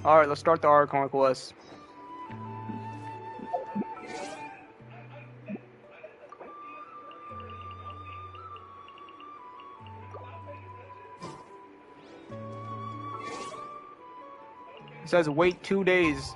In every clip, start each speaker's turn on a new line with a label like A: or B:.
A: Alright, let's start the Archon quest. It says wait 2 days.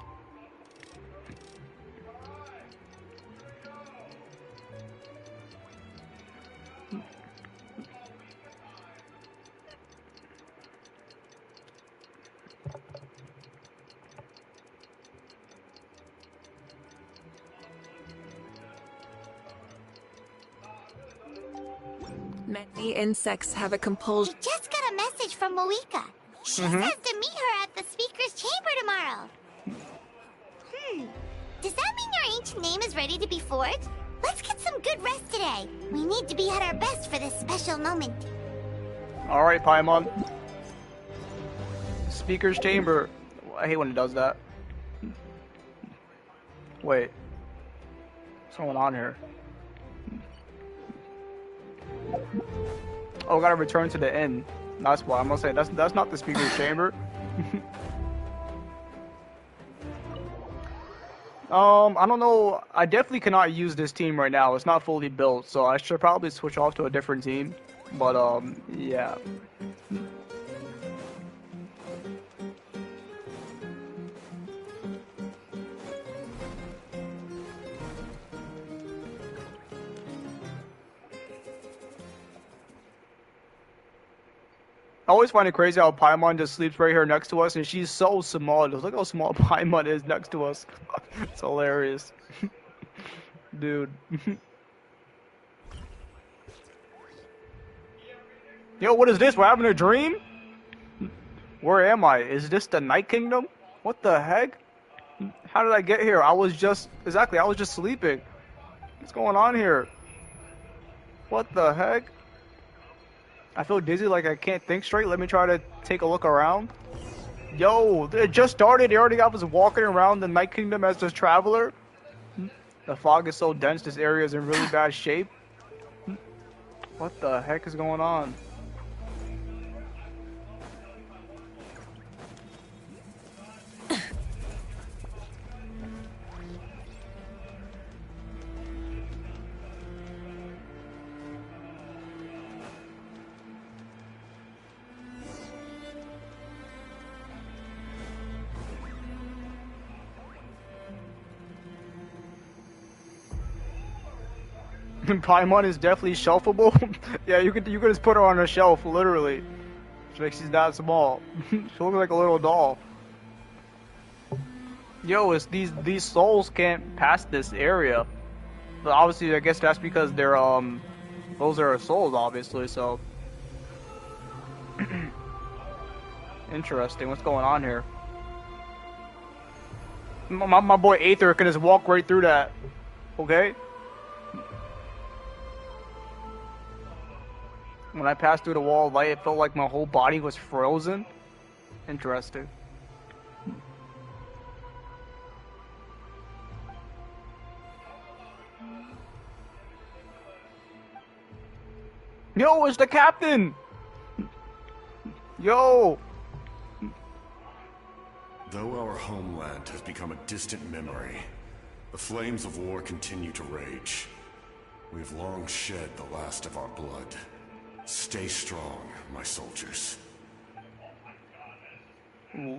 B: Many insects have a compulsion.
C: We just got a message from Moika. She says to meet her at the speaker's chamber tomorrow. Does that mean your ancient name is ready to be forged? Let's get some good rest today. We need to be at our best for this special moment.
A: Alright, Paimon. Speaker's chamber. I hate when it does that. Wait. What's going on here? Oh, gotta return to the inn. That's why I'm gonna say that's not the speaker's chamber. I don't know. I definitely cannot use this team right now. It's not fully built, so I should probably switch off to a different team. But yeah. I always find it crazy how Paimon just sleeps right here next to us, and she's so small. Just look how small Paimon is next to us. It's hilarious. Dude. Yo, what is this? We're having a dream? Where am I? Is this the Night Kingdom? What the heck? How did I get here? I was just sleeping. What's going on here? What the heck? I feel dizzy, like I can't think straight. Let me try to take a look around. Yo, it just started. I was walking around the Night Kingdom as a traveler. The fog is so dense, this area is in really bad shape. What the heck is going on? Paimon is definitely shelfable. Yeah, you could just put her on a shelf, literally. Which makes she's that small. She looks like a little doll. Yo, it's these souls can't pass this area. But obviously, I guess that's because they're those are souls, obviously. So interesting. What's going on here? My boy Aether can just walk right through that. Okay. When I passed through the wall of light, it felt like my whole body was frozen. Interesting. Yo, it's the captain! Yo!
D: Though our homeland has become a distant memory, the flames of war continue to rage. We've long shed the last of our blood. Stay strong, my soldiers.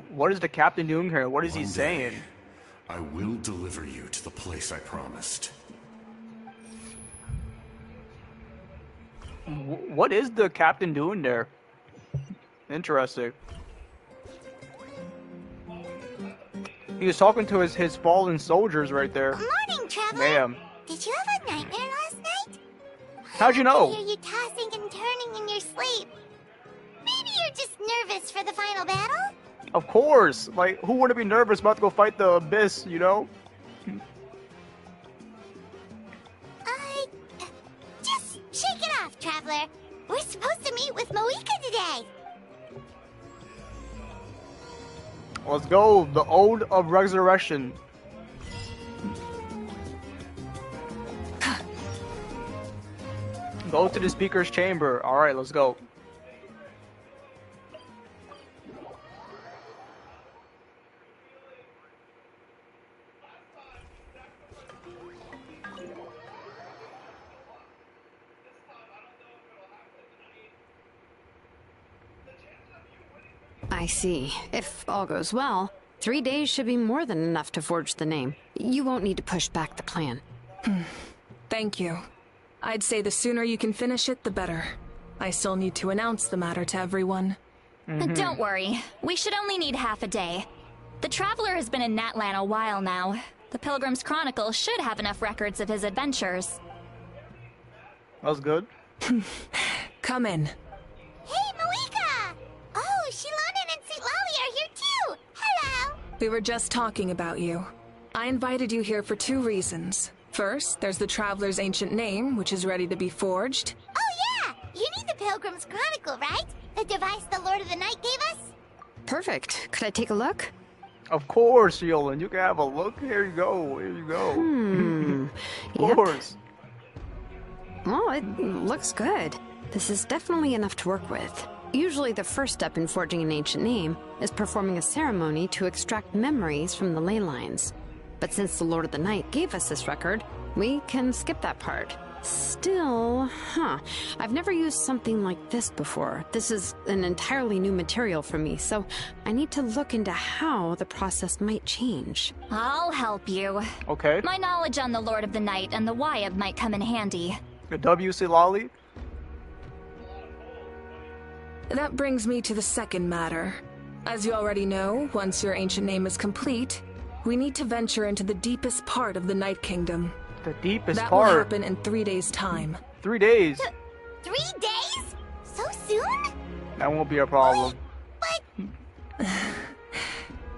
A: What is the captain doing here? What is he saying?
D: I will deliver you to the place I promised.
A: What is the captain doing there? Interesting. He was talking to his fallen soldiers right there.
C: Good morning, traveler.
A: Ma'am.
C: Did you have a nightmare last night?
A: How'd you know?
C: I hear you tossing and turning in your sleep. Maybe you're just nervous for the final battle?
A: Of course. Like, who wouldn't be nervous about to go fight the Abyss, you know?
C: Just shake it off, traveler. We're supposed to meet with Moika today.
A: Let's go. The Ode of Resurrection. Go to the speaker's chamber. Alright, let's go.
E: I see. If all goes well, 3 days should be more than enough to forge the name. You won't need to push back the plan.
B: Thank you. I'd say the sooner you can finish it, the better. I still need to announce the matter to everyone.
F: Don't worry. We should only need half a day. The Traveler has been in Natlan a while now. The Pilgrim's Chronicle should have enough records of his adventures.
A: That was good.
B: Come in.
C: Hey, Malika! Oh, Shilonen and St. Lolly are here too! Hello!
B: We were just talking about you. I invited you here for 2 reasons. First, there's the Traveler's ancient name, which is ready to be forged.
C: Oh yeah! You need the Pilgrim's Chronicle, right? The device the Lord of the Night gave us?
E: Perfect. Could I take a look?
A: Of course, Yolan. You can have a look. Here you go. Here you go. Of course.
E: Well, it looks good. This is definitely enough to work with. Usually the first step in forging an ancient name is performing a ceremony to extract memories from the ley lines. But since the Lord of the Night gave us this record, we can skip that part. Still, I've never used something like this before. This is an entirely new material for me, so I need to look into how the process might change.
F: I'll help you.
A: Okay.
F: My knowledge on the Lord of the Night and the Wyab might come in handy.
A: The WC Lolly.
B: That brings me to the second matter. As you already know, once your ancient name is complete, we need to venture into the deepest part of the Night Kingdom.
A: The deepest
B: That
A: part.
B: will happen in 3 days' time.
A: 3 days.
C: 3 days? So soon?
A: That won't be a problem.
C: But,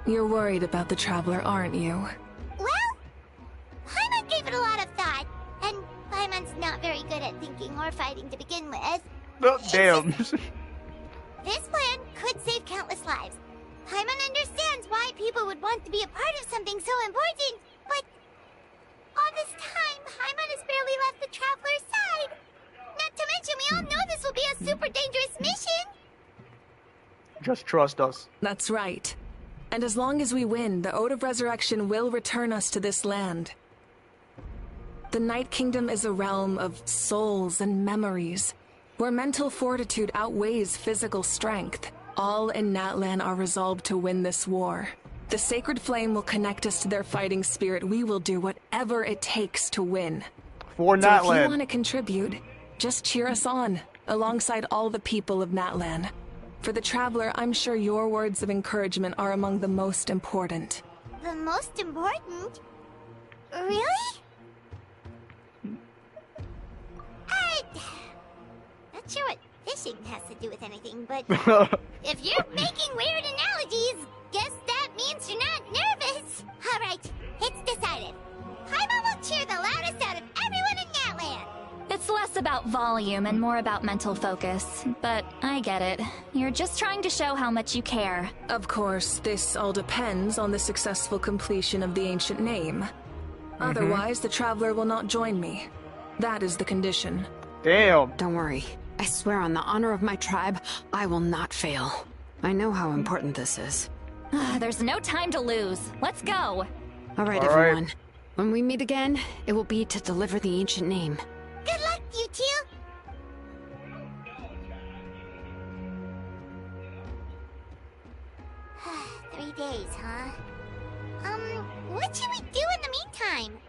B: You're worried about the Traveler, aren't you?
C: well, Paimon gave it a lot of thought, and Paimon's not very good at thinking or fighting to begin with.
A: Oh, damn.
C: This plan could save countless lives. Paimon understands why people would want to be a part of something so important, but all this time, Paimon has barely left the Traveler's side. Not to mention, we all know this will be a super dangerous mission.
A: Just trust us.
B: That's right. And as long as we win, the Ode of Resurrection will return us to this land. The Night Kingdom is a realm of souls and memories, where mental fortitude outweighs physical strength. All in Natlan are resolved to win this war. The Sacred Flame will connect us to their fighting spirit. We will do whatever it takes to win.
A: For
B: So if you
A: Natlan.
B: want to contribute, just cheer us on, alongside all the people of Natlan. For the Traveler, I'm sure your words of encouragement are among the most important.
C: The most important? Really? Not sure what fishing has to do with anything, but if you're making weird analogies, guess that means you're not nervous. All right, it's decided. Paimon will cheer the loudest out of everyone in Natlan.
F: It's less about volume and more about mental focus. But I get it. You're just trying to show how much you care.
B: Of course, this all depends on the successful completion of the ancient name. Otherwise, the Traveler will not join me. That is the condition.
A: Damn.
E: Don't worry. I swear on the honor of my tribe, I will not fail. I know how important this is.
F: There's no time to lose. Let's go.
E: All right,
A: All right.
E: everyone. When we meet again, it will be to deliver the ancient name.
C: Good luck, you two. Three days, huh? What should we do in the meantime?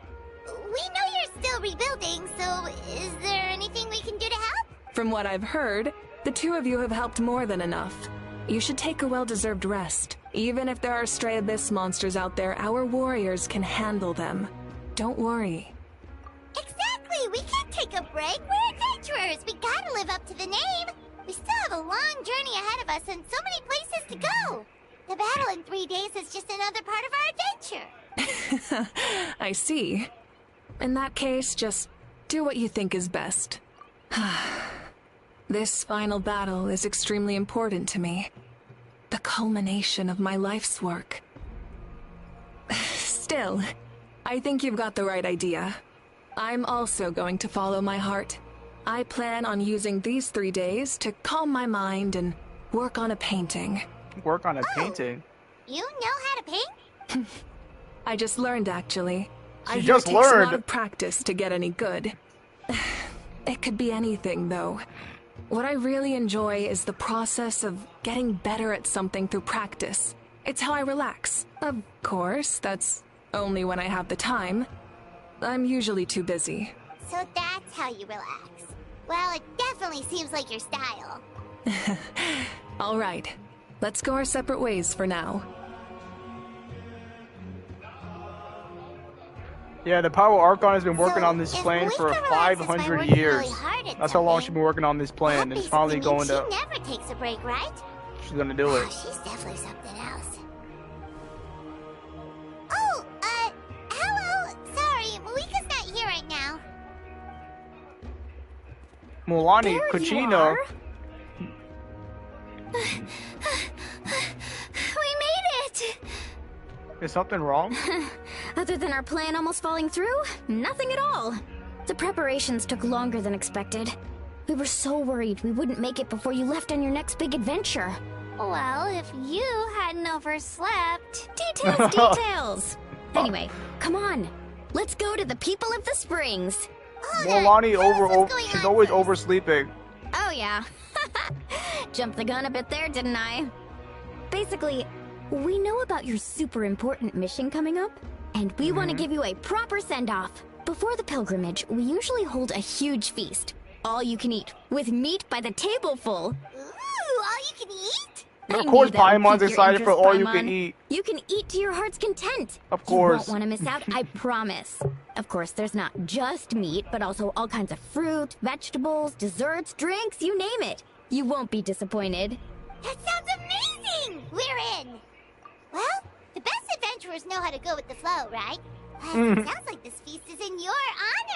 C: We know you're still rebuilding, so is there anything we can do to help?
B: From what I've heard, the two of you have helped more than enough. You should take a well-deserved rest. Even if there are stray abyss monsters out there, our warriors can handle them. Don't worry.
C: Exactly! We can't take a break. We're adventurers. We gotta live up to the name. We still have a long journey ahead of us and so many places to go. The battle in 3 days is just another part of our adventure.
B: I see. In that case, just do what you think is best. This final battle is extremely important to me. The culmination of my life's work. Still, I think you've got the right idea. I'm also going to follow my heart. I plan on using these 3 days to calm my mind and work on a painting.
A: Work on a painting.
C: You know how to paint?
B: I just learned, actually. I
A: She
B: hear
A: just
B: it takes a lot
A: learned.
B: of practice to get any good. It could be anything, though. What I really enjoy is the process of getting better at something through practice. It's how I relax. Of course, that's only when I have the time. I'm usually too busy.
C: So that's how you relax. Well, it definitely seems like your style.
B: All right, let's go our separate ways for now.
A: Yeah, the Power Archon has been working
C: So,
A: on this
C: if
A: plan
C: Moika
A: for
C: relaxes by
A: 500
C: working
A: years.
C: really hard at
A: That's how long she's
C: something,
A: been working on this plan, and
C: that
A: it's finally
C: basically
A: going
C: means
A: to.
C: she never takes a break, right?
A: She's gonna do it.
C: Oh, she's definitely something else. Oh, hello. Sorry, Malika's not here right now.
A: Mulani,
E: There you
A: Kuchina.
E: are.
F: We made it!
A: Is something wrong?
G: Other than our plan almost falling through, nothing at all. The preparations took longer than expected. We were so worried we wouldn't make it before you left on your next big adventure.
F: Well, if you hadn't overslept...
G: Details, details! Anyway, come on. Let's go to the people of the springs.
A: Mulani
C: tell us what's going
A: she's
C: on
A: always
C: first.
A: oversleeping.
G: Oh yeah. Jumped the gun a bit there, didn't I? Basically, we know about your super important mission coming up, and we want to give you a proper send-off. Before the pilgrimage, we usually hold a huge feast. All you can eat, with meat by the tableful.
C: Ooh, all you can eat?
A: And
G: I
A: of course,
G: knew that would
A: Paimon's
G: pique your
A: excited for
G: interest,
A: all you can
G: Paimon.
A: eat.
G: You can eat to your heart's content.
A: Of
G: You won't
A: course.
G: want to miss out, I promise. Of course, there's not just meat, but also all kinds of fruit, vegetables, desserts, drinks, you name it. You won't be disappointed.
C: That sounds amazing! We're in! Well, the best adventurers know how to go with the flow, right? But it sounds like this feast is in your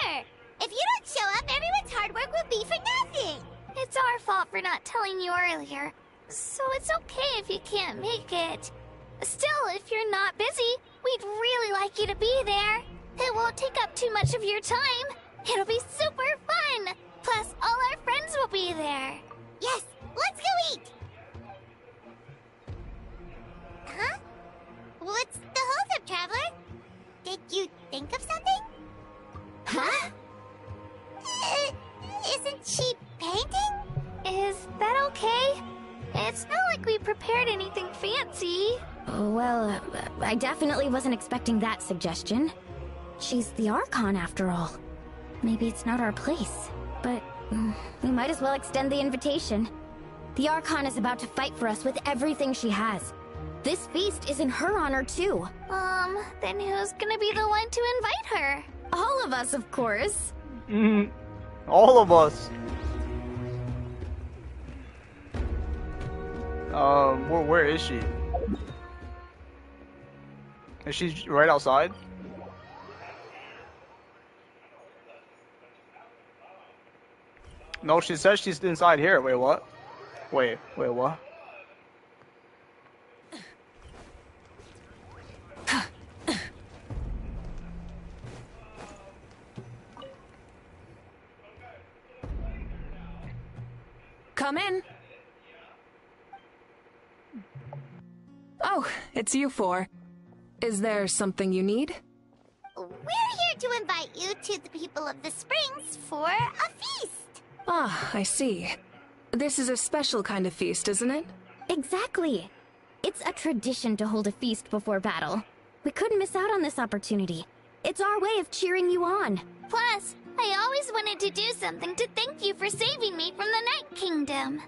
C: honor. If you don't show up, everyone's hard work will be for nothing.
F: It's our fault for not telling you earlier. So it's okay if you can't make it. Still, if you're not busy, we'd really like you to be there. It won't take up too much of your time. It'll be super fun. Plus, all our friends will be there.
C: Yes, let's go eat! Huh? What's the holdup, Traveler? Did you think of something?
G: Huh?
C: Isn't she painting?
F: Is that okay? It's not like we prepared anything fancy.
G: Well, I definitely wasn't expecting that suggestion. She's the Archon, after all. Maybe it's not our place, but we might as well extend the invitation. The Archon is about to fight for us with everything she has. This feast is in her honor, too.
F: Then who's gonna be the one to invite her?
G: All of us, of course.
A: All of us. Where is she? Is she right outside? No, she says she's inside here. Wait, what? Wait, what?
B: Come in. Oh, it's you four. Is there something you need?
C: We're here to invite you to the people of the springs for a feast.
B: Ah, I see. This is a special kind of feast, isn't it?
G: Exactly. It's a tradition to hold a feast before battle. We couldn't miss out on this opportunity. It's our way of cheering you on.
F: Plus, I always wanted to do something to thank you for saving me from the Night Kingdom.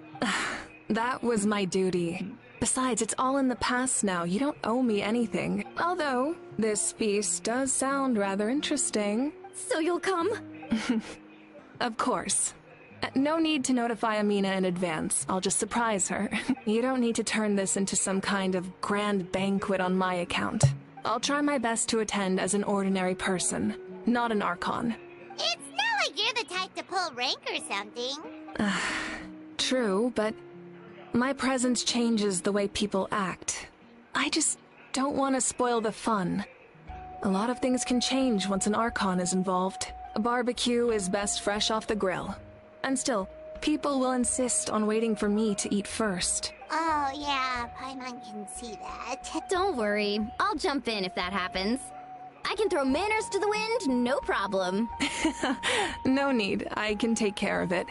B: That was my duty. Besides, it's all in the past now. You don't owe me anything. Although, this feast does sound rather interesting.
G: So you'll come?
B: Of course. No need to notify Amina in advance. I'll just surprise her. You don't need to turn this into some kind of grand banquet on my account. I'll try my best to attend as an ordinary person, not an Archon.
C: It's not like you're the type to pull rank or something.
B: True, but my presence changes the way people act. I just don't want to spoil the fun. A lot of things can change once an Archon is involved. A barbecue is best fresh off the grill. And still, people will insist on waiting for me to eat first.
C: Oh, yeah, Paimon can see that.
G: Don't worry. I'll jump in if that happens. I can throw manners to the wind, no problem.
B: No need. I can take care of it.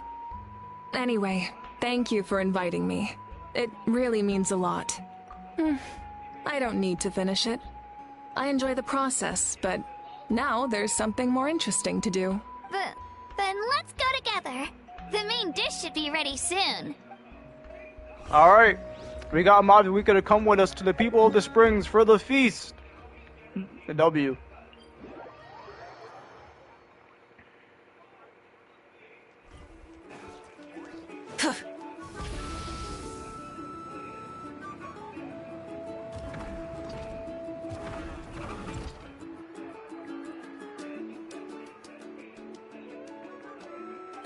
B: Anyway, thank you for inviting me. It really means a lot. I don't need to finish it. I enjoy the process, but now there's something more interesting to do.
F: Then let's go together. The main dish should be ready soon.
A: Alright. We got Mavi. We could have come with us to the people of the springs for the feast. The W.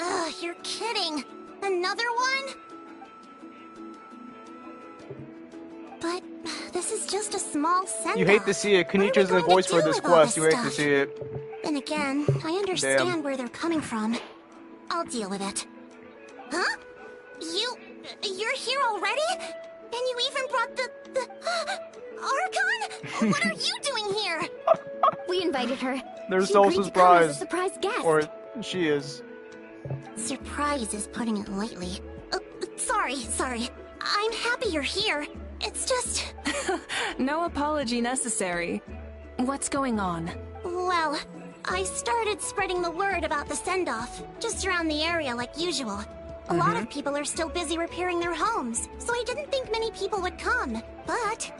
C: Ugh, you're kidding. Another one? But this is just a small send-off.
A: You hate to see it. Kenichi's the voice for this quest. You hate to see it.
C: Then again, I understand where they're coming from. I'll deal with it. Huh? You're here already? And you even brought the Archon? What are you doing here?
G: We invited her.
A: They're
G: She
A: so
G: agreed to come as a
A: surprised.
G: surprise guest.
A: Or she is.
C: Surprise is putting it lightly. Sorry. I'm happy you're here. It's just...
B: No apology necessary. What's going on?
C: Well, I started spreading the word about the send-off, just around the area like usual. A lot of people are still busy repairing their homes, so I didn't think many people would come. But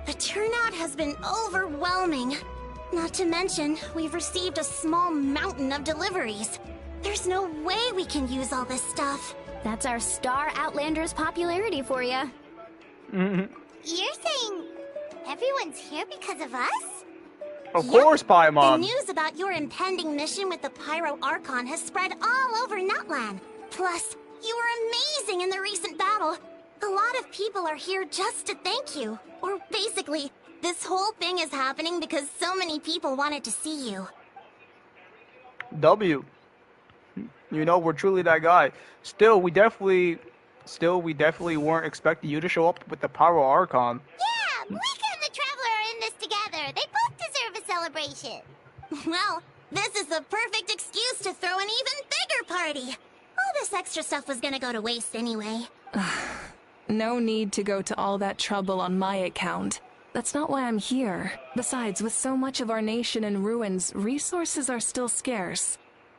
C: the turnout has been overwhelming. Not to mention, we've received a small mountain of deliveries. There's no way we can use all this stuff.
G: That's our Star Outlander's popularity for you.
C: You're saying everyone's here because of us?
A: Of course,
C: The
A: Paimon.
C: news about your impending mission with the Pyro Archon has spread all over Nutland. Plus, you were amazing in the recent battle. A lot of people are here just to thank you. Or basically, this whole thing is happening because so many people wanted to see you.
A: W. You know, we're truly that guy. Still, we definitely weren't expecting you to show up with the Pyro Archon.
C: Yeah, Bleaka and the Traveler are in this together. They both deserve a celebration. Well, this is the perfect excuse to throw an even bigger party. All this extra stuff was gonna go to waste anyway.
B: No need to go to all that trouble on my account. That's not why I'm here. Besides, with so much of our nation in ruins, resources are still scarce.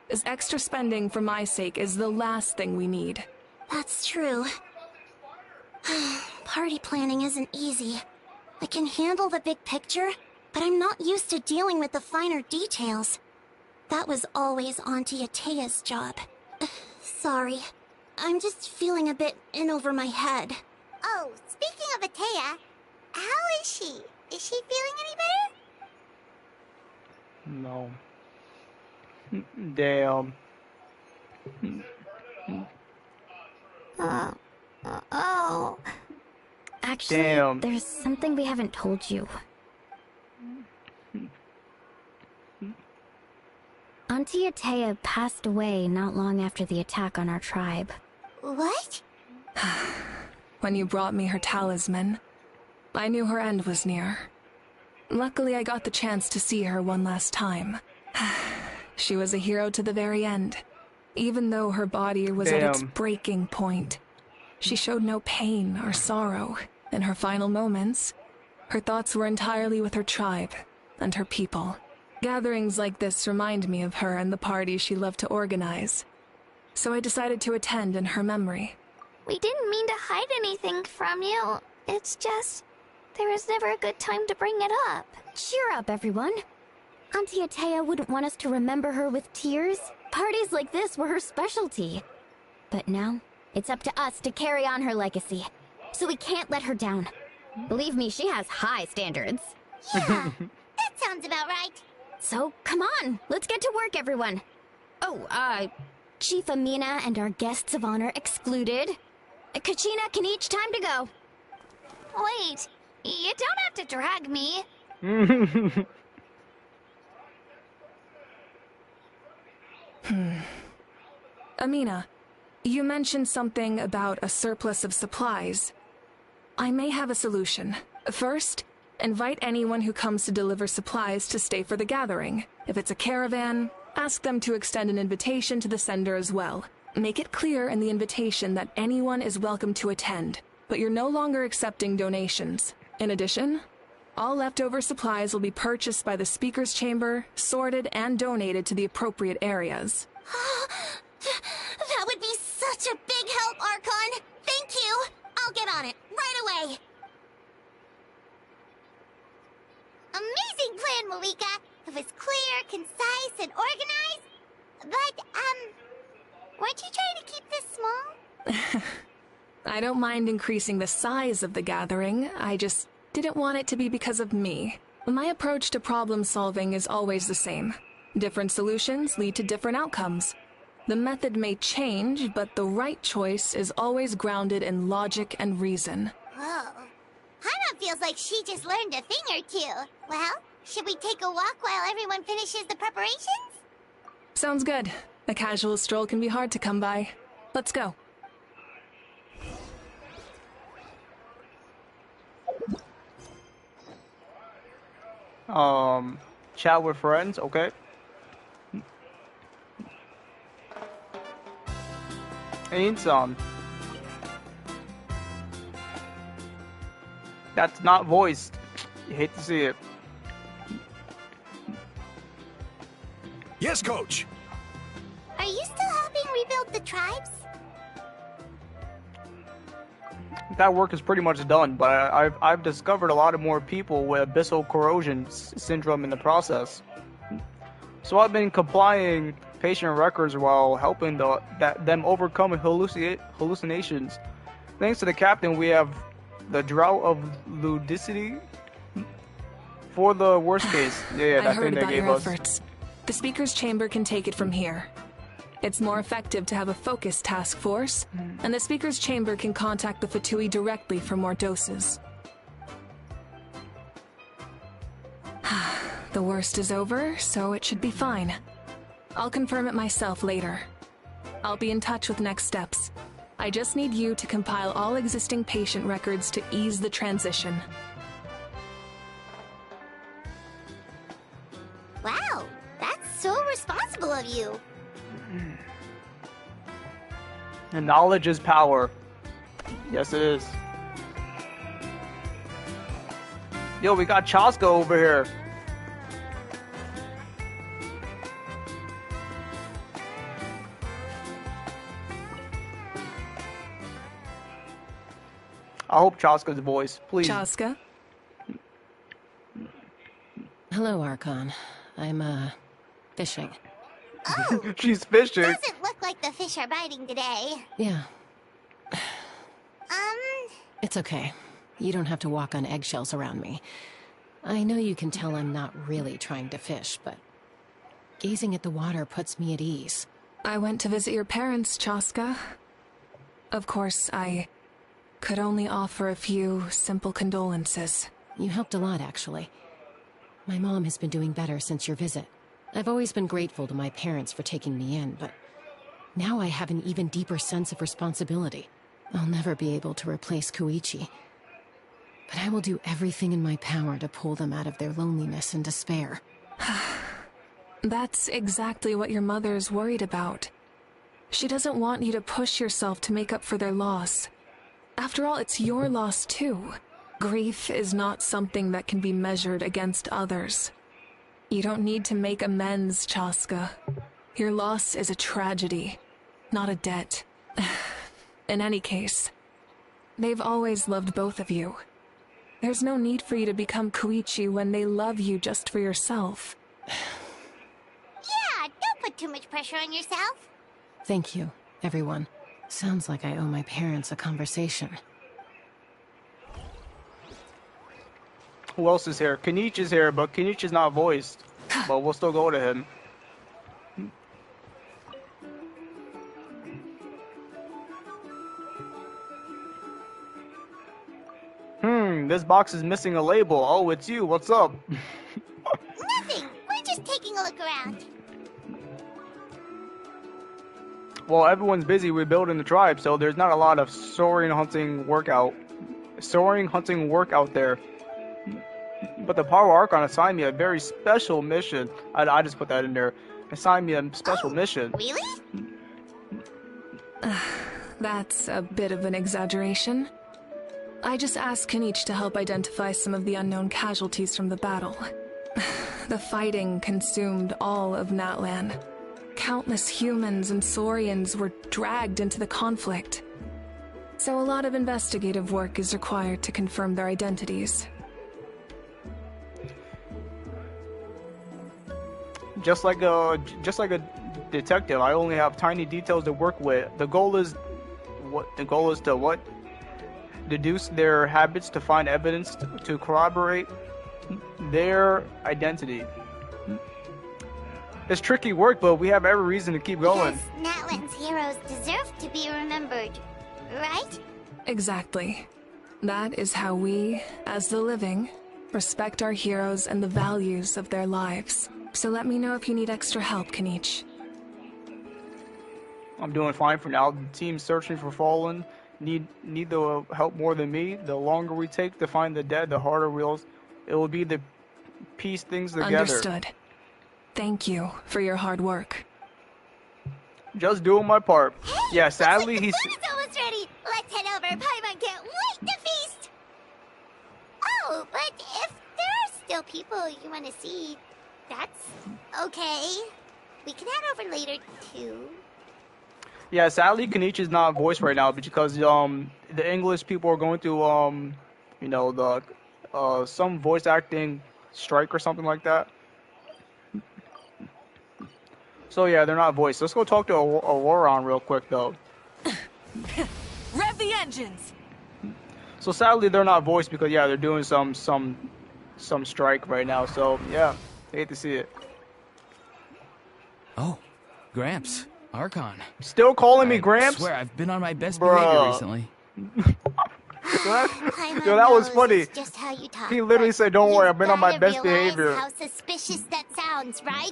B: This extra spending for my sake is the last thing we need.
C: That's true. Party planning isn't easy. I can handle the big picture, but I'm not used to dealing with the finer details. That was always Auntie Atea's job. Sorry. I'm just feeling a bit in over my head. Oh, speaking of Atea, how is she? Is she feeling any better?
A: No. Damn.
C: Oh.
G: Actually,
A: Damn.
G: there's something we haven't told you. Auntie Atea passed away not long after the attack on our tribe.
C: What?
B: When you brought me her talisman, I knew her end was near. Luckily, I got the chance to see her one last time. She was a hero to the very end. Even though her body was at its
A: Damn.
B: breaking point, she showed no pain or sorrow. In her final moments, her thoughts were entirely with her tribe and her people. Gatherings like this remind me of her and the parties she loved to organize. So I decided to attend in her memory.
F: We didn't mean to hide anything from you. It's just, there was never a good time to bring it up.
G: Cheer up, everyone. Auntie Atea wouldn't want us to remember her with tears. Parties like this were her specialty. But now, it's up to us to carry on her legacy. So we can't let her down. Believe me, she has high standards.
C: Yeah, that sounds about right.
G: So, come on, let's get to work, everyone. Oh, Chief Amina and our guests of honor excluded. Kachina, Kanich, time to go.
F: Wait, you don't have to drag me.
B: Amina, you mentioned something about a surplus of supplies. I may have a solution. First, invite anyone who comes to deliver supplies to stay for the gathering. If it's a caravan, ask them to extend an invitation to the sender as well. Make it clear in the invitation that anyone is welcome to attend, but you're no longer accepting donations. In addition, all leftover supplies will be purchased by the Speaker's Chamber, sorted, and donated to the appropriate areas.
C: That would be such a big help, Archon! Thank you! I'll get on it, right away! Amazing plan, Malika! It was clear, concise, and organized. But, weren't you trying to keep this small?
B: I don't mind increasing the size of the gathering, I just didn't want it to be because of me. My approach to problem solving is always the same. Different solutions lead to different outcomes. The method may change, but the right choice is always grounded in logic and reason.
C: Whoa. Paimon feels like she just learned a thing or two. Well, should we take a walk while everyone finishes the preparations?
B: Sounds good. A casual stroll can be hard to come by. Let's go.
A: Chat with friends, okay. Ain't some. That's not voiced. You hate to see it.
H: Yes, Coach.
C: Are you still helping rebuild the tribes?
A: That work is pretty much done, but I've discovered a lot of more people with abyssal corrosion syndrome in the process. So I've been compiling patient records while helping them overcome hallucinations. Thanks to the captain, we have the drought of ludicity for the worst case. Yeah, that thing they gave us.
B: Efforts. The Speaker's Chamber can take it from here. It's more effective to have a focused task force, and the Speaker's Chamber can contact the Fatui directly for more doses. The worst is over, so it should be fine. I'll confirm it myself later. I'll be in touch with next steps. I just need you to compile all existing patient records to ease the transition.
C: Wow, that's so responsible of you.
A: And knowledge is power. Yes, it is. Yo, we got Chaska over here. I hope Chaska's voice, please.
B: Chaska?
I: Hello, Archon. I'm, fishing.
C: Oh,
A: She's fishing.
C: doesn't look like the fish are biting today.
I: Yeah, it's okay. You don't have to walk on eggshells around me. I know you can tell I'm not really trying to fish, but gazing at the water puts me at ease.
B: I went to visit your parents, Chaska. Of course, I could only offer a few simple condolences.
I: You helped a lot, actually. My mom has been doing better since your visit. I've always been grateful to my parents for taking me in, but now I have an even deeper sense of responsibility. I'll never be able to replace Koichi, but I will do everything in my power to pull them out of their loneliness and despair.
B: That's exactly what your mother's worried about. She doesn't want you to push yourself to make up for their loss. After all, it's your loss too. Grief is not something that can be measured against others. You don't need to make amends, Chaska. Your loss is a tragedy, not a debt. In any case, they've always loved both of you. There's no need for you to become Koichi when they love you just for yourself.
C: Yeah, don't put too much pressure on yourself.
I: Thank you, everyone. Sounds like I owe my parents a conversation.
A: Who else is here? Kenichi's here, but Kenichi's not voiced. But we'll still go to him. This box is missing a label. Oh, it's you. What's up?
C: Nothing. We're just taking a look around.
A: Well, everyone's busy rebuilding the tribe, so there's not a lot of soaring hunting work out there. But the Power Archon assigned me a very special mission. I just put that in there. Assigned me a special mission.
C: Really?
B: That's a bit of an exaggeration. I just asked Kanich to help identify some of the unknown casualties from the battle. The fighting consumed all of Natlan. Countless humans and Saurians were dragged into the conflict. So a lot of investigative work is required to confirm their identities.
A: Just like a detective, I only have tiny details to work with. The goal is to what? Deduce their habits to find evidence to corroborate their identity. It's tricky work, but we have every reason to keep going.
C: Because Natlan's heroes deserve to be remembered, right?
B: Exactly. That is how we, as the living, respect our heroes and the values of their lives. So let me know if you need extra help, Kanich.
A: I'm doing fine for now. The team searching for Fallen need the help more than me. The longer we take to find the dead, the harder it will be to piece things together.
B: Understood. Thank you for your hard work.
A: Just doing my part.
C: Hey,
A: Yeah, sadly
C: looks
A: he's.
C: like the food is almost ready. Let's head over. Paimon can't wait to feast. Oh, but if there are still people you want to see, that's okay. We can head over later too.
A: Yeah, sadly Kanich is not voiced right now because the English people are going through some voice acting strike or something like that. So yeah, they're not voiced. Let's go talk to Auroron real quick though.
H: Rev the engines!
A: So sadly they're not voiced because yeah, they're doing some strike right now. So yeah, hate to see it.
J: Oh, Gramps, Archon.
A: Still calling me Gramps?
J: I swear I've been on my best
A: Bruh.
J: behavior recently.
A: Yo, that was funny.
C: Just how you talk,
A: He literally
C: but
A: said, "Don't worry,
C: you've
A: I've been on my
C: gotta
A: best
C: realize
A: behavior."
C: How suspicious that sounds, right?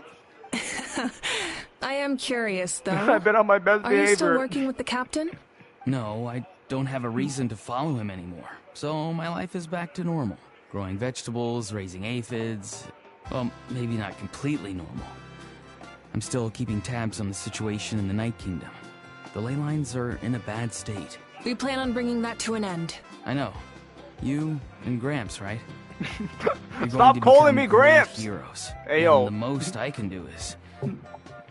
B: I am curious, though.
A: I've been on my best
B: Are
A: behavior.
B: you still working with the captain?
J: No, I don't have a reason to follow him anymore. So my life is back to normal. Growing vegetables, raising aphids. Well, maybe not completely normal. I'm still keeping tabs on the situation in the Night Kingdom. The ley lines are in a bad state.
B: We plan on bringing that to an end.
J: I know. You and Gramps, right? You're
A: Stop
J: going to
A: calling
J: become
A: me
J: great
A: Gramps!
J: Heroes.
A: Hey, yo.
J: And the most I can do is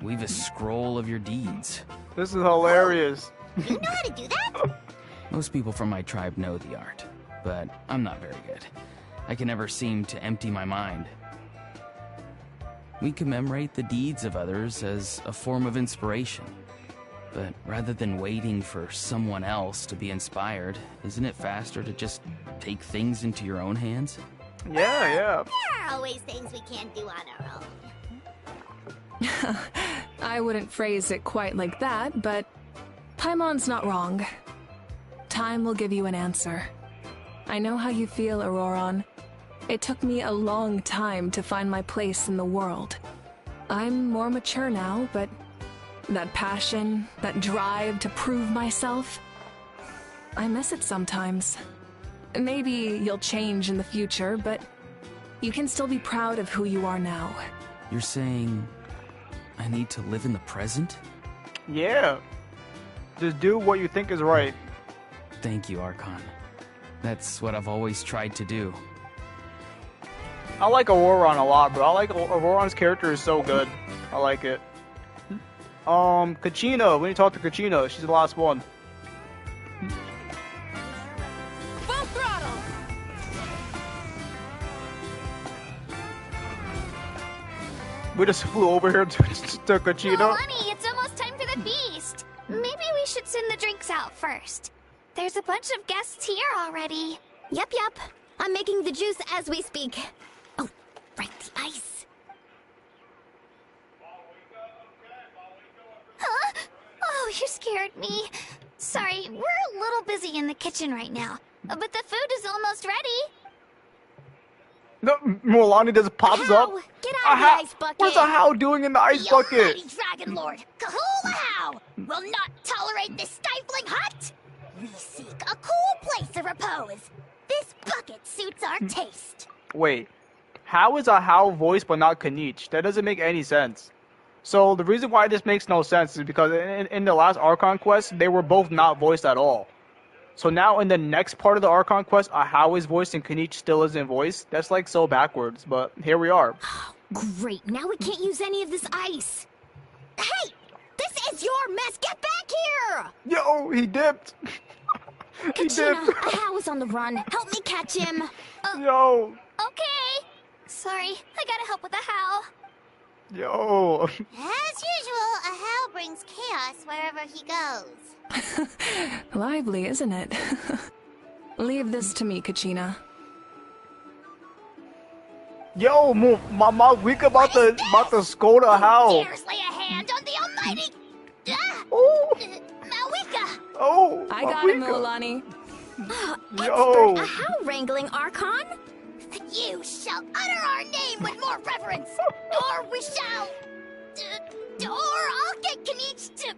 J: weave a scroll of your deeds.
A: This is hilarious.
C: You know how to do that?
J: Most people from my tribe know the art, but I'm not very good. I can never seem to empty my mind. We commemorate the deeds of others as a form of inspiration. But rather than waiting for someone else to be inspired, isn't it faster to just take things into your own hands?
A: Yeah, yeah.
C: There are always things we can't do on our own.
B: I wouldn't phrase it quite like that, but Paimon's not wrong. Time will give you an answer. I know how you feel, Auroron. It took me a long time to find my place in the world. I'm more mature now, but that passion, that drive to prove myself, I miss it sometimes. Maybe you'll change in the future, but you can still be proud of who you are now.
J: You're saying I need to live in the present?
A: Yeah. Just do what you think is right.
J: Thank you, Archon. That's what I've always tried to do.
A: I like Auroron a lot, bro. I like Auroron's character is so good. I like it. Kachina. We need to talk to Kachina. She's the last one.
H: Full throttle!
A: We just flew over here to Kachina.
F: Oh, honey, it's almost time for the feast. Maybe we should send the drinks out first. There's a bunch of guests here already.
G: Yep. I'm making the juice as we speak. Oh, right, the ice.
F: Huh? Oh, you scared me. Sorry, we're a little busy in the kitchen right now. But the food is almost ready.
A: No, Milani just pops up.
G: How? Get out of the ice bucket!
A: What's a how doing in the ice
C: The
A: bucket?
C: almighty Dragon Lord, Kahula How, will not tolerate this stifling hut. We seek a cool place of repose. This bucket suits our taste.
A: Wait, how is a how voice but not Kanich? That doesn't make any sense. So the reason why this makes no sense is because in the last Archon quest, they were both not voiced at all. So now in the next part of the Archon quest, Ahau is voiced and Kanichi still isn't voiced. That's like so backwards, but here we are.
G: Great, now we can't use any of this ice. Hey! This is your mess! Get back here!
A: Yo, he dipped. He
G: Kachina,
A: dipped.
G: Ahau is on the run. Help me catch him.
A: Yo.
F: Okay. Sorry, I gotta help with the how.
A: Yo.
C: As usual, Ahau brings chaos wherever he goes.
B: Lively, isn't it? Leave this to me, Kachina.
A: Yo, my weak about the scold Ahau.
F: Dares lay a hand on the almighty...
A: Oh.
F: Malwika!
A: Oh.
B: I got
A: Mawika.
B: him, Milani.
A: Yo.
G: Expert Ahau wrangling Archon?
F: You shall utter our name with more reverence, or we shall... or I'll get Kanichi to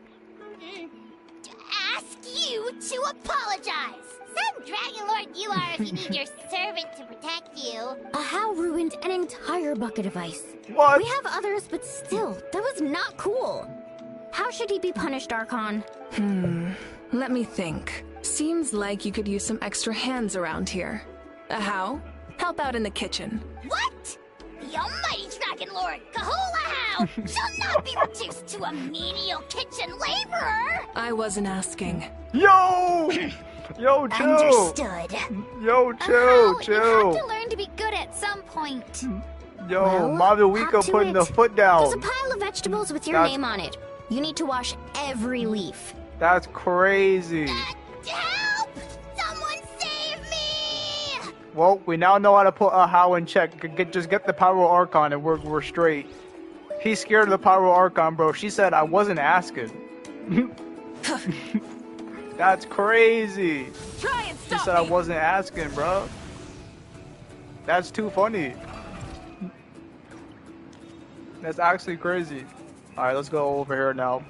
F: ask you to apologize.
C: Some Dragon Lord you are if you need your servant to protect you.
G: Ahau ruined an entire bucket of ice.
A: What?
G: We have others, but still, that was not cool. How should he be punished, Archon?
B: Let me think. Seems like you could use some extra hands around here. Ahau, help out in the kitchen.
F: What? The almighty Dragon Lord, Kahula shall not be reduced to a menial kitchen laborer!
B: I wasn't asking.
A: Yo. Yo, chill.
F: Understood.
A: Yo,
F: Ahau,
A: chill,
F: you
A: chill.
F: have to learn to be good at some point.
A: Yo,
G: Well,
A: Mawika
G: up to
A: putting the
G: it.
A: foot
G: There's a
A: down.
G: pile of vegetables with your
A: That's-
G: name on it. You need to wash every leaf.
A: That's crazy.
F: Help! Someone save me!
A: Well, we now know how to put Ahau in check. Just get the Pyro Archon and we're straight. He's scared of the Pyro Archon, bro. She said I wasn't asking. That's crazy.
H: Try and
A: She
H: stop
A: said I
H: me.
A: wasn't asking, bro. That's too funny. That's actually crazy. Alright, let's go over here now.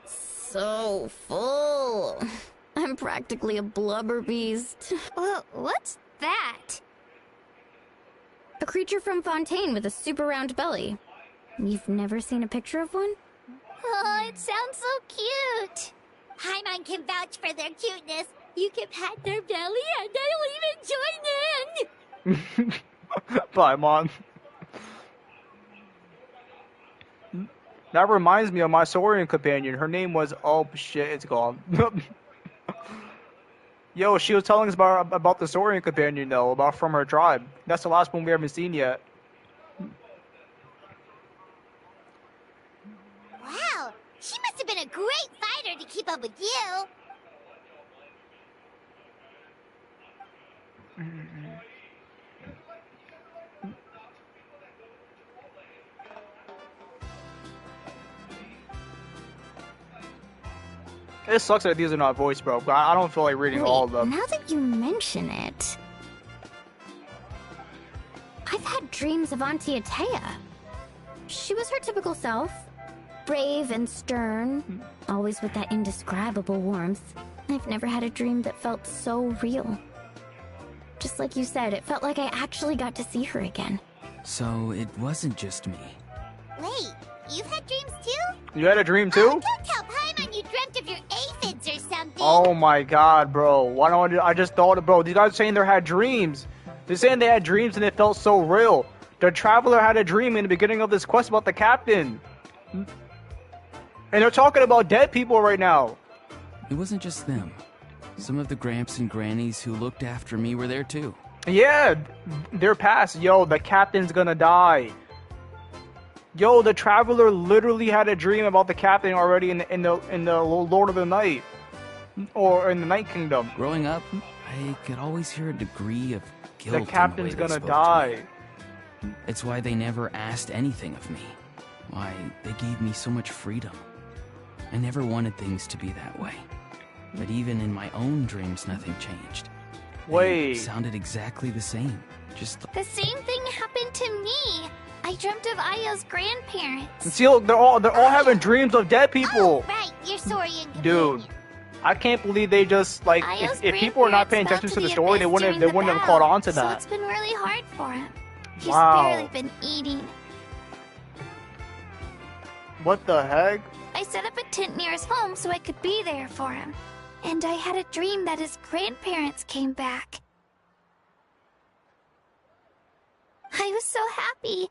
G: So full. I'm practically a blubber beast.
F: Well, what's that?
G: A creature from Fontaine with a super round belly. You've never seen a picture of one?
F: Oh, it sounds so cute.
C: Paimon can vouch for their cuteness. You can pat their belly and I'll even join in.
A: Bye, Mom. That reminds me of my Saurian companion. Her name was... Oh, shit, it's gone. Yo, she was telling us about the Saurian companion, though, about from her tribe. That's the last one we haven't seen yet.
C: Wow, she must have been a great fighter to keep up with you.
A: It sucks that these are not voiced, bro. But I don't feel like reading all of them.
G: Now that you mention it, I've had dreams of Auntie Atea. She was her typical self, brave and stern, always with that indescribable warmth. I've never had a dream that felt so real. Just like you said, it felt like I actually got to see her again.
J: So it wasn't just me.
C: Wait, you've had dreams too?
A: You had a dream,
C: Oh,
A: too?
C: don't tell Paimon you dreamt of your aphids or something.
A: Oh my god, bro. Why don't I just thought, bro, these guys are saying they had dreams. They're saying they had dreams and it felt so real. The traveler had a dream in the beginning of this quest about the captain. And they're talking about dead people right now.
J: It wasn't just them. Some of the Gramps and Grannies who looked after me were there too.
A: Yeah, they're past. Yo, the captain's gonna die. Yo, the traveler literally had a dream about the captain already in the Lord of the Night. Or in the Night Kingdom.
J: Growing up, I could always hear a degree of guilt.
A: The captain's
J: in the way they
A: gonna
J: spoke to
A: die.
J: me. It's why they never asked anything of me. Why they gave me so much freedom. I never wanted things to be that way. But even in my own dreams, nothing changed. They
A: Wait.
J: sounded exactly the same. Just
F: The same thing happened to me. I dreamt of Ayo's grandparents.
A: And see, look, they're all having dreams of dead people.
C: Oh, right, you're sorry and
A: Dude, I can't believe they just like
F: Ayo's
A: if people are not paying
F: grandparents
A: attention to the
F: fell
A: story,
F: the
A: they
F: abyss
A: wouldn't have
F: during
A: caught on to
F: the battle,
A: that.
F: So it's been really hard for him. He's
A: Wow.
F: barely been eating.
A: What the heck?
F: I set up a tent near his home so I could be there for him. And I had a dream that his grandparents came back. I was so happy.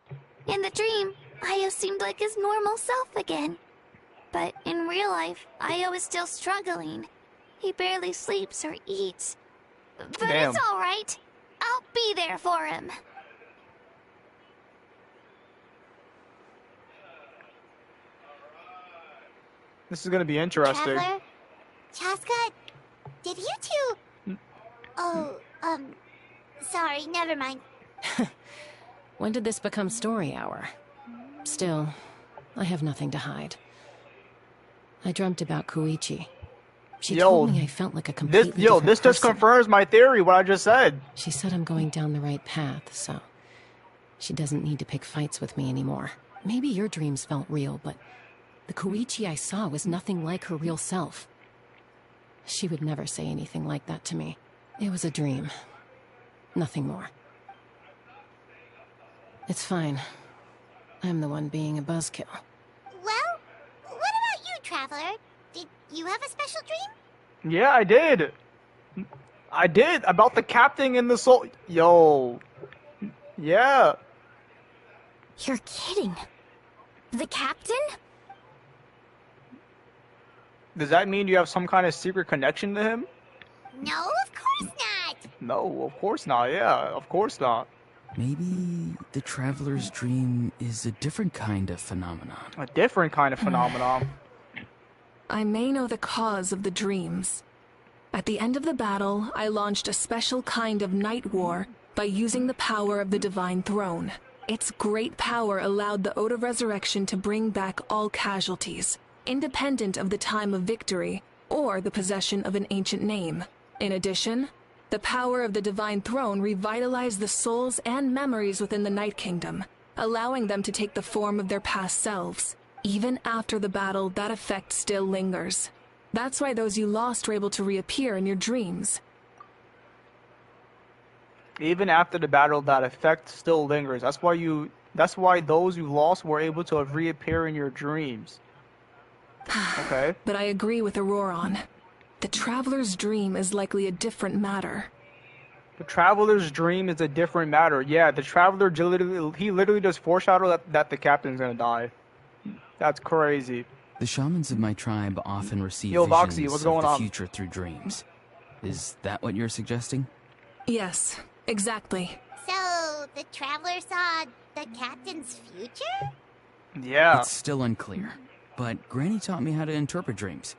F: In the dream, Ayo seemed like his normal self again. But in real life, Ayo is still struggling. He barely sleeps or eats. But
A: Damn.
F: it's alright. I'll be there for him.
A: This is gonna be interesting.
C: Traveler? Chaska? Did you two... Oh, sorry, never mind.
I: When did this become story hour? Still, I have nothing to hide. I dreamt about Koichi. She told me I felt like a completely different
A: this just
I: person.
A: confirms my theory, what I just said.
I: She said I'm going down the right path, so she doesn't need to pick fights with me anymore. Maybe your dreams felt real, but the Koichi I saw was nothing like her real self. She would never say anything like that to me. It was a dream. Nothing more. It's fine. I'm the one being a buzzkill.
C: Well, what about you, Traveler? Did you have a special dream?
A: Yeah, I did. I did about the captain and the soul. Yo. Yeah.
G: You're kidding. The captain?
A: Does that mean you have some kind of secret connection to him?
C: No, of course not.
A: No, of course not. Yeah, of course not.
J: Maybe the traveler's dream is a different kind of phenomenon.
A: A different kind of phenomenon.
B: I may know the cause of the dreams. At the end of the battle, I launched a special kind of night war by using the power of the Divine Throne. Its great power allowed the Ode of Resurrection to bring back all casualties, independent of the time of victory or the possession of an ancient name. In addition, the power of the Divine Throne revitalized the souls and memories within the Night Kingdom, allowing them to take the form of their past selves. Even after the battle, that effect still lingers. That's why those you lost were able to reappear in your dreams.
A: Even after the battle, that effect still lingers. That's why those you lost were able to reappear in your dreams. Okay.
B: But I agree with Auroron. The Traveler's dream is likely a different matter.
A: The Traveler's dream is a different matter. Yeah, the Traveler literally just foreshadow that the captain's gonna die. That's crazy.
J: The shamans of my tribe often receive
A: Yo,
J: visions
A: Voxy, what's
J: of
A: going
J: the
A: on?
J: future through dreams. Is that what you're suggesting?
B: Yes, exactly.
C: So, the Traveler saw the captain's future?
A: Yeah.
J: It's still unclear, but Granny taught me how to interpret dreams.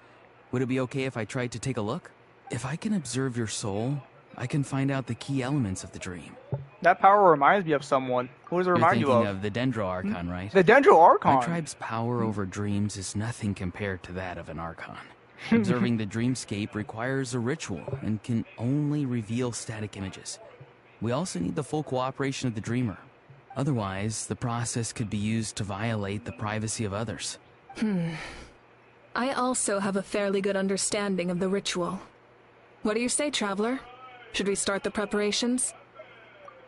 J: Would it be okay if I tried to take a look? If I can observe your soul, I can find out the key elements of the dream.
A: That power reminds me of someone. Who does it remind you
J: You're
A: of?
J: thinking of the Dendro Archon, right?
A: The Dendro Archon.
J: My tribe's power over dreams is nothing compared to that of an Archon. Observing the dreamscape requires a ritual and can only reveal static images. We also need the full cooperation of the dreamer. Otherwise, the process could be used to violate the privacy of others.
B: I also have a fairly good understanding of the ritual. What do you say, Traveler? Should we start the preparations?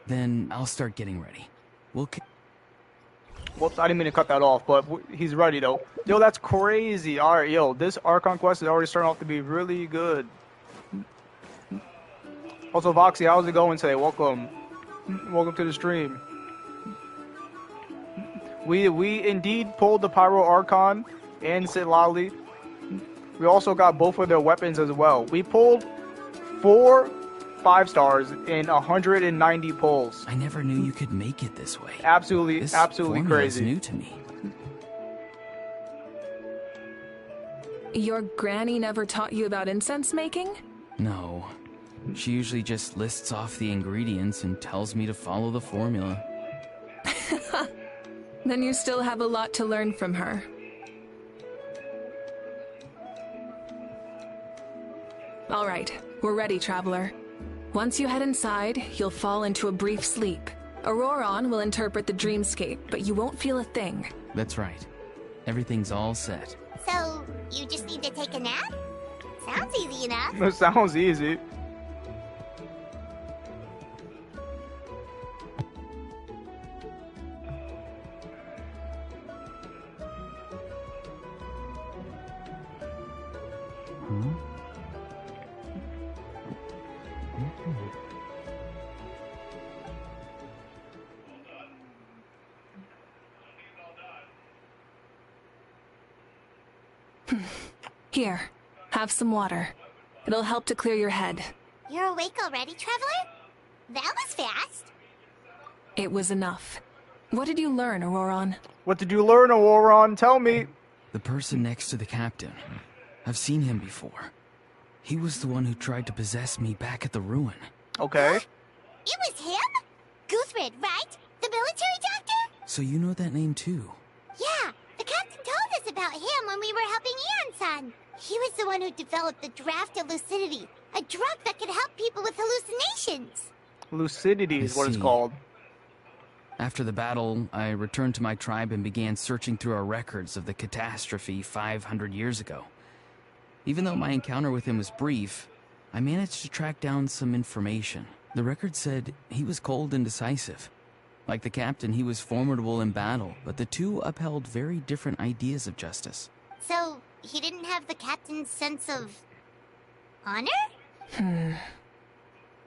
J: Then I'll start getting ready.
A: Whoops, I didn't mean to cut that off, but he's ready though. Yo, that's crazy. Alright, yo, this Archon quest is already starting off to be really good. Also, Voxy, how's it going today? Welcome. Welcome to the stream. We indeed pulled the Pyro Archon and Sitlali. We also got both of their weapons as well. We pulled 4 5-stars in 190 pulls.
J: I never knew you could make it this way.
A: Absolutely,
J: This
A: absolutely
J: formula is
A: crazy.
J: new to me.
B: Your granny never taught you about incense making?
J: No. She usually just lists off the ingredients and tells me to follow the formula.
B: Then you still have a lot to learn from her. Alright, we're ready, Traveler. Once you head inside, you'll fall into a brief sleep. Auroron will interpret the dreamscape, but you won't feel a thing.
J: That's right. Everything's all set.
C: So, you just need to take a nap? Sounds easy enough.
A: That sounds easy.
B: Here, have some water. It'll help to clear your head.
C: You're awake already, Traveler? That was fast.
B: It was enough. What did you learn, Auroron?
A: What did you learn, Auroron? Tell me.
J: The person next to the captain. I've seen him before. He was the one who tried to possess me back at the ruin.
A: Okay.
C: It was him? Guthrid, right? The military doctor?
J: So you know that name too?
C: Yeah, the captain told us about him when we were helping Ian-san. He was the one who developed the draft of lucidity, a drug that could help people with hallucinations.
A: Lucidity is what it's
J: see.
A: called.
J: After the battle, I returned to my tribe and began searching through our records of the catastrophe 500 years ago. Even though my encounter with him was brief, I managed to track down some information. The record said he was cold and decisive. Like the captain, he was formidable in battle, but the two upheld very different ideas of justice.
C: So, he didn't have the captain's sense of... honor?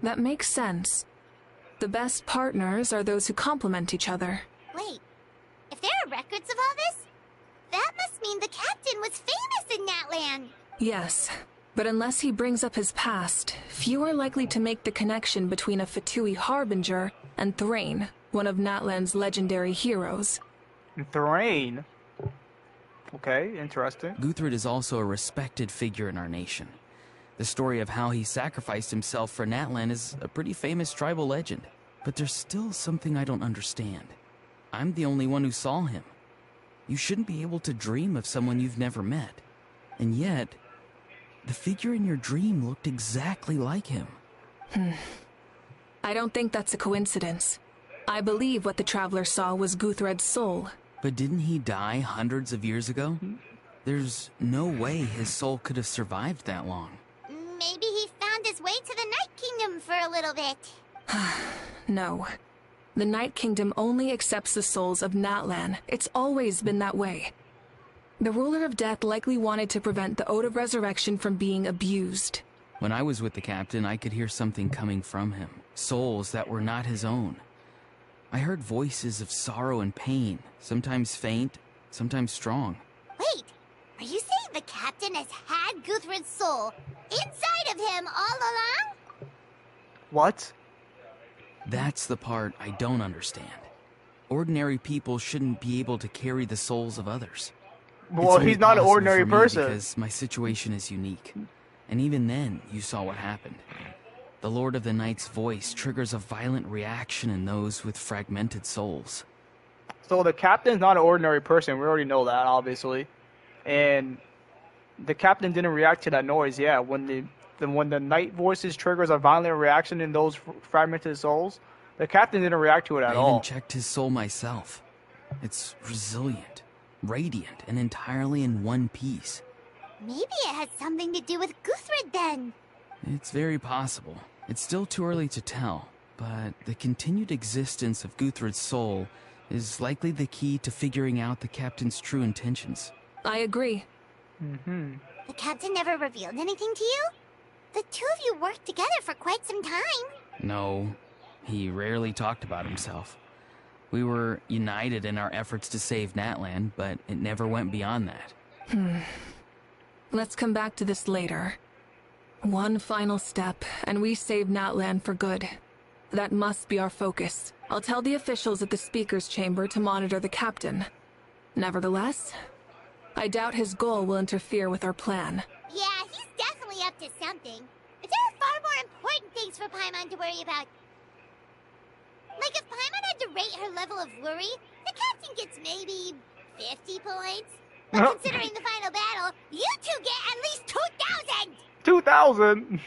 B: That makes sense. The best partners are those who complement each other.
C: Wait, if there are records of all this, that must mean the captain was famous in that land.
B: Yes, but unless he brings up his past, few are likely to make the connection between a Fatui harbinger and Thrain, one of Natlan's legendary heroes.
A: Thrain? Okay, interesting.
J: Guthrid is also a respected figure in our nation. The story of how he sacrificed himself for Natlan is a pretty famous tribal legend. But there's still something I don't understand. I'm the only one who saw him. You shouldn't be able to dream of someone you've never met. And yet, the figure in your dream looked exactly like him.
B: I don't think that's a coincidence. I believe what the Traveler saw was Guthred's soul.
J: But didn't he die hundreds of years ago? There's no way his soul could have survived that long.
C: Maybe he found his way to the Night Kingdom for a little bit.
B: No. The Night Kingdom only accepts the souls of Natlan. It's always been that way. The Ruler of Death likely wanted to prevent the Ode of Resurrection from being abused.
J: When I was with the captain, I could hear something coming from him. Souls that were not his own. I heard voices of sorrow and pain, sometimes faint, sometimes strong.
C: Wait, are you saying the captain has had Guthrid's soul inside of him all along?
A: What?
J: That's the part I don't understand. Ordinary people shouldn't be able to carry the souls of others.
A: Well,
J: It's only
A: he's not an
J: possible
A: ordinary
J: for me
A: person.
J: Because my situation is unique. And even then, you saw what happened. The Lord of the Night's voice triggers a violent reaction in those with fragmented souls.
A: So the captain's not an ordinary person. We already know that, obviously. And the captain didn't react to that noise. Yeah, when the night voices triggers a violent reaction in those fragmented souls, the captain didn't react to it at
J: I
A: all.
J: even checked his soul myself. It's resilient, radiant, and entirely in one piece.
C: Maybe it has something to do with Guthrid then.
J: It's very possible. It's still too early to tell, but the continued existence of Guthrid's soul is likely the key to figuring out the captain's true intentions.
B: I agree.
C: The captain never revealed anything to you? The two of you worked together for quite some time.
J: No, he rarely talked about himself. We were united in our efforts to save Natlan, but it never went beyond that.
B: Let's come back to this later. One final step, and we save Natlan for good. That must be our focus. I'll tell the officials at the speaker's chamber to monitor the captain. Nevertheless, I doubt his goal will interfere with our plan.
C: Yeah, he's definitely up to something. But there are far more important things for Paimon to worry about. Like if Paimon had to rate her level of worry, the captain gets maybe 50 points. But considering the final battle, you two get at least 2,000!
A: 2,000!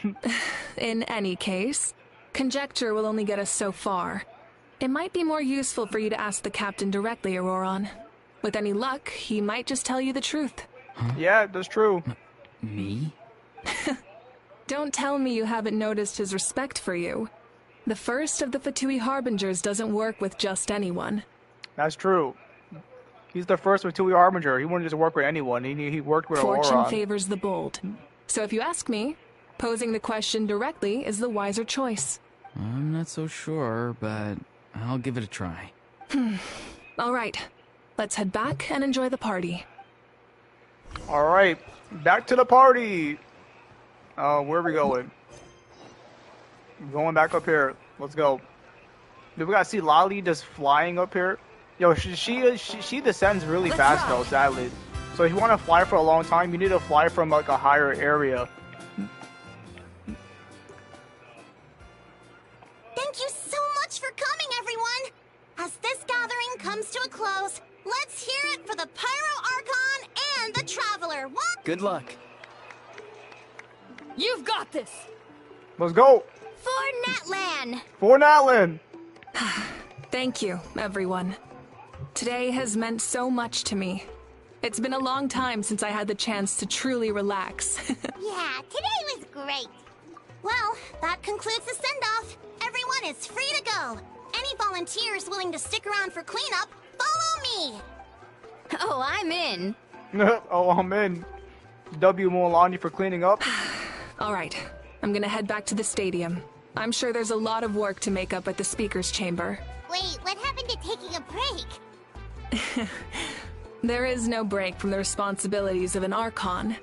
B: In any case, conjecture will only get us so far. It might be more useful for you to ask the captain directly, Auroron. With any luck, he might just tell you the truth.
J: Huh?
A: Yeah, that's true.
J: Me?
B: Don't tell me you haven't noticed his respect for you. The first of the Fatui Harbingers doesn't work with just anyone.
A: That's true. He's the first Fatui Harbinger. He wouldn't just work with anyone. He worked with
B: Fortune
A: Auroron.
B: favors the bold. So if you ask me, posing the question directly is the wiser choice.
J: I'm not so sure, but I'll give it a try.
B: All right. Let's head back and enjoy the party.
A: All right, back to the party. Where are we going? Going back up here. Let's go. Do we gotta see Lolly just flying up here? Yo, she descends really fast though, sadly. So if you want to fly for a long time, you need to fly from like a higher area.
C: Thank you so much for coming, everyone! As this gathering comes to a close, let's hear it for the Pyro Archon and the Traveler. What?
J: Good luck.
H: You've got this!
A: Let's go!
C: For Natlan!
A: For Natlan!
B: Thank you, everyone. Today has meant so much to me. It's been a long time since I had the chance to truly relax.
C: Yeah, today was great. Well, that concludes the send-off. Everyone is free to go. Any volunteers willing to stick around for cleanup, follow me!
G: Oh, I'm in.
A: Oh, I'm in. W. Mulani for cleaning up.
B: All right, I'm gonna head back to the stadium. I'm sure there's a lot of work to make up at the speaker's chamber.
C: Wait, what happened to taking a break?
B: There is no break from the responsibilities of an Archon.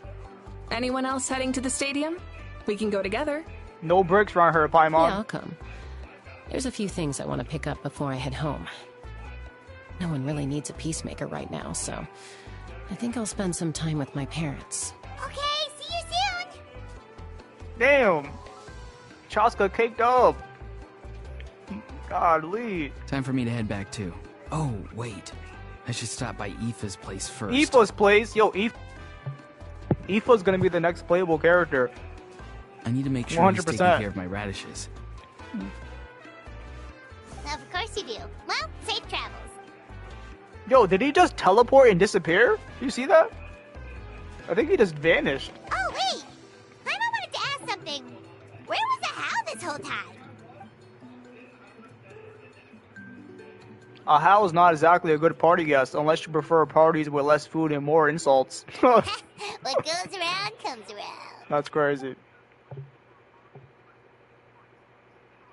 B: Anyone else heading to the stadium? We can go together.
A: No breaks around her, Paimon.
I: Yeah, I'll come. There's a few things I want to pick up before I head home. No one really needs a peacemaker right now, so I think I'll spend some time with my parents.
C: Okay, see you soon!
A: Damn! Chaska caked up! Godly.
J: Time for me to head back too. Oh, wait. I should stop by Aoife's place first.
A: Aoife's place? Yo, Aoife's gonna be the next playable character.
J: I need to make sure he's taking care of my radishes.
C: Of course you do. Well, safe travels.
A: Yo, did he just teleport and disappear? You see that? I think he just vanished.
C: Oh, wait! I wanted to ask something. Where was the Hal this whole time?
A: A Hal is not exactly a good party guest, unless you prefer parties with less food and more insults.
C: What goes around comes around.
A: That's crazy.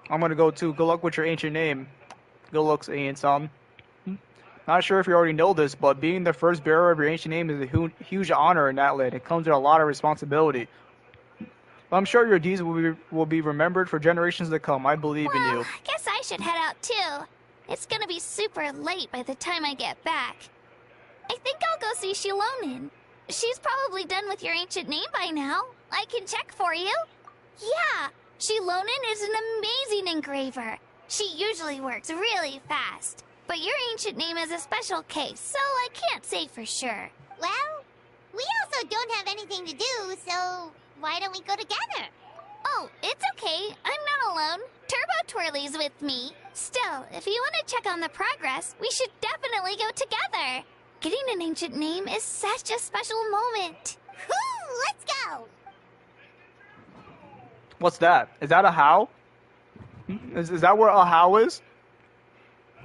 A: I'm gonna go too. Good luck with your ancient name. Good looks, ancient son. Not sure if you already know this, but being the first bearer of your ancient name is a huge honor in that land. It comes with a lot of responsibility. But I'm sure your deeds will be remembered for generations to come. I believe in you.
F: I guess I should head out too. It's gonna be super late by the time I get back. I think I'll go see Shilonin. She's probably done with your ancient name by now. I can check for you. Yeah, Shilonin is an amazing engraver. She usually works really fast. But your ancient name is a special case, so I can't say for sure.
C: Well, we also don't have anything to do, so why don't we go together?
F: Oh, it's okay. I'm not alone. Turbo Twirly's with me. Still, if you want to check on the progress, we should definitely go together. Getting an ancient name is such a special moment.
C: Whoo, let's go!
A: What's that? Is that a How? Is that where a How is?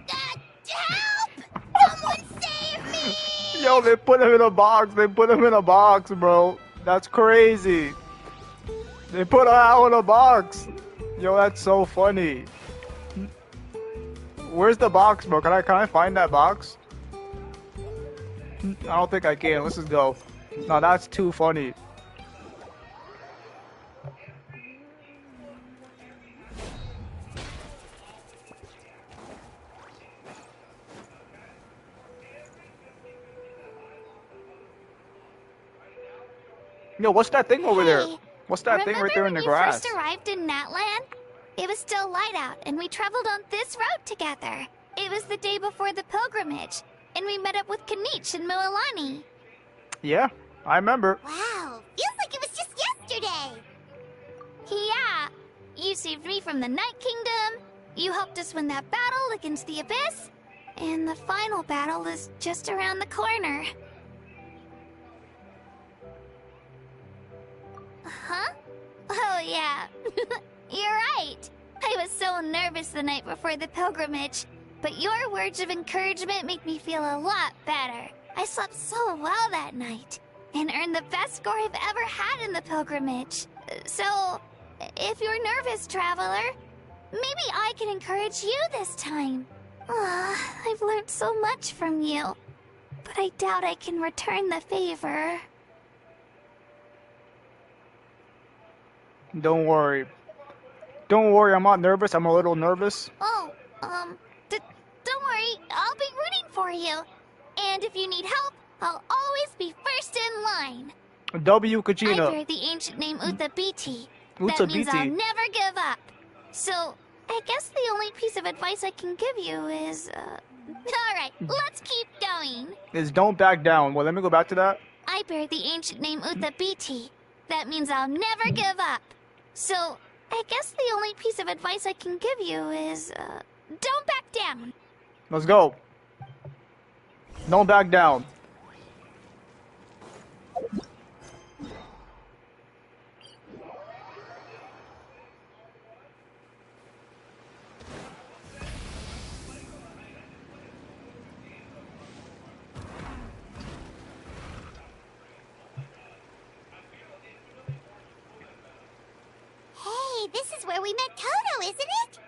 C: Help! Someone save me!
A: Yo, they put him in a box. They put him in a box, bro. That's crazy. They put a How in a box. Yo, that's so funny. Where's the box, bro? Can I find that box? I don't think I can. Let's just go. No, that's too funny. Yo, what's that thing over there? What's that thing right there in the grass?
F: Remember when you first arrived in Natlan? It was still light out, and we traveled on this road together. It was the day before the pilgrimage, and we met up with Kanich and Moalani.
A: Yeah, I remember.
C: Wow, feels like it was just yesterday.
F: Yeah, you saved me from the Night Kingdom, You helped us win that battle against the Abyss, and the final battle is just around the corner. Huh? Oh, yeah. You're right. I was so nervous the night before the pilgrimage, but your words of encouragement make me feel a lot better. I slept so well that night, and earned the best score I've ever had in the pilgrimage. So, if you're nervous, traveler, maybe I can encourage you this time. I've learned so much from you, but I doubt I can return the favor.
A: Don't worry. Don't worry, I'm not nervous. I'm a little nervous.
F: Oh, don't worry. I'll be rooting for you. And if you need help, I'll always be first in line.
A: W. Kachina.
F: I bear the ancient name Utabiti. That
A: Utabiti.
F: means I'll never give up. So, I guess the only piece of advice I can give you is, Alright, let's keep going.
A: Is don't back down. Well, let me go back to that.
F: I bear the ancient name Utabiti. That means I'll never give up. So, I guess the only piece of advice I can give you is, don't back down.
A: Let's go. Don't back down.
C: Hey, this is where we met Toto, isn't it?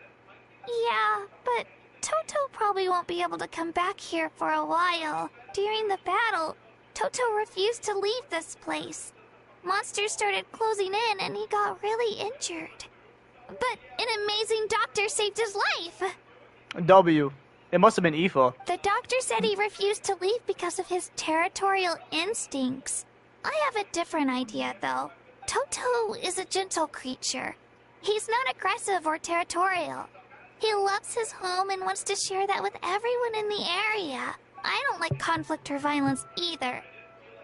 F: Yeah, but Toto probably won't be able to come back here for a while. During the battle, Toto refused to leave this place. Monsters started closing in and he got really injured. But an amazing doctor saved his life.
A: W. It must have been Aoife.
F: The doctor said he refused to leave because of his territorial instincts. I have a different idea, though. Toto is a gentle creature. He's not aggressive or territorial. He loves his home and wants to share that with everyone in the area. I don't like conflict or violence either.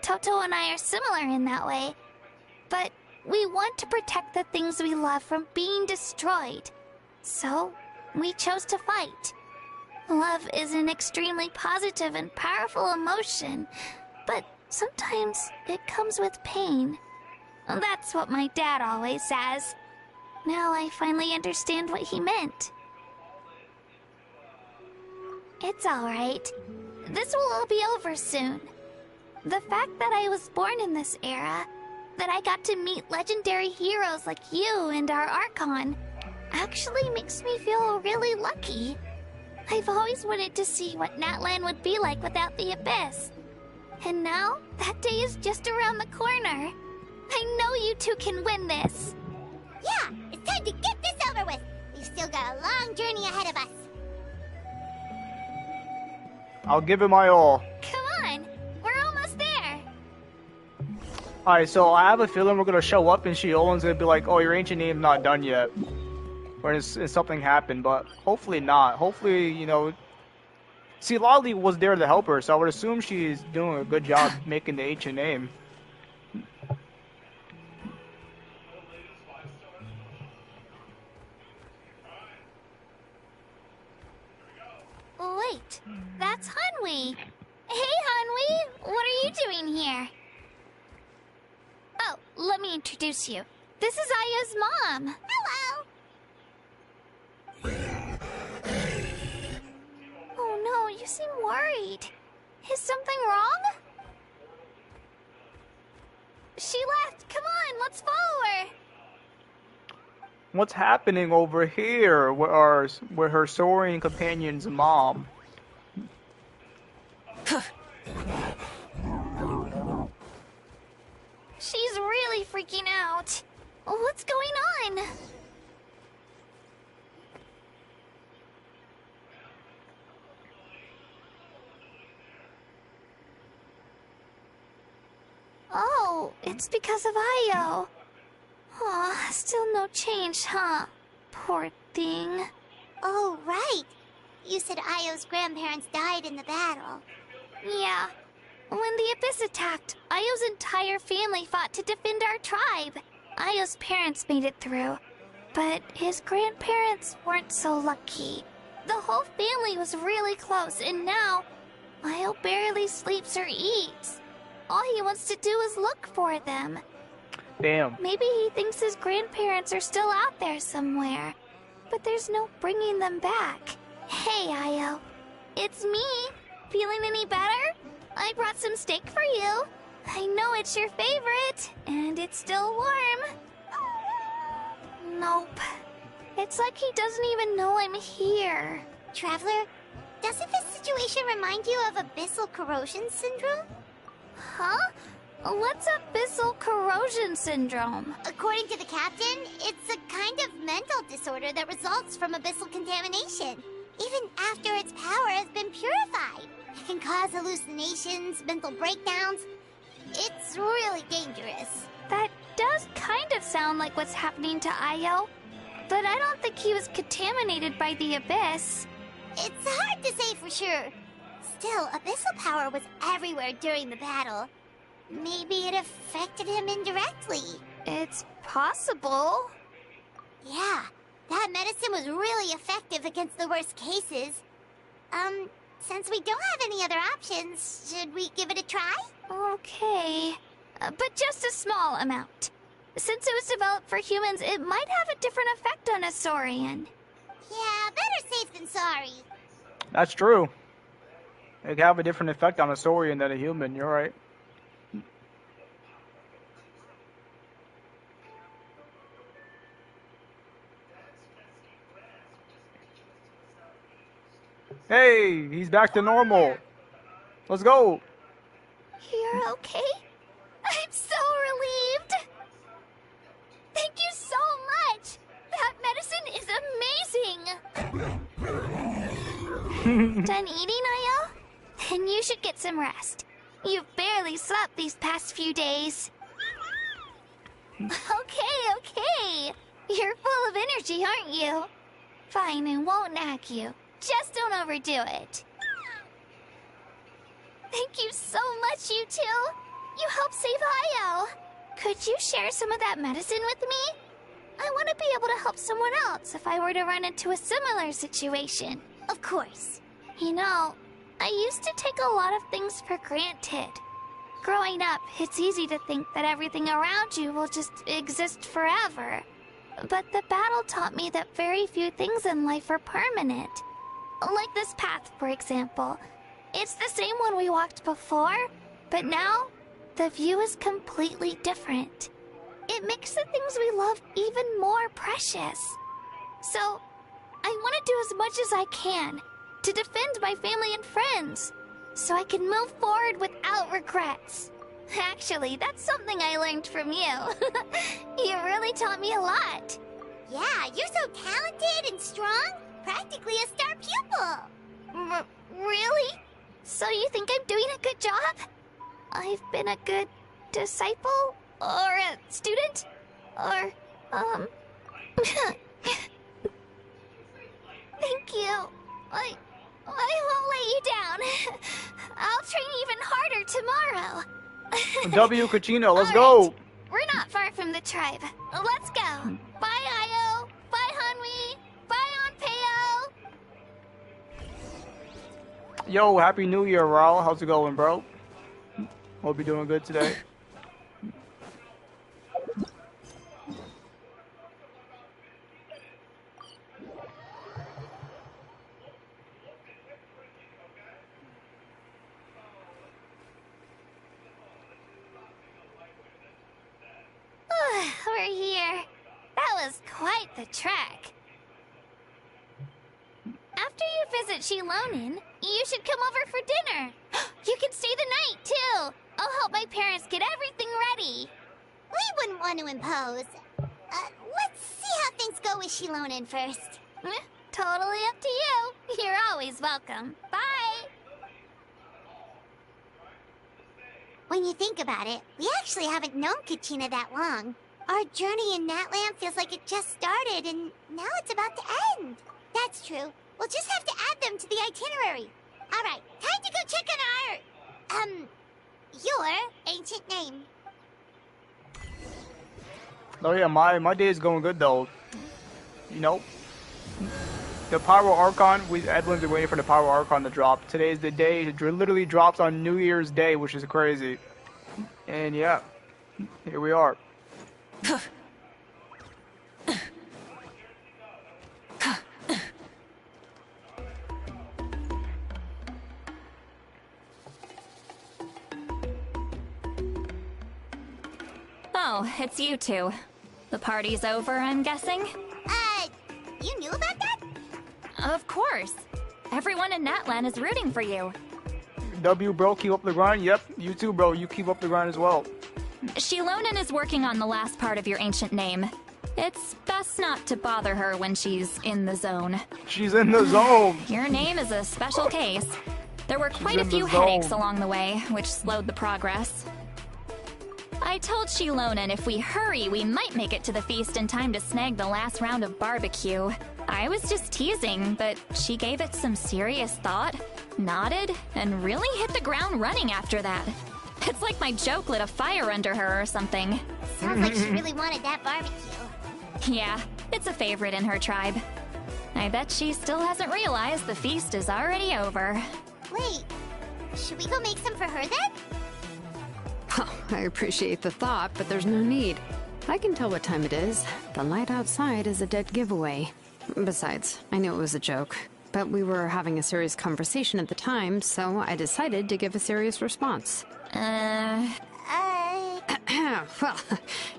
F: Toto and I are similar in that way. But we want to protect the things we love from being destroyed. So, we chose to fight. Love is an extremely positive and powerful emotion, but sometimes it comes with pain. That's what my dad always says. Now I finally understand what he meant. It's alright. This will all be over soon. The fact that I was born in this era, that I got to meet legendary heroes like you and our Archon, actually makes me feel really lucky. I've always wanted to see what Natlan would be like without the Abyss. And now, that day is just around the corner. I know you two can win this.
C: Yeah, it's time to get this over with. We've still got a long journey ahead of us.
A: I'll give it my all.
F: Come on, we're almost there.
A: Alright, so I have a feeling we're gonna show up and Shiolin's gonna be like, oh, your ancient name's not done yet. Or it's something happened, but hopefully not. Hopefully, you know... See, Lolly was there to help her, so I would assume she's doing a good job making the ancient name.
F: Wait, that's Hanwi. Hey, Hanwi, what are you doing here? Oh, let me introduce you. This is Aya's mom.
C: Hello.
F: Oh no, you seem worried. Is something wrong? She left. Come on, let's follow her.
A: What's happening over here with her soaring companion's mom?
F: She's really freaking out. What's going on? Oh, it's because of Io. Aw, still no change, huh? Poor thing.
C: Oh, right. You said Io's grandparents died in the battle.
F: Yeah. When the Abyss attacked, Io's entire family fought to defend our tribe. Io's parents made it through. But his grandparents weren't so lucky. The whole family was really close, and now Io barely sleeps or eats. All he wants to do is look for them.
A: Damn.
F: Maybe he thinks his grandparents are still out there somewhere, but there's no bringing them back. Hey, Io. It's me. Feeling any better? I brought some steak for you. I know it's your favorite, and it's still warm. Nope. It's like he doesn't even know I'm here.
C: Traveler, doesn't this situation remind you of abyssal corrosion syndrome?
F: Huh? What's abyssal corrosion syndrome?
C: According to the captain, it's a kind of mental disorder that results from abyssal contamination. Even after its power has been purified, it can cause hallucinations, mental breakdowns. It's really dangerous.
F: That does kind of sound like what's happening to Io, but I don't think he was contaminated by the abyss.
C: It's hard to say for sure. Still, abyssal power was everywhere during the battle. Maybe it affected him indirectly.
F: It's possible.
C: Yeah, that medicine was really effective against the worst cases. Since we don't have any other options, should we give it a try?
F: Okay, but just a small amount. Since it was developed for humans, it might have a different effect on a Saurian.
C: Yeah, better safe than sorry.
A: That's true. It can have a different effect on a Saurian than a human, you're right. Hey, he's back to normal. Let's go.
F: You're okay? I'm so relieved. Thank you so much. That medicine is amazing. Done eating, Io? Then you should get some rest. You've barely slept these past few days. Okay. You're full of energy, aren't you? Fine, I won't nag you. Just don't overdo it. Thank you so much, you two. You helped save Io. Could you share some of that medicine with me? I want to be able to help someone else if I were to run into a similar situation.
C: Of course.
F: You know, I used to take a lot of things for granted. Growing up, it's easy to think that everything around you will just exist forever. But the battle taught me that very few things in life are permanent. Like this path, for example. It's the same one we walked before, but now the view is completely different. It makes the things we love even more precious. So, I want to do as much as I can to defend my family and friends, so I can move forward without regrets. Actually, that's something I learned from you. You really taught me a lot.
C: Yeah, you're so talented and strong. Practically a star pupil.
F: Really? So you think I'm doing a good job? I've been a good disciple? Or a student? Or, Thank you. I won't let you down. I'll train even harder tomorrow.
A: W. Cucino, let's
F: All
A: go.
F: right. We're not far from the tribe. Let's go. Bye, Io. Bye, Hanwi. Bye, Onpeo.
A: Yo, Happy New Year, Raul. How's it going, bro? Hope you're doing good today.
F: We're here. That was quite the trek. After you visit Shilonin, you should come over for dinner. You can stay the night, too. I'll help my parents get everything ready.
C: We wouldn't want to impose. Let's see how things go with Shilonin first.
F: Totally up to you. You're always welcome. Bye.
C: When you think about it, we actually haven't known Kachina that long. Our journey in Natland feels like it just started, and now it's about to end. That's true. We'll just have to add them to the itinerary. All right, time to go check on your ancient name.
A: Oh yeah, my day is going good though. You know, the Pyro Archon. Edwin's been waiting for the Pyro Archon to drop. Today is the day. It literally drops on New Year's Day, which is crazy. And yeah, here we are.
K: Oh, it's you two. The party's over, I'm guessing?
C: You knew about that?
K: Of course. Everyone in Natlan is rooting for you.
A: W, bro, keep up the grind. Yep, you too, bro. You keep up the grind as well.
K: Shilonen is working on the last part of your ancient name. It's best not to bother her when she's in the zone.
A: She's in the zone.
K: Your name is a special case. There were quite a few headaches along the way, which slowed the progress. I told Shilonen if we hurry, we might make it to the feast in time to snag the last round of barbecue. I was just teasing, but she gave it some serious thought, nodded, and really hit the ground running after that. It's like my joke lit a fire under her or something.
C: Sounds like she really wanted that barbecue.
K: Yeah, it's a favorite in her tribe. I bet she still hasn't realized the feast is already over.
C: Wait, should we go make some for her then?
E: Oh, I appreciate the thought, but there's no need. I can tell what time it is. The light outside is a dead giveaway. Besides, I knew it was a joke, but we were having a serious conversation at the time, so I decided to give a serious response. Well,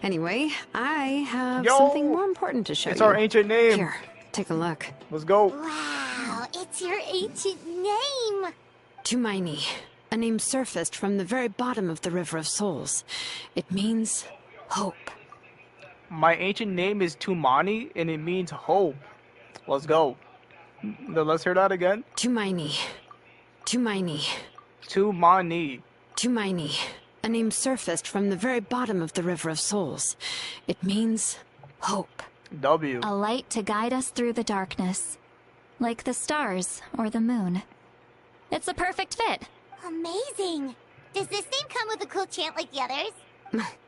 E: anyway, I have something more important to show you.
A: It's our ancient name.
E: Here, take a look.
A: Let's go.
C: Wow, it's your ancient name.
E: Tumaini. A name surfaced from the very bottom of the River of Souls. It means hope.
A: My ancient name is Tumani, and it means hope. Let's go. Let's hear that again.
E: Tumaini. Tumaini.
A: Tumani.
E: Tumaini. A name surfaced from the very bottom of the River of Souls. It means hope.
A: W.
K: A light to guide us through the darkness. Like the stars or the moon. It's a perfect fit.
C: Amazing. Does this name come with a cool chant like the others?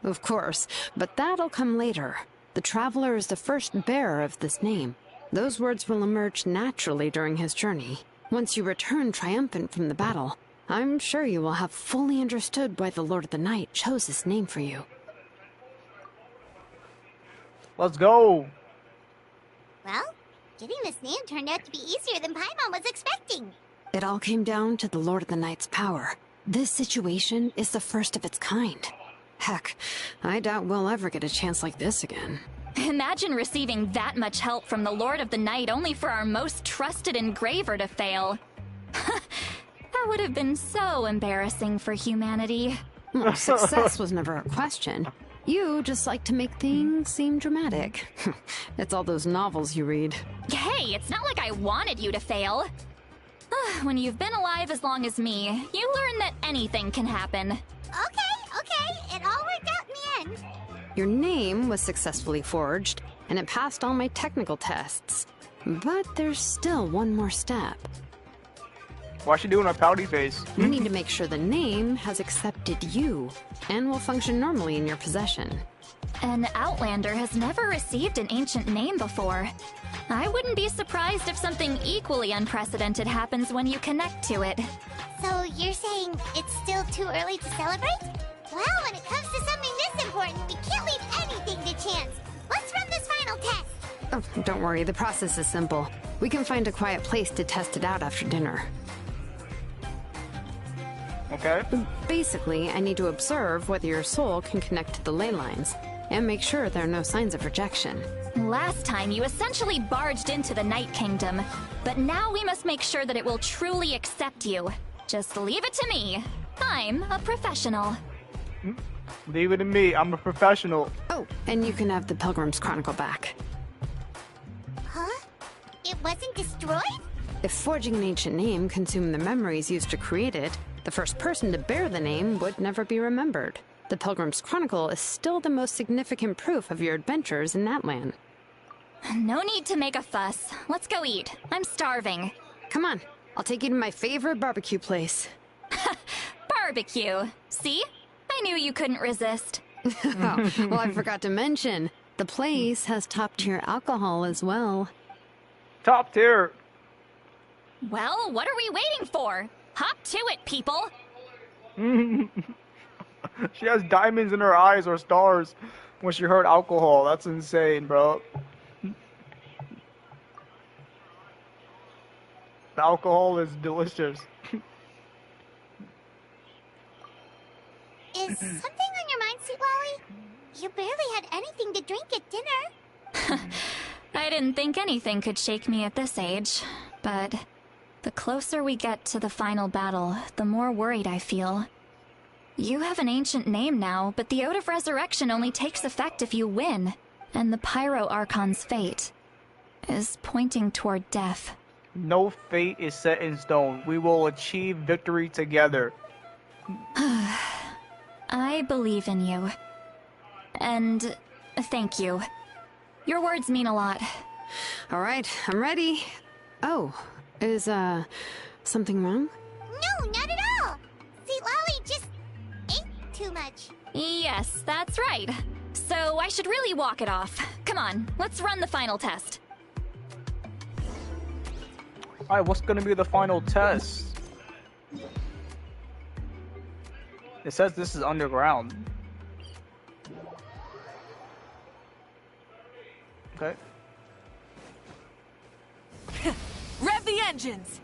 E: Of course, but that'll come later. The Traveler is the first bearer of this name. Those words will emerge naturally during his journey. Once you return triumphant from the battle, I'm sure you will have fully understood why the Lord of the Night chose this name for you.
A: Let's go.
C: Well, getting this name turned out to be easier than Paimon was expecting.
E: It all came down to the Lord of the Night's power. This situation is the first of its kind. Heck, I doubt we'll ever get a chance like this again.
K: Imagine receiving that much help from the Lord of the Night only for our most trusted engraver to fail. That would have been so embarrassing for humanity.
E: Well, success was never a question. You just like to make things seem dramatic. It's all those novels you read.
K: Hey, it's not like I wanted you to fail. When you've been alive as long as me, you learn that anything can happen.
C: Okay, it all worked out in the end.
E: Your name was successfully forged, and it passed all my technical tests. But there's still one more step.
A: Why's she doing a pouty face?
E: We need to make sure the name has accepted you, and will function normally in your possession.
K: An Outlander has never received an ancient name before. I wouldn't be surprised if something equally unprecedented happens when you connect to it.
C: So you're saying it's still too early to celebrate? Well, when it comes to something this important, we can't leave anything to chance. Let's run this final test.
E: Oh, don't worry, the process is simple. We can find a quiet place to test it out after dinner.
A: Okay.
E: Basically, I need to observe whether your soul can connect to the ley lines, and make sure there are no signs of rejection.
K: Last time, you essentially barged into the Night Kingdom, but now we must make sure that it will truly accept you. Just leave it to me. I'm a professional.
A: Leave it to me. I'm a professional.
E: Oh, and you can have the Pilgrim's Chronicle back.
C: Huh? It wasn't destroyed?
E: If forging an ancient name consumed the memories used to create it, the first person to bear the name would never be remembered. The Pilgrim's Chronicle is still the most significant proof of your adventures in that land.
K: No need to make a fuss. Let's go eat. I'm starving.
E: Come on, I'll take you to my favorite barbecue place.
K: Barbecue. See? I knew you couldn't resist.
E: Oh, well, I forgot to mention, The place has top-tier alcohol as well.
A: Top tier.
K: Well, what are we waiting for? Hop to it, people!
A: She has diamonds in her eyes or stars when she heard alcohol. That's insane, bro. The alcohol is delicious.
C: Is something on your mind, Sweet Lolly? You barely had anything to drink at dinner.
K: I didn't think anything could shake me at this age, but the closer we get to the final battle, the more worried I feel. You have an ancient name now, but the Ode of Resurrection only takes effect if you win, and the Pyro Archon's fate is pointing toward death.
A: No fate is set in stone. We will achieve victory together.
K: I believe in you. And thank you. Your words mean a lot.
E: All right, I'm ready. Oh, is, something wrong?
C: No, not at all. Sweet Lolly just ate too much.
K: Yes, that's right. So I should really walk it off. Come on, let's run the final test.
A: Alright, what's gonna be the final test? It says this is underground. Okay.
H: Rev the engines!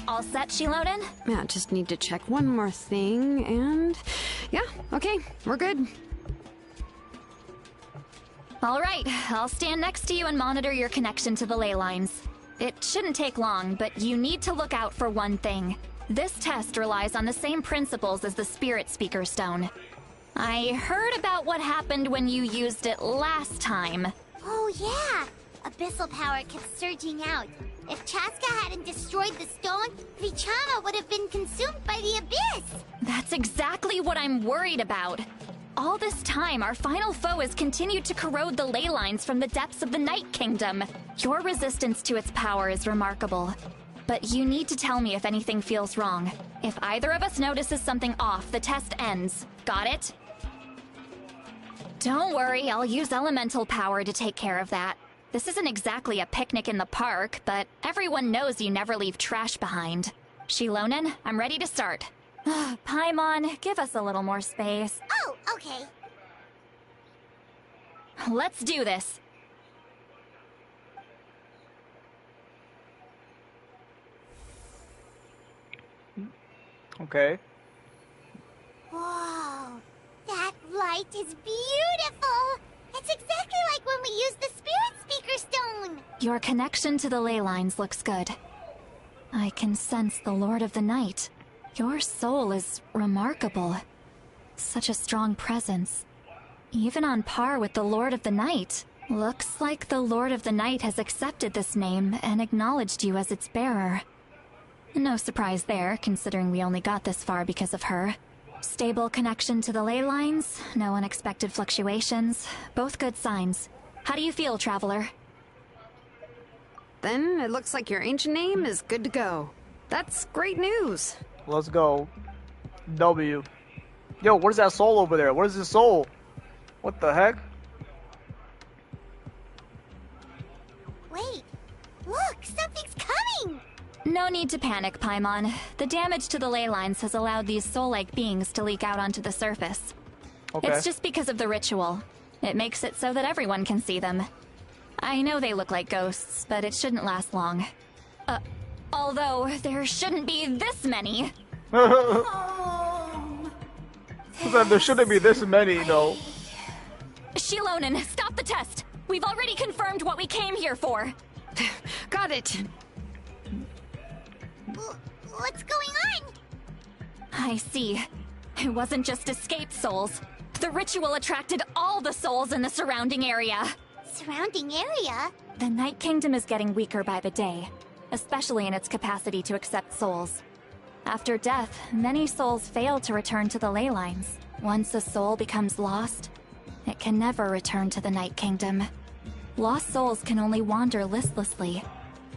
K: All set, Shilonen?
E: Yeah, just need to check one more thing, and... yeah, okay, we're good.
K: All right, I'll stand next to you and monitor your connection to the ley lines. It shouldn't take long, but you need to look out for one thing. This test relies on the same principles as the Spirit Speaker Stone. I heard about what happened when you used it last time.
C: Oh yeah! Abyssal power kept surging out. If Chaska hadn't destroyed the stone, Vichama would have been consumed by the abyss!
K: That's exactly what I'm worried about. All this time, our final foe has continued to corrode the ley lines from the depths of the Night Kingdom. Your resistance to its power is remarkable. But you need to tell me if anything feels wrong. If either of us notices something off, the test ends. Got it? Don't worry, I'll use elemental power to take care of that. This isn't exactly a picnic in the park, but everyone knows you never leave trash behind. Shilonen, I'm ready to start. Paimon, give us a little more space.
C: Oh, okay.
K: Let's do this.
A: Okay.
C: Whoa, that light is beautiful! It's exactly like when we used the Spirit Speaker Stone!
K: Your connection to the ley lines looks good. I can sense the Lord of the Night. Your soul is remarkable. Such a strong presence. Even on par with the Lord of the Night. Looks like the Lord of the Night has accepted this name and acknowledged you as its bearer. No surprise there, considering we only got this far because of her. Stable connection to the ley lines, no unexpected fluctuations, both good signs. How do you feel, Traveler?
E: Then it looks like your ancient name is good to go. That's great news.
A: Let's go. W. Yo, what is that soul over there? What is this soul? What the heck?
C: Wait, look, something's coming!
K: No need to panic, Paimon. The damage to the ley lines has allowed these soul-like beings to leak out onto the surface.
A: Okay.
K: It's just because of the ritual. It makes it so that everyone can see them. I know they look like ghosts, but it shouldn't last long. Although, there shouldn't be this many.
A: There shouldn't be this many, though.
K: Shilonen, stop the test! We've already confirmed what we came here for!
E: Got it!
C: What's going on?
K: I see. It wasn't just escaped souls. The ritual attracted all the souls in the surrounding area.
C: Surrounding area?
K: The Night Kingdom is getting weaker by the day, especially in its capacity to accept souls. After death, many souls fail to return to the ley lines. Once a soul becomes lost, it can never return to the Night Kingdom. Lost souls can only wander listlessly,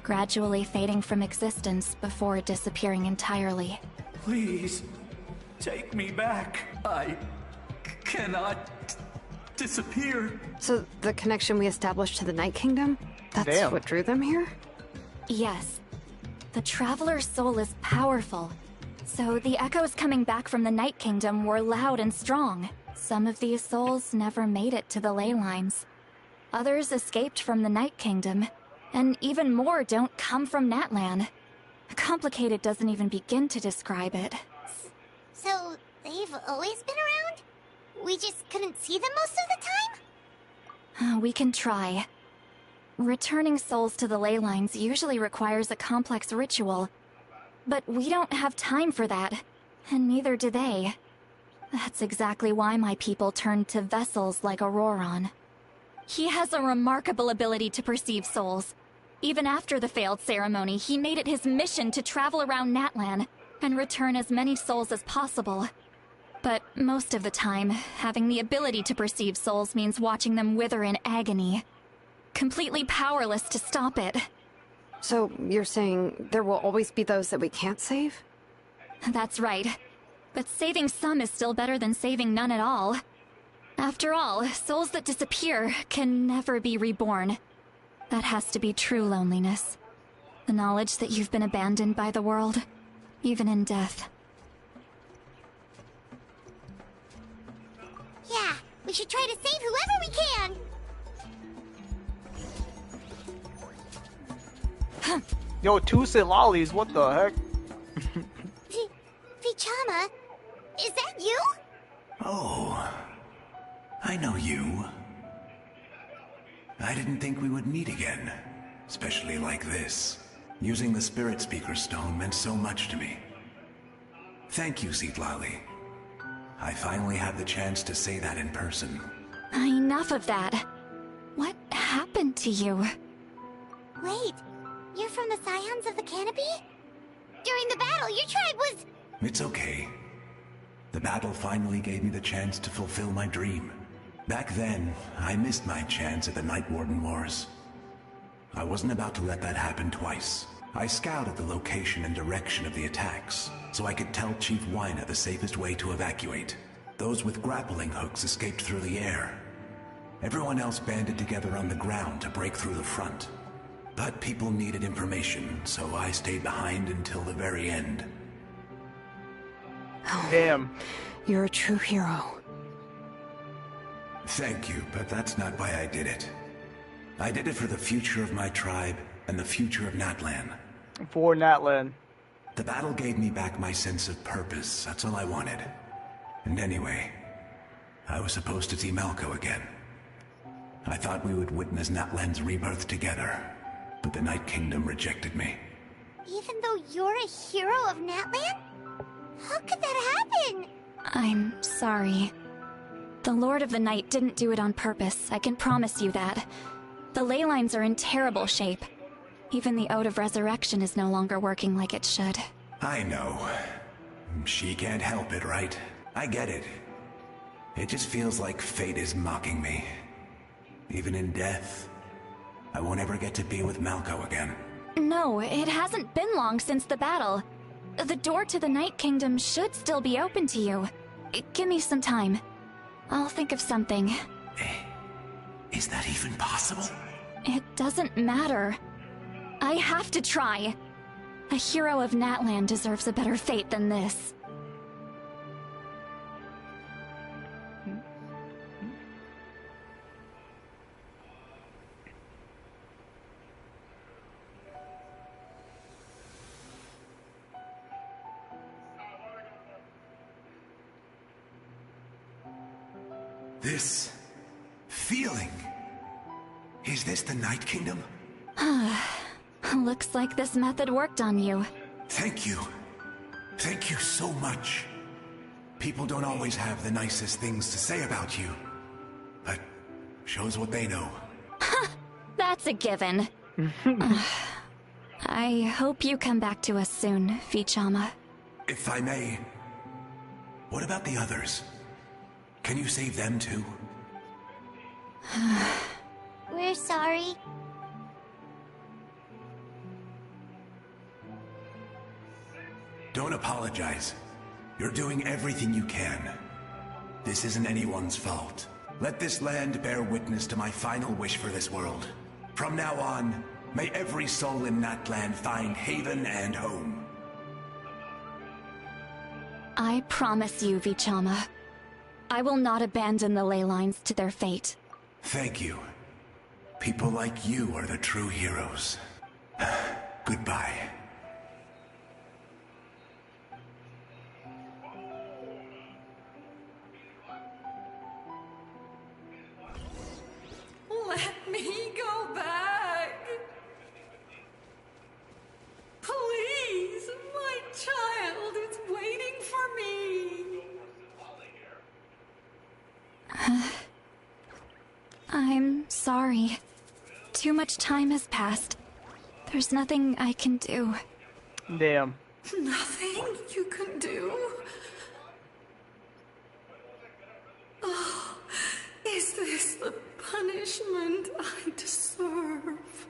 K: gradually fading from existence before disappearing entirely.
L: Please, take me back. I cannot disappear.
E: So the connection we established to the Night Kingdom? That's
A: Damn.
E: what drew them here?
K: Yes. The Traveler's soul is powerful, so the echoes coming back from the Night Kingdom were loud and strong. Some of these souls never made it to the ley lines. Others escaped from the Night Kingdom, and even more don't come from Natlan. Complicated doesn't even begin to describe it.
C: So, they've always been around? We just couldn't see them most of the time?
K: We can try. Returning souls to the ley lines usually requires a complex ritual, but we don't have time for that, and neither do they. That's exactly why my people turned to vessels like Auroron. He has a remarkable ability to perceive souls. Even after the failed ceremony, he made it his mission to travel around Natlan and return as many souls as possible. But most of the time, having the ability to perceive souls means watching them wither in agony. Completely powerless to stop it.
E: So you're saying there will always be those that we can't save?
K: That's right. But saving some is still better than saving none at all. After all, souls that disappear can never be reborn. That has to be true loneliness. The knowledge that you've been abandoned by the world, even in death.
C: Yeah, we should try to save whoever we can!
A: Yo, two lollies, what the heck?
C: Vichama, is that you?
L: Oh, I know you. I didn't think we would meet again, especially like this. Using the Spirit Speaker Stone meant so much to me. Thank you, Zitlali. I finally have the chance to say that in person.
K: Enough of that. What happened to you?
C: Wait, you're from the Scions of the Canopy? During the battle, your tribe was...
L: It's okay. The battle finally gave me the chance to fulfill my dream. Back then, I missed my chance at the Night Warden Wars. I wasn't about to let that happen twice. I scouted the location and direction of the attacks, so I could tell Chief Wyna the safest way to evacuate. Those with grappling hooks escaped through the air. Everyone else banded together on the ground to break through the front. But people needed information, so I stayed behind until the very end.
E: Oh,
A: Damn.
E: You're a true hero.
L: Thank you, but that's not why I did it. I did it for the future of my tribe and the future of Natlan.
A: For Natlan.
L: The battle gave me back my sense of purpose, that's all I wanted. And anyway, I was supposed to see Malco again. I thought we would witness Natlan's rebirth together, but the Night Kingdom rejected me.
C: Even though you're a hero of Natlan? How could that happen?
K: I'm sorry. The Lord of the Night didn't do it on purpose, I can promise you that. The ley lines are in terrible shape. Even the Ode of Resurrection is no longer working like it should.
L: I know. She can't help it, right? I get it. It just feels like fate is mocking me. Even in death, I won't ever get to be with Malco again.
K: No, it hasn't been long since the battle. The door to the Night Kingdom should still be open to you. Give me some time. I'll think of something.
L: Is that even possible?
K: It doesn't matter. I have to try. A hero of Natlan deserves a better fate than this.
L: This feeling. Is this the Night Kingdom?
K: Looks like this method worked on you.
L: Thank you. Thank you so much. People don't always have the nicest things to say about you, but shows what they know.
K: That's a given. I hope you come back to us soon, Vichama.
L: If I may, what about the others? Can you save them too?
C: We're sorry.
L: Don't apologize. You're doing everything you can. This isn't anyone's fault. Let this land bear witness to my final wish for this world. From now on, may every soul in that land find haven and home.
K: I promise you, Vichama. I will not abandon the ley lines to their fate.
L: Thank you. People like you are the true heroes. Goodbye.
H: Let me go back. Please, my child is waiting for me.
K: I'm sorry. Too much time has passed. There's nothing I can do.
A: Damn.
H: Nothing you can do? Oh, is this the punishment I deserve?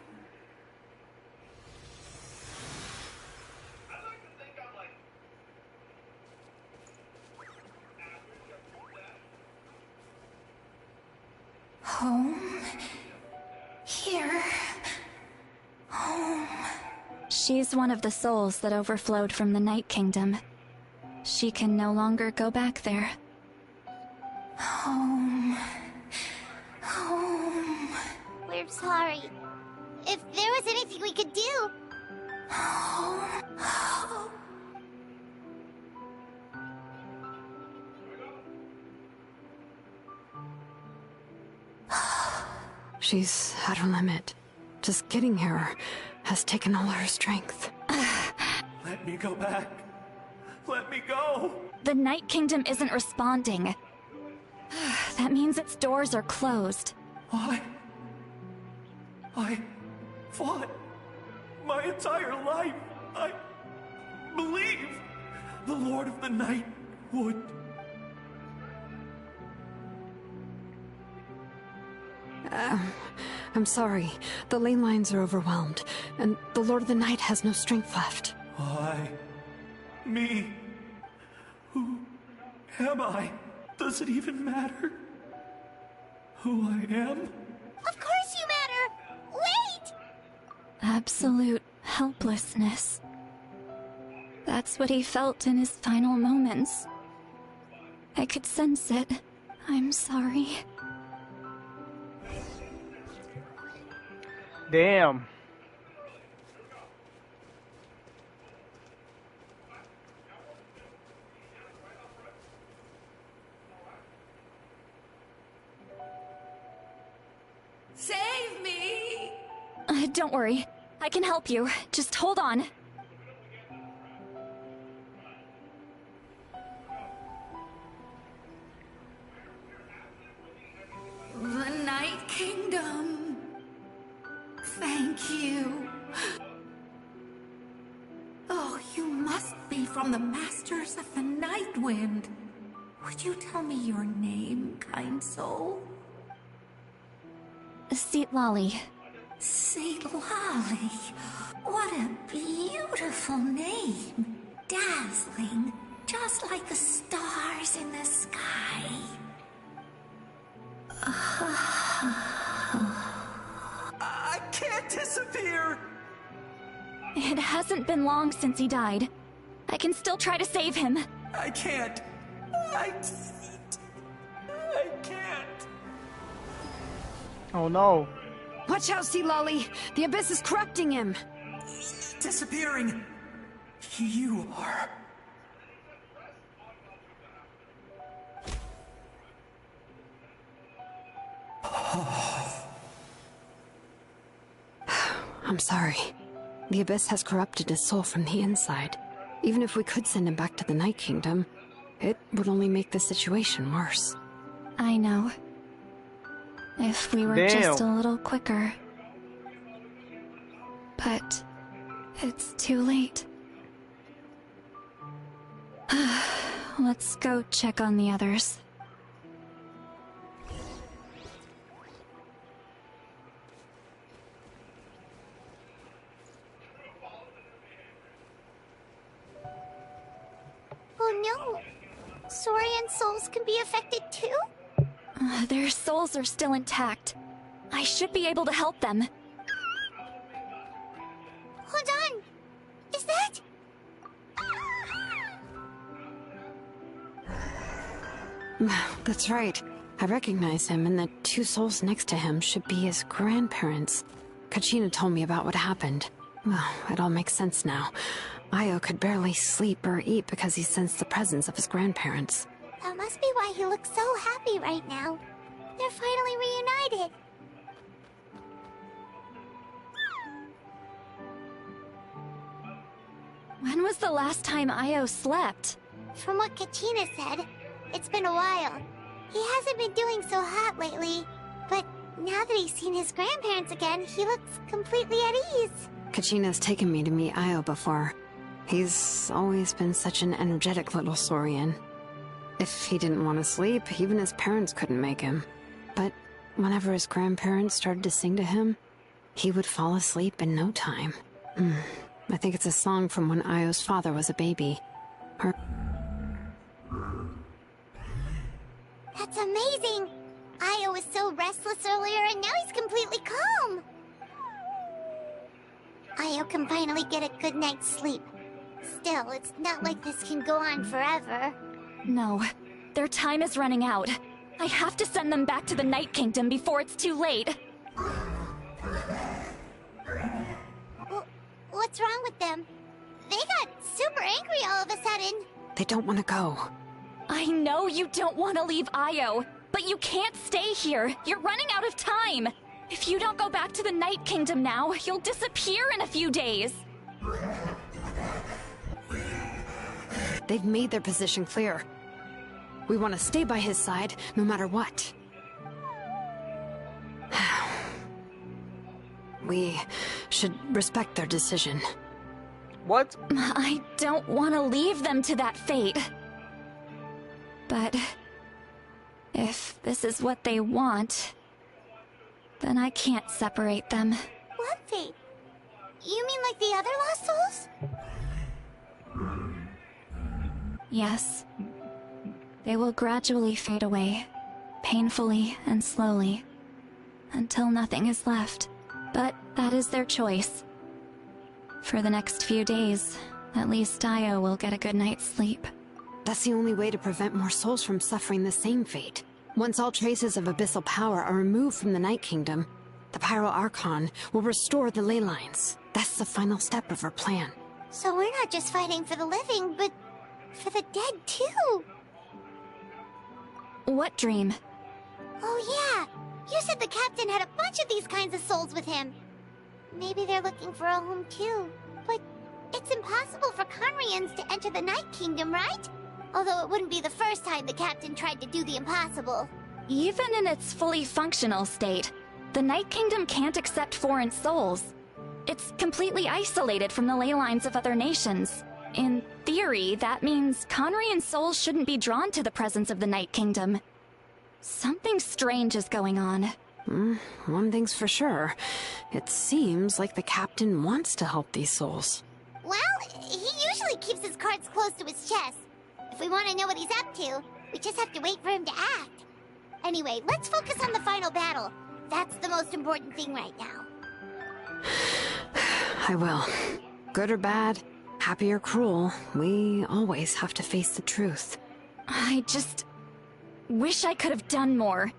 K: Home? Here? Home? She's one of the souls that overflowed from the Night Kingdom. She can no longer go back there. Home. Home.
C: We're sorry. If there was anything we could do...
K: Home.
E: She's at her limit. Just getting here has taken all her strength.
L: Let me go back. Let me go.
K: The Night Kingdom isn't responding. That means its doors are closed.
L: I fought my entire life. I believe the Lord of the Night would.
E: I'm sorry. The ley lines are overwhelmed, and the Lord of the Night has no strength left.
L: Why? Me? Who am I? Does it even matter who I am?
C: Of course you matter! Wait!
K: Absolute helplessness. That's what he felt in his final moments. I could sense it. I'm sorry.
A: Damn.
H: Save me!
K: Don't worry. I can help you. Just hold on.
H: The Night Kingdom. Thank you. Oh, you must be from the Masters of the Night Wind. Would you tell me your name, kind soul?
K: Seat Lolly.
H: Saint Lolly. What a beautiful name. Dazzling, just like the stars in the sky.
L: I can't disappear!
K: It hasn't been long since he died. I can still try to save him.
L: I can't. I can't.
A: Oh no.
E: Watch out, Sea Lolly! The Abyss is corrupting him!
L: Disappearing. You are.
E: I'm sorry. The Abyss has corrupted his soul from the inside. Even if we could send him back to the Night Kingdom, It would only make the situation worse.
K: I know. If we were just a little quicker. But it's too late. Let's go check on the others.
C: Oh no! Saurian souls can be affected too?
K: Their souls are still intact. I should be able to help them.
C: Hold on! Is that...
E: That's right. I recognize him, and the two souls next to him should be his grandparents. Kachina told me about what happened. Well, it all makes sense now. Io could barely sleep or eat because he sensed the presence of his grandparents.
C: That must be why he looks so happy right now. They're finally reunited.
K: When was the last time Io slept?
C: From what Kachina said, it's been a while. He hasn't been doing so hot lately, but now that he's seen his grandparents again, he looks completely at ease.
E: Kachina's taken me to meet Io before. He's always been such an energetic little saurian. If he didn't want to sleep, even his parents couldn't make him. But whenever his grandparents started to sing to him, he would fall asleep in no time. I think it's a song from when Io's father was a baby. Or...
C: That's amazing! Io was so restless earlier and now he's completely calm! Io can finally get a good night's sleep. Still, it's not like this can go on forever.
K: No, their time is running out. I have to send them back to the Night Kingdom before it's too late.
C: What's wrong with them? They got super angry all of a sudden.
E: They don't want to go.
K: I know you don't want to leave Io, but you can't stay here. You're running out of time. If you don't go back to the Night Kingdom now, you'll disappear in a few days.
E: They've made their position clear. We want to stay by his side, no matter what. We should respect their decision.
A: What?
K: I don't want to leave them to that fate. But if this is what they want, then I can't separate them.
C: What fate? You mean like the other lost souls?
K: Yes. They will gradually fade away, painfully and slowly, until nothing is left. But that is their choice. For the next few days, at least Io will get a good night's sleep.
E: That's the only way to prevent more souls from suffering the same fate. Once all traces of abyssal power are removed from the Night Kingdom, the Pyro Archon will restore the ley lines. That's the final step of our plan.
C: So we're not just fighting for the living, but for the dead too.
K: What dream?
C: Oh yeah, you said the captain had a bunch of these kinds of souls with him. Maybe they're looking for a home too. But it's impossible for Conrians to enter the Night Kingdom, right? Although it wouldn't be the first time the captain tried to do the impossible.
K: Even in its fully functional state, the Night Kingdom can't accept foreign souls. It's completely isolated from the ley lines of other nations. In theory, that means Conrian souls shouldn't be drawn to the presence of the Night Kingdom. Something strange is going on.
E: One thing's for sure. It seems like the captain wants to help these souls.
C: Well, he usually keeps his cards close to his chest. If we want to know what he's up to, we just have to wait for him to act. Anyway, let's focus on the final battle. That's the most important thing right now.
E: I will. Good or bad, happy or cruel, we always have to face the truth.
K: I just wish I could have done more.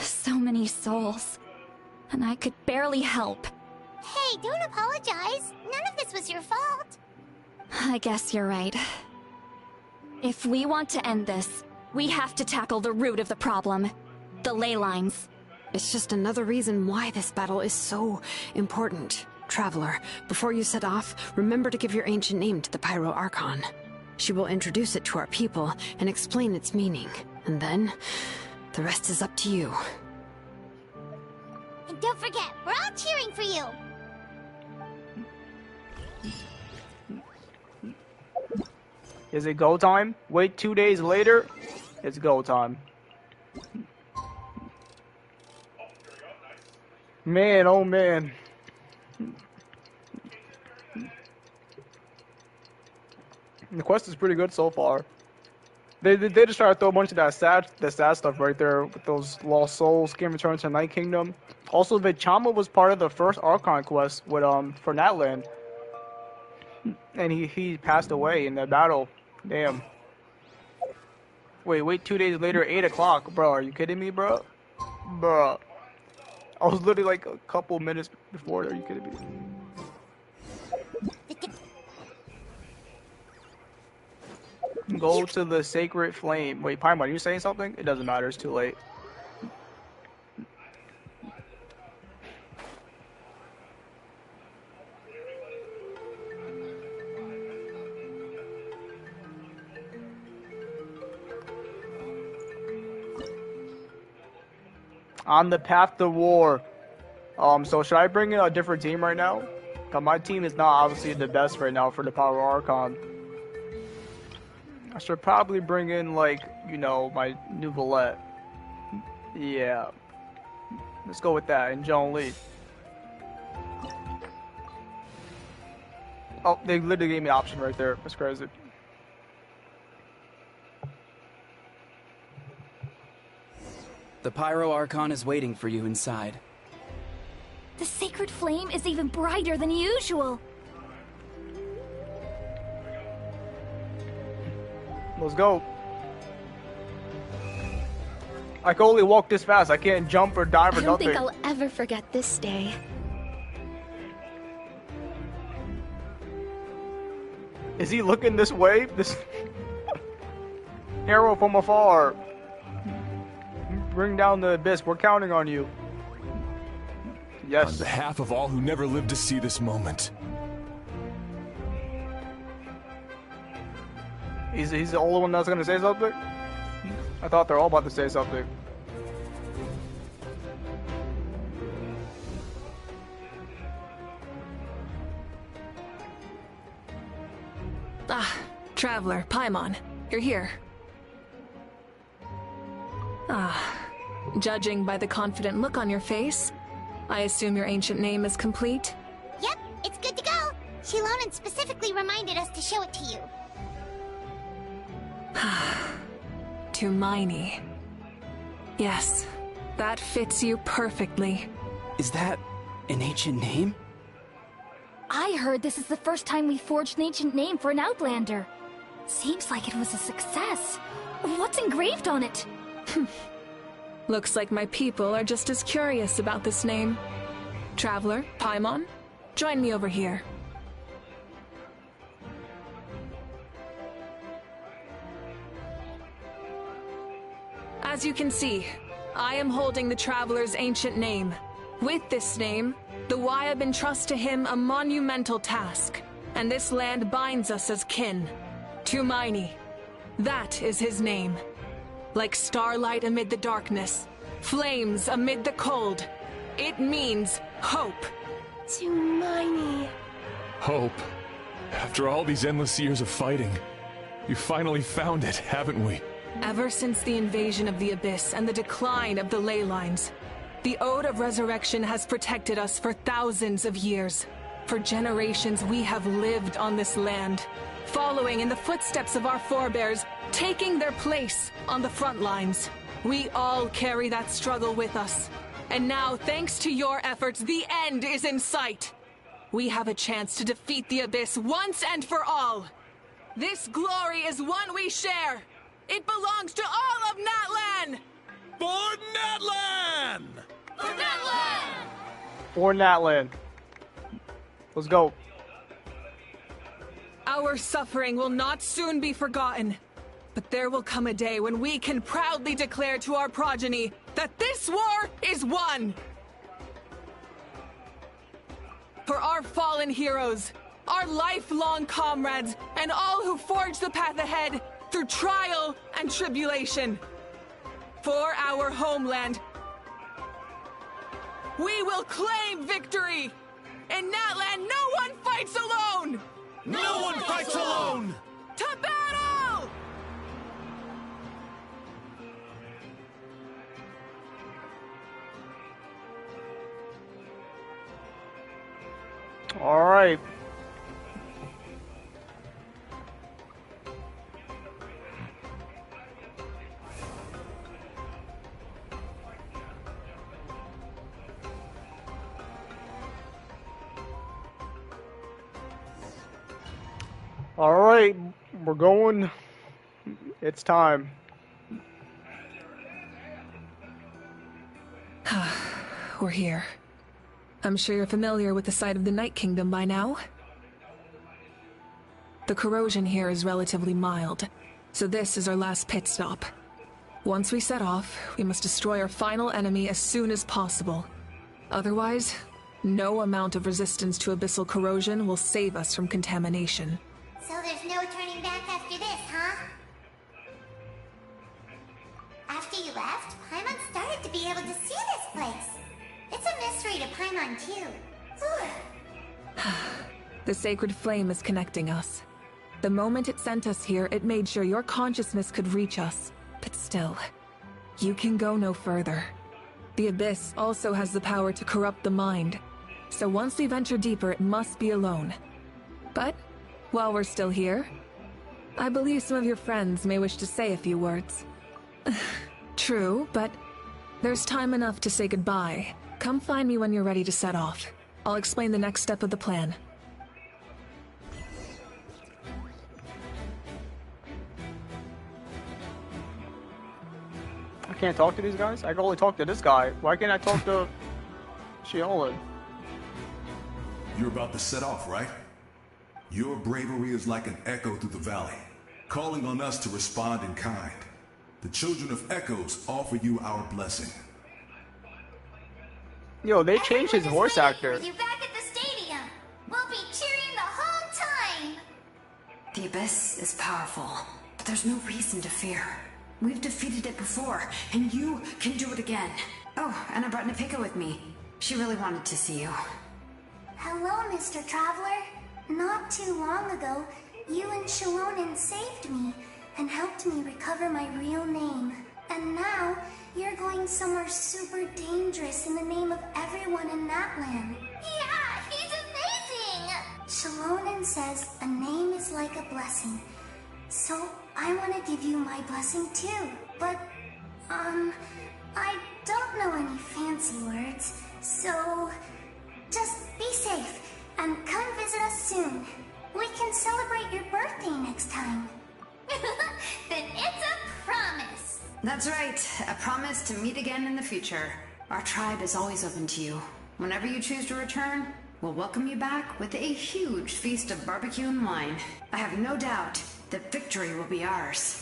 K: So many souls, and I could barely help.
C: Hey, don't apologize. None of this was your fault.
K: I guess you're right. If we want to end this, we have to tackle the root of the problem. The ley lines.
E: It's just another reason why this battle is so important. Traveler, before you set off, remember to give your ancient name to the Pyro Archon. She will introduce it to our people and explain its meaning. And then, the rest is up to you.
C: And don't forget, we're all cheering for you!
A: Is it go time? Wait 2 days later? It's go time. Man, oh man. The quest is pretty good so far. They just try to throw a bunch of that sad stuff right there with those lost souls can return to Night Kingdom. Also, Vichama was part of the first Archon quest with for Natland, and he passed away in the battle. Damn. Wait 2 days later, 8 o'clock, bro. Are you kidding me, bro? Bro, I was literally like a couple minutes before. Are you kidding me? Go to the sacred flame. Wait, Paimon, are you saying something? It doesn't matter. It's too late. On the path to war. So should I bring in a different team right now? Cause my team is not obviously the best right now for the Power Archon. I should probably bring in, like, you know, my new Valette. Yeah. Let's go with that, and Joan Lee. Oh, they literally gave me an option right there. That's crazy.
M: The Pyro Archon is waiting for you inside.
F: The sacred flame is even brighter than usual.
A: Let's go. I can only walk this fast. I can't jump or dive or
N: I don't
A: nothing.
N: think I'll ever forget this day.
A: Is he looking this way? This arrow from afar. Bring down the abyss. We're counting on you. Yes.
O: On behalf of all who never lived to see this moment.
A: He's the only one that's gonna say something? I thought they're all about to say something.
B: Ah, Traveler, Paimon, you're here. Ah, judging by the confident look on your face, I assume your ancient name is complete?
C: Yep, it's good to go. Shilonan specifically reminded us to show it to you.
B: Tumaini. Yes, that fits you perfectly.
M: Is that an ancient name?
F: I heard this is the first time we forged an ancient name for an Outlander. Seems like it was a success. What's engraved on it?
B: Looks like my people are just as curious about this name. Traveler, Paimon, join me over here. As you can see, I am holding the Traveler's ancient name. With this name, the Wyab entrust to him a monumental task, and this land binds us as kin. Tumaini. That is his name. Like starlight amid the darkness, flames amid the cold, it means hope.
N: Tumaini.
O: Hope. After all these endless years of fighting, you finally found it, haven't we?
B: Ever since the invasion of the Abyss and the decline of the ley lines, the Ode of Resurrection has protected us for thousands of years. For generations we have lived on this land, following in the footsteps of our forebears, taking their place on the front lines. We all carry that struggle with us. And now, thanks to your efforts, the end is in sight. We have a chance to defeat the Abyss once and for all. This glory is one we share. It belongs to all of Natlan!
O: For Natlan!
F: For Natlan!
A: For Natlan. Let's go.
B: Our suffering will not soon be forgotten. But there will come a day when we can proudly declare to our progeny that this war is won! For our fallen heroes,
P: our lifelong comrades, and all who forge the path ahead through trial and tribulation. For our homeland, we will claim victory! In that land, no one fights alone!
D: No one fights alone!
P: To battle!
A: All right. All right, we're going. It's time.
B: We're here. I'm sure you're familiar with the site of the Night Kingdom by now. The corrosion here is relatively mild, so this is our last pit stop. Once we set off, we must destroy our final enemy as soon as possible. Otherwise, no amount of resistance to abyssal corrosion will save us from contamination.
C: So there's no turning back after this, huh? After you left, Paimon started to be able to see this place. It's a mystery to Paimon, too.
B: The sacred flame is connecting us. The moment it sent us here, it made sure your consciousness could reach us. But still, you can go no further. The Abyss also has the power to corrupt the mind. So once we venture deeper, it must be alone. But while we're still here, I believe some of your friends may wish to say a few words. True, but there's time enough to say goodbye. Come find me when you're ready to set off. I'll explain the next step of the plan.
A: I can't talk to these guys? I can only talk to this guy. Why can't I talk to Xiaolin?
L: You're about to set off, right? Your bravery is like an echo through the valley, calling on us to respond in kind. The Children of Echoes offer you our blessing.
A: Yo, they changed his voice actor.
F: You back at the stadium. We'll be cheering the whole time.
E: The Abyss is powerful, but there's no reason to fear. We've defeated it before, and you can do it again. Oh, and I brought Nepika with me. She really wanted to see you.
C: Hello, Mr. Traveler. Not too long ago, you and Xiaolonin saved me and helped me recover my real name. And now, you're going somewhere super dangerous in the name of everyone in that land.
F: Yeah, he's amazing!
C: Xiaolonin says a name is like a blessing. So, I want to give you my blessing too. But, I don't know any fancy words. So, just be safe and come visit us soon. We can celebrate your birthday next time.
F: Then it's a promise.
E: That's right. A promise to meet again in the future. Our tribe is always open to you. Whenever you choose to return, we'll welcome you back with a huge feast of barbecue and wine. I have no doubt that victory will be ours.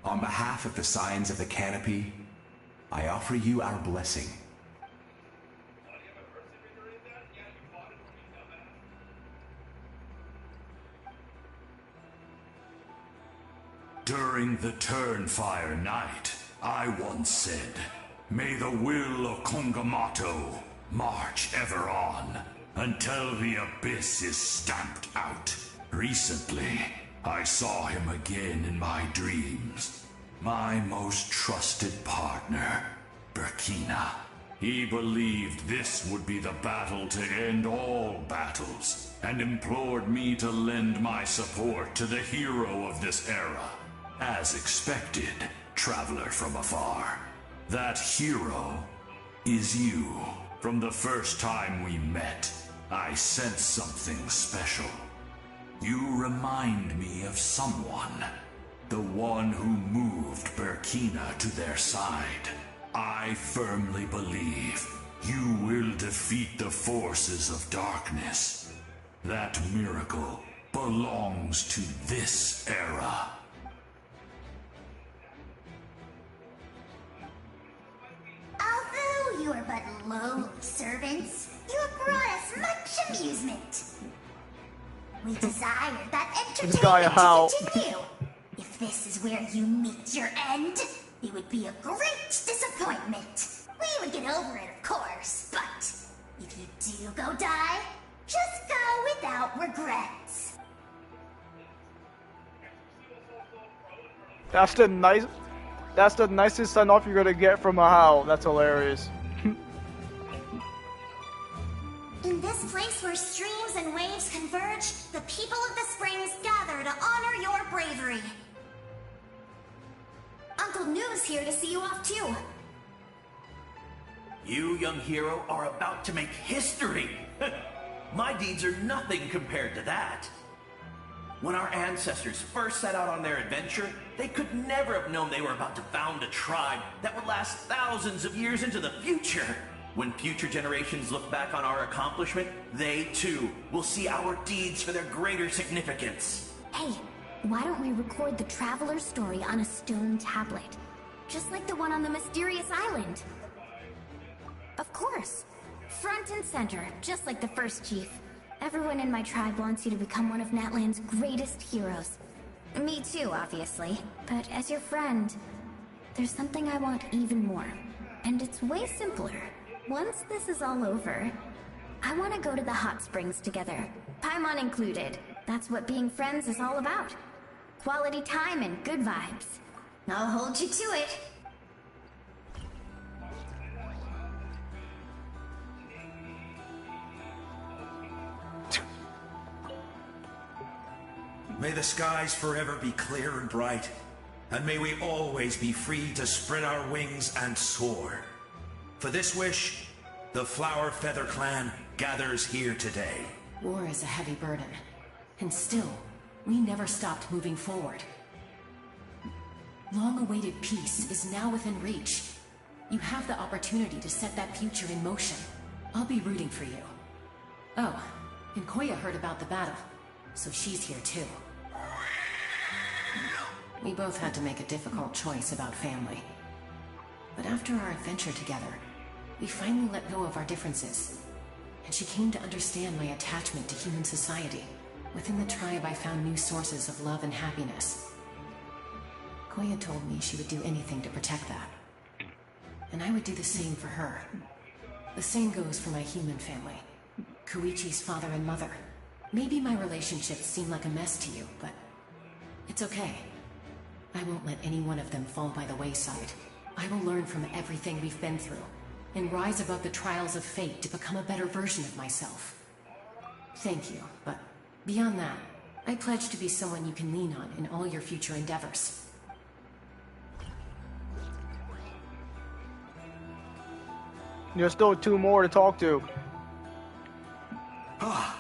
L: On behalf of the Scions of the Canopy, I offer you our blessing.
D: During the Turnfire Night, I once said, "May the will of Kongamato march ever on, until the Abyss is stamped out." Recently, I saw him again in my dreams. My most trusted partner, Burkina. He believed this would be the battle to end all battles, and implored me to lend my support to the hero of this era. As expected, traveler from afar. That hero is you. From the first time we met, I sensed something special. You remind me of someone. The one who moved Burkina to their side. I firmly believe you will defeat the forces of darkness. That miracle belongs to this era.
C: you are but low servants, you have brought us much amusement. We desire that
A: This guy
C: entertainment
A: how?
C: to continue. If this is where you meet your end, it would be a great disappointment. We would get over it, of course, but if you do go die, just go without regrets.
A: That's the nicest send off you're gonna get from a Howl. That's hilarious.
C: In this place where streams and waves converge, the people of the springs gather to honor your bravery. Uncle Noo's here to see you off too.
Q: You, young hero, are about to make history. My deeds are nothing compared to that. When our ancestors first set out on their adventure, they could never have known they were about to found a tribe that would last thousands of years into the future. When future generations look back on our accomplishment, they too will see our deeds for their greater significance.
G: Hey, why don't we record the traveler's story on a stone tablet? Just like the one on the mysterious island. Of course. Front and center, just like the first chief. Everyone in my tribe wants you to become one of Natlan's greatest heroes. Me too, obviously. But as your friend, there's something I want even more. And it's way simpler. Once this is all over, I want to go to the hot springs together. Paimon included. That's what being friends is all about. Quality time and good vibes. I'll hold you to it.
L: May the skies forever be clear and bright, and may we always be free to spread our wings and soar. For this wish, the Flower Feather Clan gathers here today.
I: War is a heavy burden, and still, we never stopped moving forward. Long-awaited peace is now within reach. You have the opportunity to set that future in motion. I'll be rooting for you. Oh, and Koya heard about the battle, so she's here too. We both had to make a difficult choice about family. But after our adventure together, we finally let go of our differences. And she came to understand my attachment to human society. Within the tribe, I found new sources of love and happiness. Koya told me she would do anything to protect that. And I would do the same for her. The same goes for my human family. Koichi's father and mother. Maybe my relationships seem like a mess to you, but it's okay. I won't let any one of them fall by the wayside. I will learn from everything we've been through, and rise above the trials of fate to become a better version of myself. Thank you, but beyond that, I pledge to be someone you can lean on in all your future endeavors.
A: There's still 2 more to talk to.
L: Ah,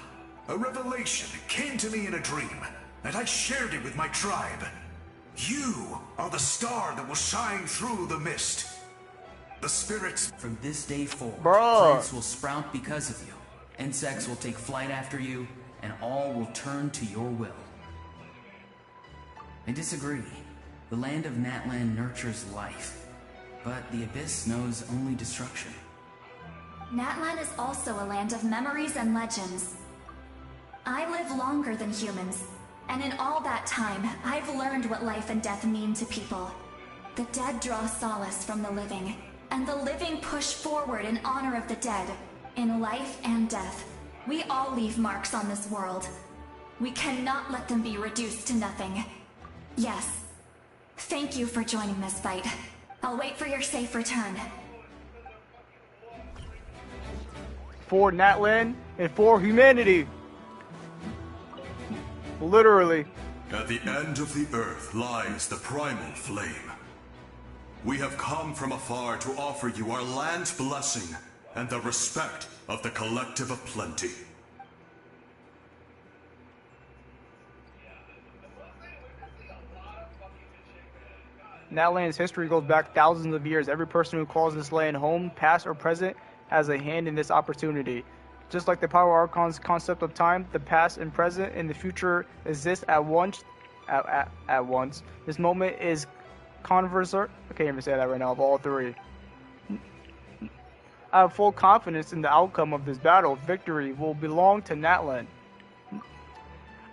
L: a revelation came to me in a dream, and I shared it with my tribe. You are the star that will shine through the mist. The spirits...
J: From this day forward,
A: Bruh.
J: plants will sprout because of you. Insects will take flight after you, and all will turn to your will. I disagree. The land of Natlan nurtures life, but the Abyss knows only destruction.
F: Natlan is also a land of memories and legends. I live longer than humans, and in all that time, I've learned what life and death mean to people. The dead draw solace from the living, and the living push forward in honor of the dead. In life and death, we all leave marks on this world. We cannot let them be reduced to nothing. Yes. Thank you for joining this fight. I'll wait for your safe return.
A: For Natlan and for humanity. Literally.
D: At the end of the earth lies the primal flame. We have come from afar to offer you our land's blessing and the respect of the Collective of Plenty.
A: Natlan's history goes back thousands of years. Every person who calls this land home, past or present, has a hand in this opportunity. Just like the Power Archon's concept of time, the past and present and the future exist at once. At once. This moment is conversar. I can't even say that right now. Of all 3. I have full confidence in the outcome of this battle. Victory will belong to Natlan.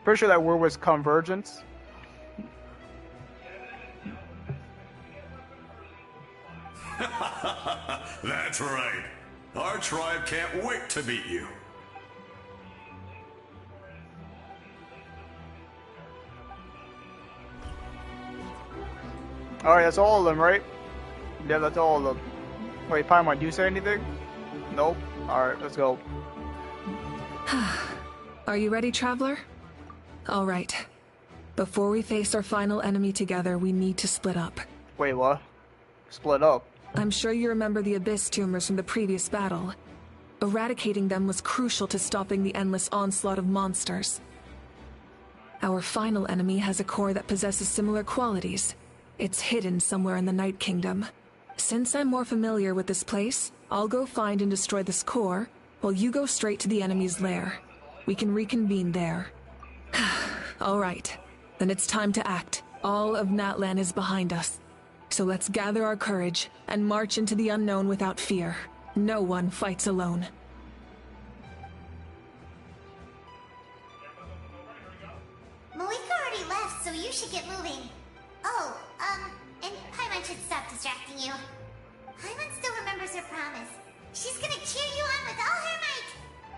A: Pretty sure that word was convergence.
D: That's right. Our tribe can't wait to meet you.
A: Alright, that's all of them, right? Yeah, that's all of them. Wait, Paimon, do you say anything? Nope. Alright, let's go.
B: Are you ready, Traveler? Alright. Before we face our final enemy together, we need to split up.
A: Wait, what? Split up?
B: I'm sure you remember the Abyss tumors from the previous battle. Eradicating them was crucial to stopping the endless onslaught of monsters. Our final enemy has a core that possesses similar qualities. It's hidden somewhere in the Night Kingdom. Since I'm more familiar with this place, I'll go find and destroy this core, while you go straight to the enemy's lair. We can reconvene there. Alright, then it's time to act. All of Natlan is behind us. So let's gather our courage and march into the unknown without fear. No one fights alone.
C: Malika already left, so you should get moving. Oh, and Paimon should stop distracting you. Paimon still remembers her promise. She's gonna cheer you on with all her might.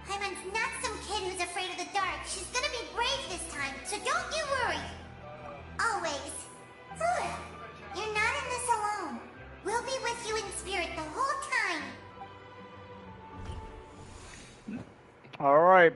C: Paimon's not some kid who's afraid of the dark. She's gonna be brave this time, so don't you worry. Always. You're not in this alone. We'll be with you in spirit the whole time.
A: Alright.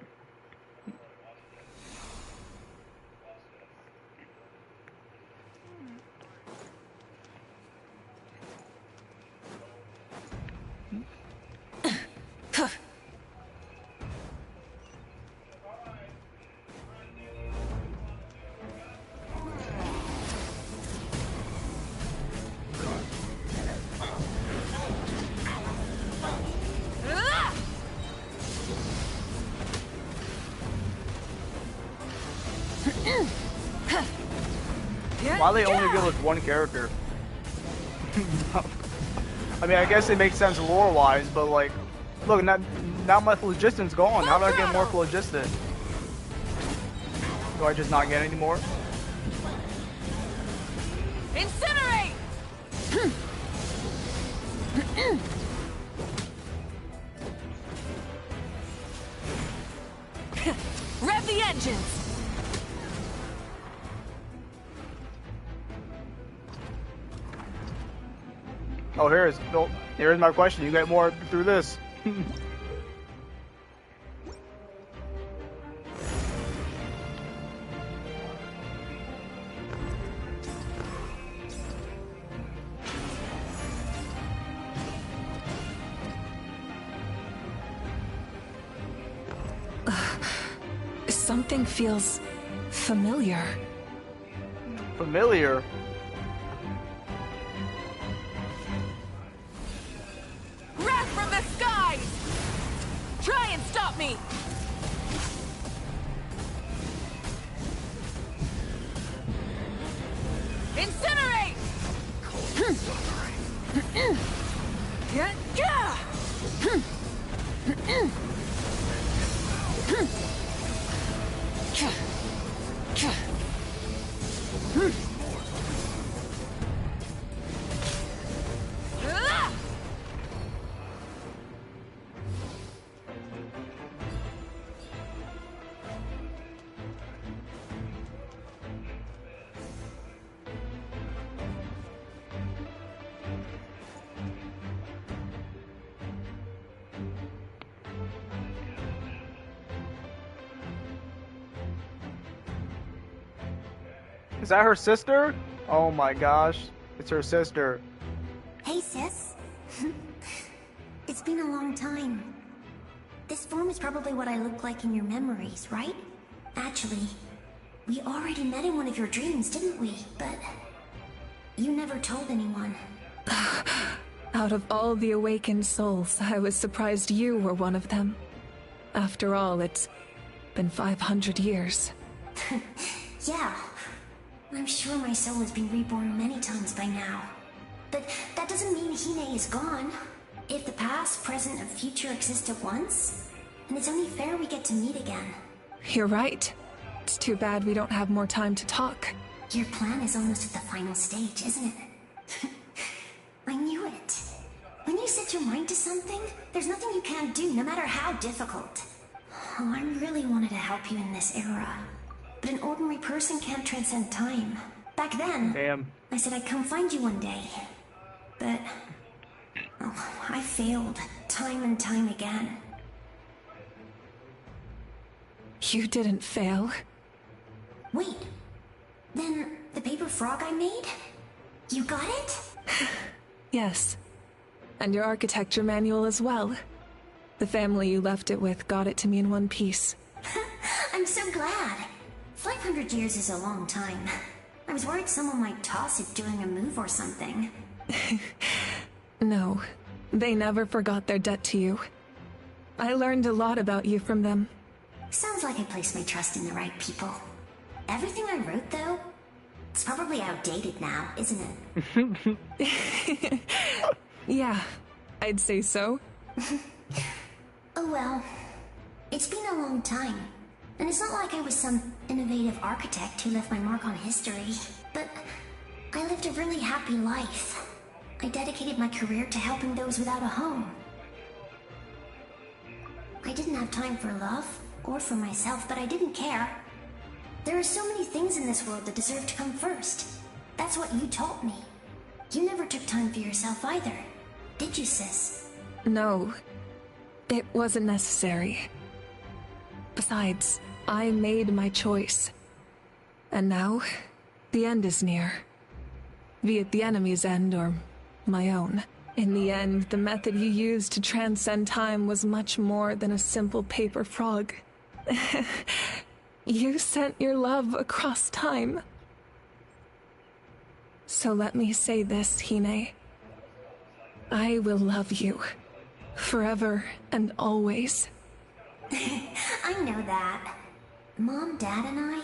A: Why they only give us one character? I mean, I guess it makes sense lore-wise, but like, look, now my phlogistan's gone. How do I get more phlogiston? Do I just not get any more?
P: Incinerate! Rev the engines!
A: Oh, here's my question. You get more through this.
B: Something feels familiar.
A: Familiar?
P: Wrath from the skies! Try and stop me! Incinerate!
A: Is that her sister? Oh my gosh, it's her sister.
C: Hey, sis. It's been a long time. This form is probably what I look like in your memories, right? Actually, we already met in one of your dreams, didn't we? But you never told anyone.
B: Out of all the awakened souls, I was surprised you were one of them. After all, it's been 500 years.
C: Yeah. I'm sure my soul has been reborn many times by now. But that doesn't mean Hine is gone.
R: If the past, present, and future exist at once, then it's only fair we get to meet again.
B: You're right. It's too bad we don't have more time to talk.
R: Your plan is almost at the final stage, isn't it? I knew it. When you set your mind to something, there's nothing you can't do, no matter how difficult. Oh, I really wanted to help you in this era. But an ordinary person can't transcend time. Back then, I said I'd come find you one day. But... oh, I failed, time and time again.
B: You didn't fail.
R: Wait. Then, the paper frog I made? You got it?
B: Yes. And your architecture manual as well. The family you left it with got it to me in one piece.
R: I'm so glad. 500 years is a long time. I was worried someone might toss it during a move or something.
B: No, they never forgot their debt to you. I learned a lot about you from them.
R: Sounds like I placed my trust in the right people. Everything I wrote, though, it's probably outdated now, isn't
B: it? Yeah, I'd say so.
R: Oh well. It's been a long time. And it's not like I was some innovative architect who left my mark on history. But I lived a really happy life. I dedicated my career to helping those without a home. I didn't have time for love, or for myself, but I didn't care. There are so many things in this world that deserve to come first. That's what you taught me. You never took time for yourself either, did you, sis?
B: No, it wasn't necessary. Besides, I made my choice. And now, the end is near. Be it the enemy's end or my own. In the end, the method you used to transcend time was much more than a simple paper frog. You sent your love across time. So let me say this, Hine. I will love you. Forever and always.
R: I know that. Mom, Dad, and I,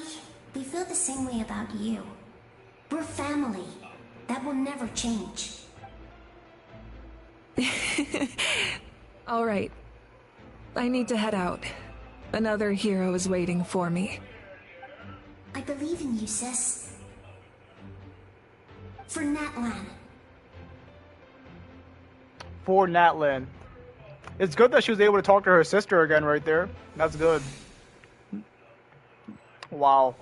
R: we feel the same way about you. We're family. That will never change.
B: All right. I need to head out. Another hero is waiting for me.
R: I believe in you, sis. For Natlan.
A: For Natlan. It's good that she was able to talk to her sister again right there. That's good. Wow.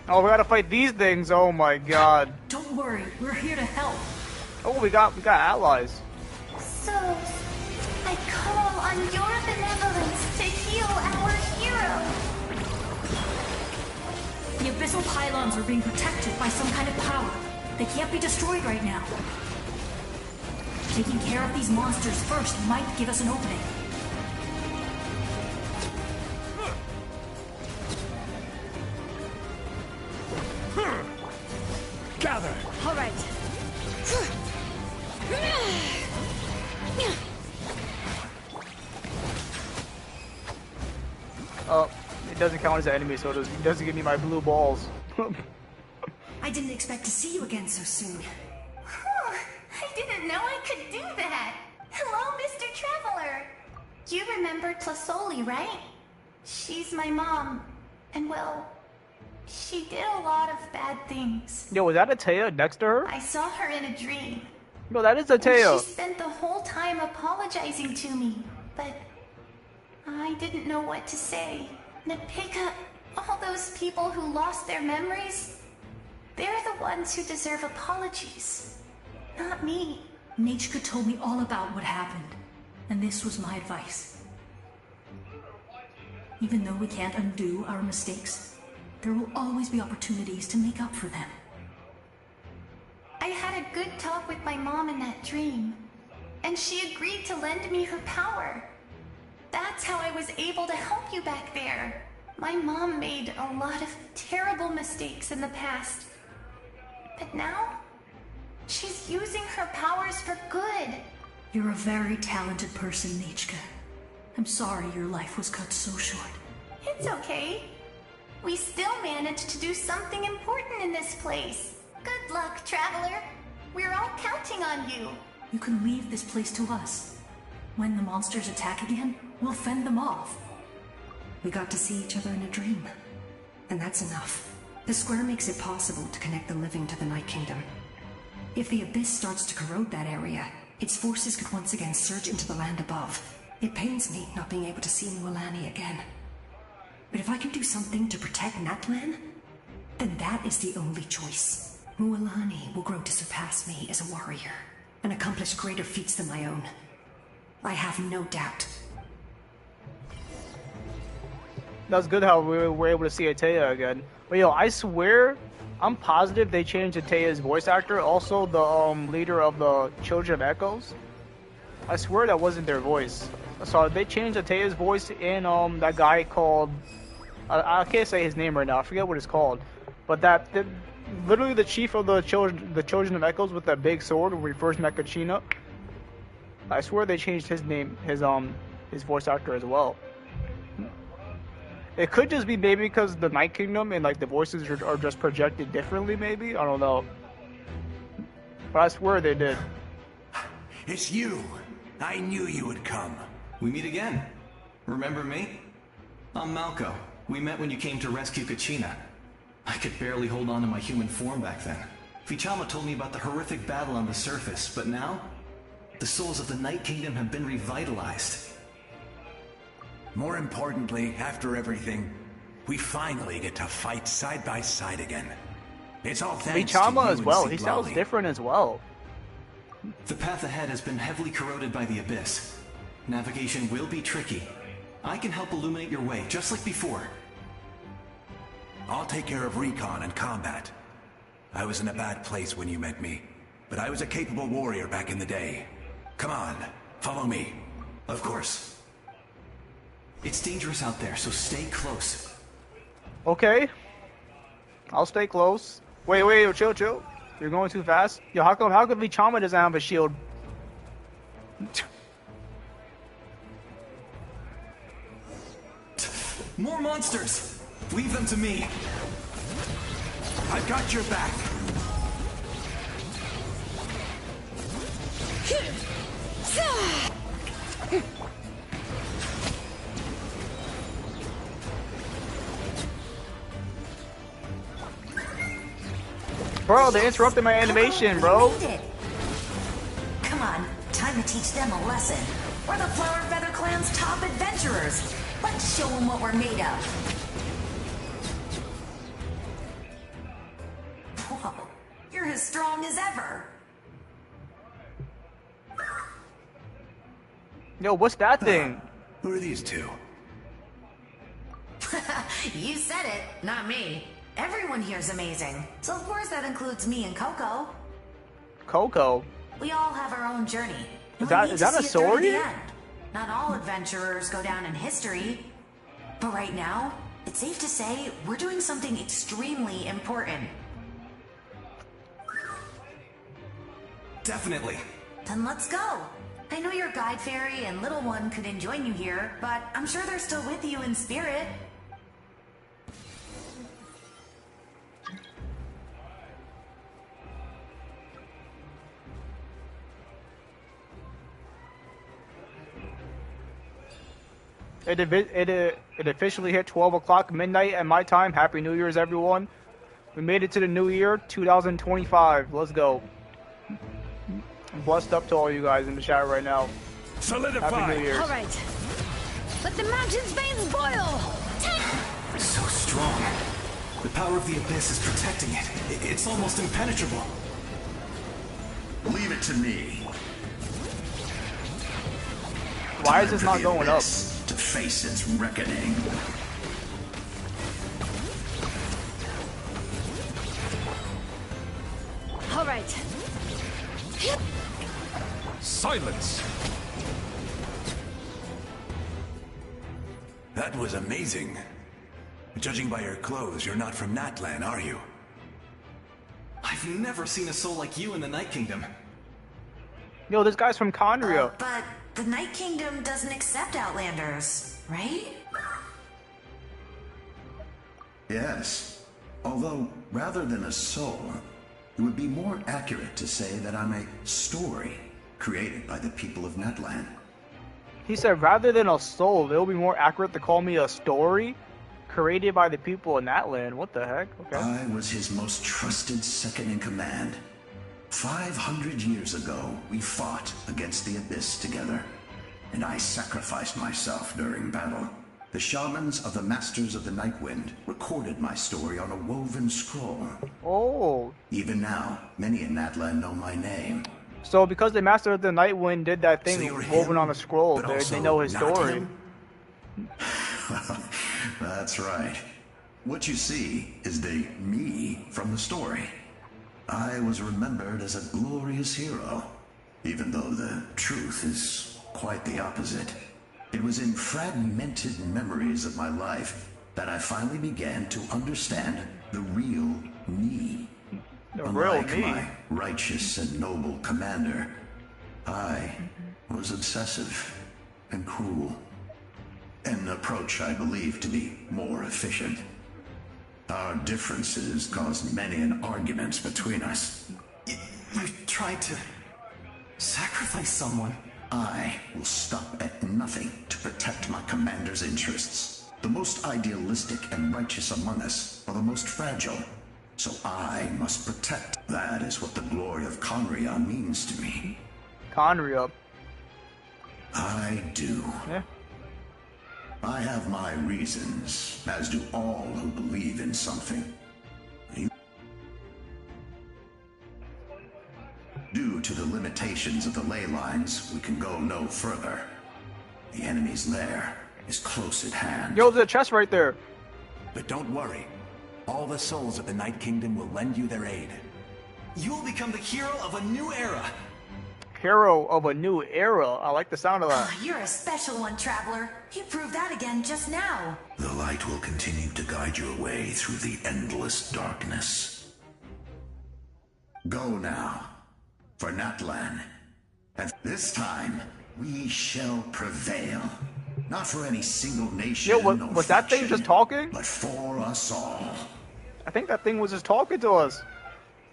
A: Oh, we gotta fight these things. Oh my god.
S: Don't worry, we're here to help.
A: Oh, we got allies.
F: So, I call on your benevolence to heal our hero.
S: The abyssal pylons are being protected by some kind of power. They can't be destroyed right now. Taking care of these monsters first might give us an opening.
O: Gather!
S: All right.
A: Oh, it doesn't count as an enemy, so it doesn't give me my blue balls.
S: I didn't expect to see you again so soon.
F: I didn't know I could do that. Hello, Mr. Traveler. You remember Tlasoli, right? She's my mom. And well, she did a lot of bad things.
A: Yo, was that a Taya next to her?
F: I saw her in a dream.
A: No, that is a Taya.
F: She spent the whole time apologizing to me, but I didn't know what to say. Napika, all those people who lost their memories, they're the ones who deserve apologies, not me.
S: Nachka told me all about what happened, and this was my advice. Even though we can't undo our mistakes, there will always be opportunities to make up for them.
F: I had a good talk with my mom in that dream, and she agreed to lend me her power. That's how I was able to help you back there. My mom made a lot of terrible mistakes in the past, but now she's using her powers for good.
S: You're a very talented person, Nachka. I'm sorry your life was cut so short.
F: It's okay. We still managed to do something important in this place. Good luck, Traveler.
H: We're all counting on you. You can leave this place to us. When the monsters attack again, we'll fend them off.
R: We got to see each other in a dream. And that's enough. The square makes it possible to connect the living to the Night Kingdom. If the Abyss starts to corrode that area, its forces could once again surge into the land above. It pains me not being able to see Mualani again. But if I can do something to protect Natlan, then that is the only choice. Mualani will grow to surpass me as a warrior, and accomplish greater feats than my own. I have no doubt.
A: That's good how we were able to see Ataya again. But yo, I swear, I'm positive they changed Ataya's voice actor, also the leader of the Children of Echoes. I swear that wasn't their voice. So they changed Ataya's voice in that guy called I can't say his name right now. I forget what it's called. But literally the chief of the Children of Echoes with that big sword when we first met Kachina. I swear they changed his name, his voice actor as well. It could just be maybe because the Night Kingdom and like the voices are just projected differently. Maybe I don't know. But I swear they did.
L: It's you. I knew you would come.
T: We meet again. Remember me? I'm Malco. We met when you came to rescue Kachina. I could barely hold on to my human form back then. Vichama told me about the horrific battle on the surface, but now, the souls of the Night Kingdom have been revitalized.
L: More importantly, after everything, we finally get to fight side by side again. It's all thanks to
A: Vichama
L: you
A: as well.
L: and
A: He sounds
L: Siglali.
A: different as well.
T: The path ahead has been heavily corroded by the Abyss. Navigation will be tricky. I can help illuminate your way, just like before.
L: I'll take care of recon and combat. I was in a bad place when you met me, but I was a capable warrior back in the day. Come on, follow me.
T: Of course. It's dangerous out there, so stay close.
A: Okay. I'll stay close. Wait, chill. You're going too fast. Yo, how come Vichama doesn't have a shield?
T: More monsters! Leave them to me.
L: I've got your back.
A: Bro, they interrupted my animation, bro.
U: Come on, time to teach them a lesson. We're the Flower Feather Clan's top adventurers. Let's show them what we're made of. Whoa, you're as strong as ever.
A: Yo, what's that thing?
L: Who are these two?
U: You said it, not me. Everyone here's amazing. So of course that includes me and Coco.
A: Coco?
U: We all have our own journey.
A: Is that a sword?
U: Not all adventurers go down in history. But right now, it's safe to say we're doing something extremely important.
T: Definitely.
U: Then let's go. I know your guide fairy and little one couldn't join you here, but I'm sure they're still with you in spirit.
A: It officially hit 12 o'clock midnight at my time. Happy New Year's, everyone. We made it to the new year, 2025. Let's go. I'm blessed up to all you guys in the chat right now.
L: Solidify.
A: Happy New Year's.
E: All right. Let the mountain's veins boil!
T: So strong. The power of the Abyss is protecting it. It's almost impenetrable.
D: Leave it to me.
A: Why is this not going up?
D: To face its reckoning.
E: All right.
O: Silence!
L: That was amazing. Judging by your clothes, you're not from Natlan, are you?
T: I've never seen a soul like you in the Night Kingdom.
A: Yo, this guy's from Conria.
U: But the Night Kingdom doesn't accept Outlanders, right?
D: Yes. Although, rather than a soul,
L: It would be more accurate to say that I'm a story created by the people of Netland.
A: He said rather than a soul, it would be more accurate to call me a story created by the people in that land. What the heck? Okay.
L: I was his most trusted second in command. 500 years ago, we fought against the Abyss together, and I sacrificed myself during battle. The shamans of the Masters of the Nightwind recorded my story on a woven scroll.
A: Oh.
L: Even now, many in Natlan know my name.
A: So because the Master of the Nightwind did that thing woven on a scroll, they know his story.
L: That's right. What you see is the me from the story. I was remembered as a glorious hero, even though the truth is quite the opposite. It was in fragmented memories of my life that I finally began to understand the real me. Unlike my righteous and noble commander, I was obsessive and cruel. An approach I believe to be more efficient. Our differences caused many an arguments between us.
T: You tried to sacrifice someone.
L: I will stop at nothing to protect my commander's interests. The most idealistic and righteous among us are the most fragile. So I must protect. That is what the glory of Conria means to me.
A: Conria?
L: I do.
A: Yeah.
L: I have my reasons, as do all who believe in something. Due to the limitations of the ley lines, we can go no further. The enemy's lair is close at hand.
A: Yo, there's a chest right there.
L: But don't worry. All the souls of the Night Kingdom will lend you their aid.
T: You will become the hero of a new era.
A: Hero of a new era. I like the sound of that.
U: You're a special one, Traveler. You proved that again just now.
L: The light will continue to guide your way through the endless darkness. Go now, for Natlan. And this time, we shall prevail. Not for any single nation.
A: Yo, was that thing just talking?
L: But for us all.
A: I think that thing was just talking to us.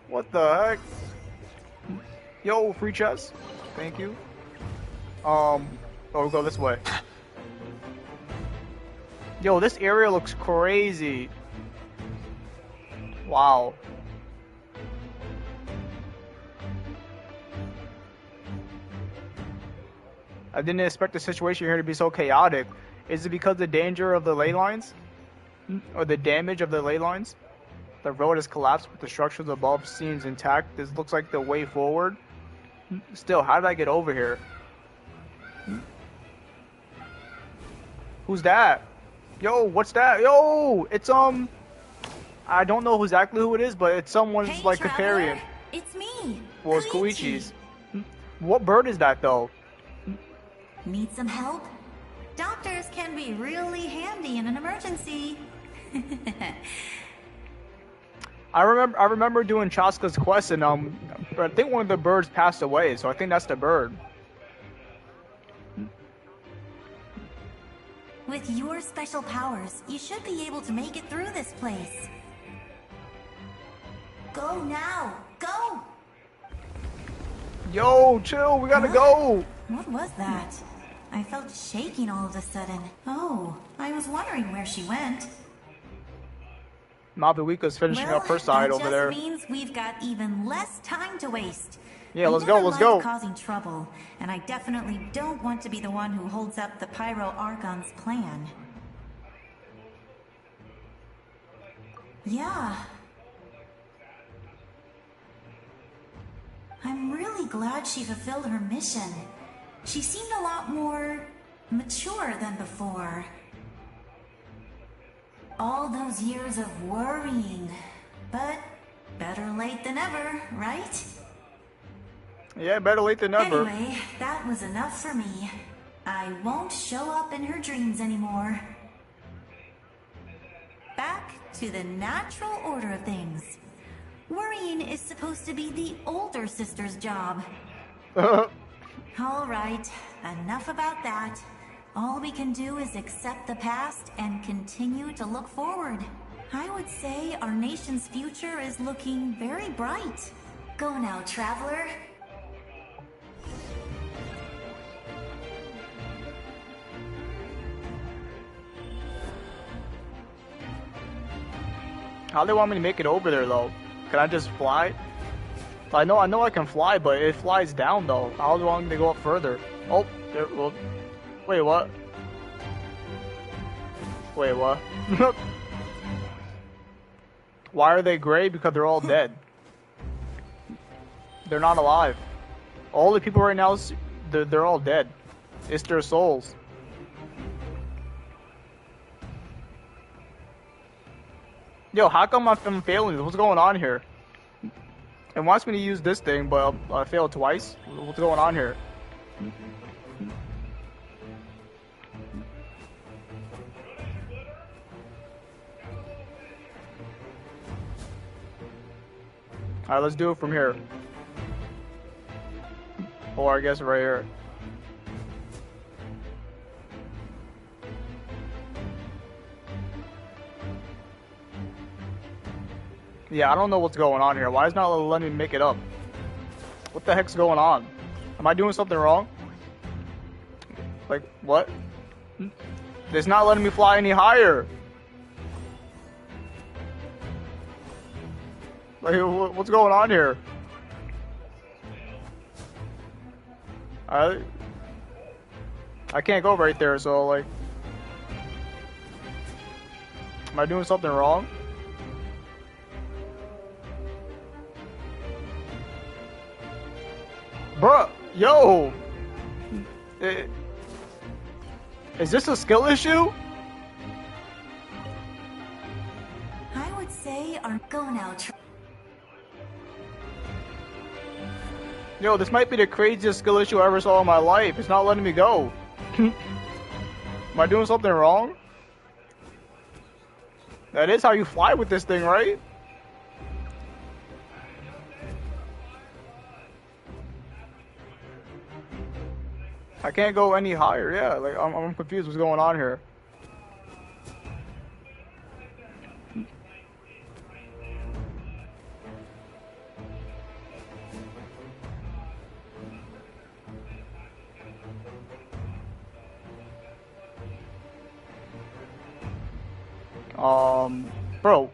A: What the heck? Yo, free chest. Thank you. Oh, we'll go this way. Yo, this area looks crazy. Wow. I didn't expect the situation here to be so chaotic. Is it because of the danger of the ley lines? Or the damage of the ley lines? The road has collapsed, but the structures above seems intact. This looks like the way forward. Still, how did I get over here? Who's that? Yo, what's that? Yo, it's I don't know exactly who it is, but it's someone's like companion.
U: It's me.
A: Well, it's Koichi's. What bird is that though?
U: Need some help? Doctors can be really handy in an emergency.
A: I remember doing Chaska's quest, and I think one of the birds passed away, so I think that's the bird.
U: With your special powers, you should be able to make it through this place. Go now! Go!
A: Yo, chill, we gotta go!
U: What was that? I felt shaking all of a sudden. Oh, I was wondering where she went.
A: Mabuika's finishing up her side over there.
U: That just means we've got even less time to waste.
A: Yeah, let's go, let's go.
U: Causing trouble, and I definitely don't want to be the one who holds up the Pyro Archon's plan. Yeah. I'm really glad she fulfilled her mission. She seemed a lot more mature than before. All those years of worrying, but better late than ever, right?
A: Yeah, better late than never.
U: Anyway, that was enough for me. I won't show up in her dreams anymore. Back to the natural order of things. Worrying is supposed to be the older sister's job. All right, enough about that. All we can do is accept the past and continue to look forward. I would say our nation's future is looking very bright. Go now, traveler.
A: How do they want me to make it over there though? Can I just fly? I know I can fly, but it flies down though. How do they want me to go up further? Oh, there, well, wait, what? Wait, what? Why are they gray? Because they're all dead. They're not alive. All the people right now, they're all dead. It's their souls. Yo, how come I'm failing? What's going on here? It wants me to use this thing, but I failed twice. What's going on here? Alright, let's do it from here. Or I guess right here. Yeah, I don't know what's going on here. Why is it not letting me make it up? What the heck's going on? Am I doing something wrong? Like, what? It's not letting me fly any higher. Like, what's going on here? I can't go right there, so like... Am I doing something wrong? Bruh, yo! Is this a skill issue?
U: I would say our go now.
A: Yo, this might be the craziest skill issue I ever saw in my life. It's not letting me go. Am I doing something wrong? That is how you fly with this thing, right? I can't go any higher, yeah. Like, I'm confused what's going on here. Bro,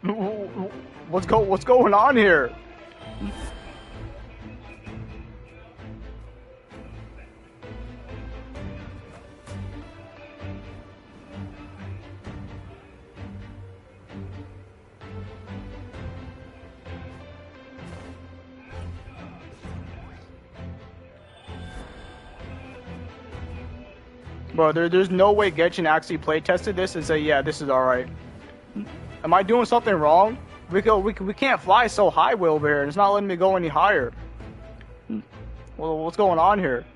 A: what's going on here? Bro, there's no way Genshin actually play tested this and say, yeah, this is alright. Am I doing something wrong? We can't fly so high way over here, and it's not letting me go any higher. Well, what's going on here?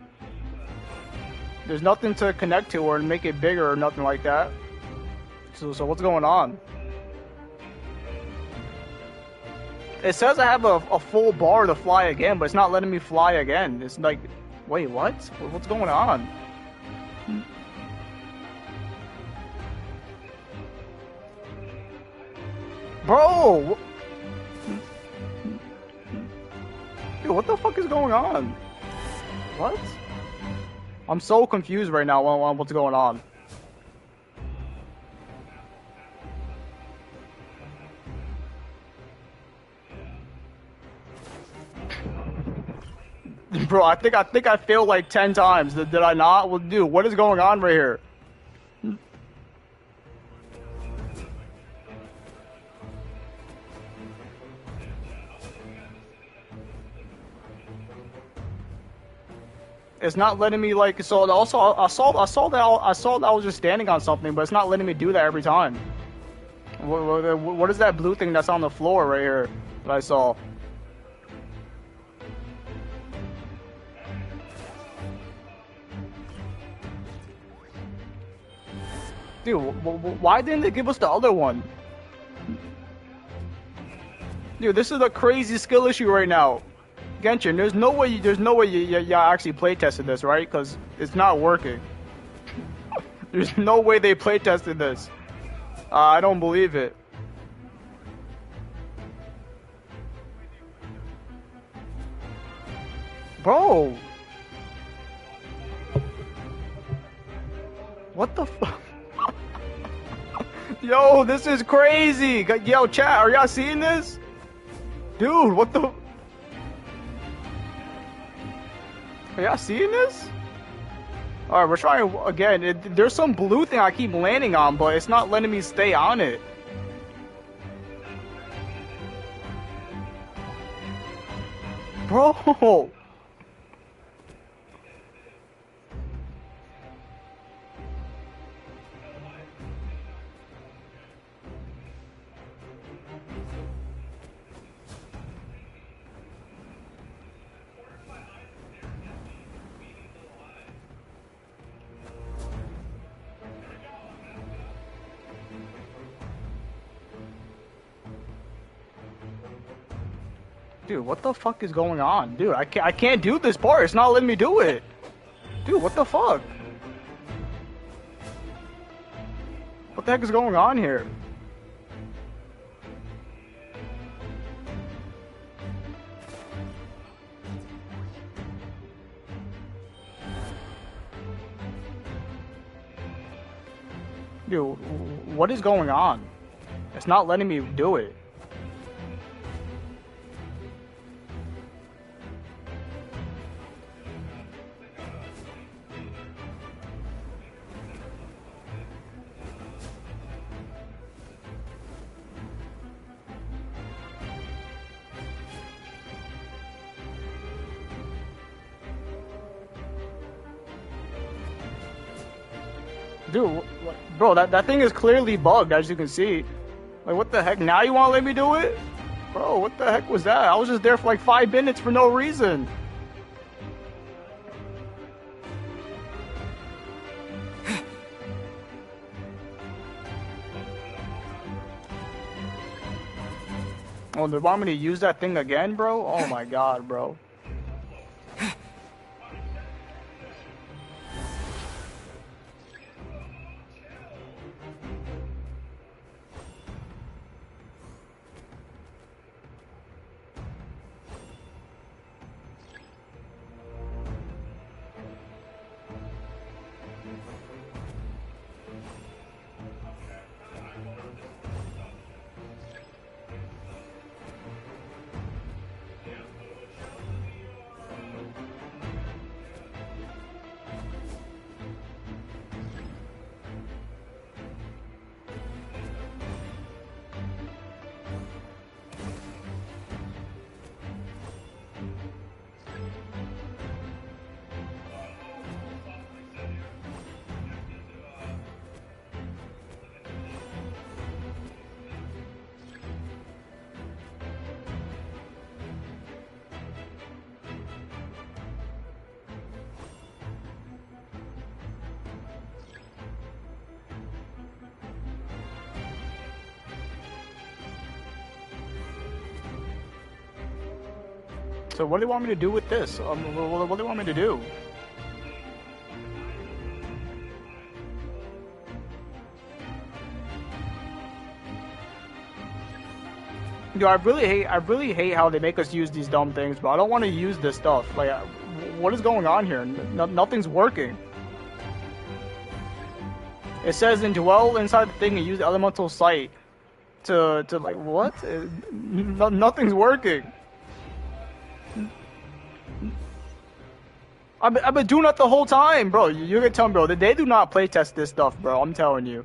A: There's nothing to connect to or make it bigger or nothing like that. So what's going on? It says I have a full bar to fly again, but it's not letting me fly again. It's like, wait, what? What's going on? Bro! Dude, what the fuck is going on? What? I'm so confused right now on what's going on. Bro, I think I failed like 10 times. Did I not? Well, dude, what is going on right here? It's not letting me like. So also, I saw that I was just standing on something, but it's not letting me do that every time. What is that blue thing that's on the floor right here that I saw? Dude, why didn't they give us the other one? Dude, this is a crazy skill issue right now. Genshin, there's no way you actually play tested this, right? Because it's not working. There's no way they play tested this. I don't believe it. Bro! What the fuck? Yo, this is crazy! Yo, chat, are y'all seeing this? Dude, what the... Are y'all seeing this? Alright, we're trying again. There's some blue thing I keep landing on, but it's not letting me stay on it. Bro! Dude, what the fuck is going on? Dude, I can't do this part. It's not letting me do it. Dude, what the fuck? What the heck is going on here? Dude, what is going on? It's not letting me do it. Dude, bro, that thing is clearly bugged, as you can see. Like, what the heck? Now you want to let me do it? Bro, what the heck was that? I was just there for like 5 minutes for no reason. Oh, they want me to use that thing again, bro? Oh my god, bro. So what do they want me to do with this? What do they want me to do? Yo, I really hate how they make us use these dumb things, but I don't want to use this stuff. Like, what is going on here? Nothing's working. It says dwell inside the thing and use the elemental sight to like what? Nothing's working. I've been doing that the whole time, bro. You're gonna tell me, bro, that they do not playtest this stuff, bro. I'm telling you.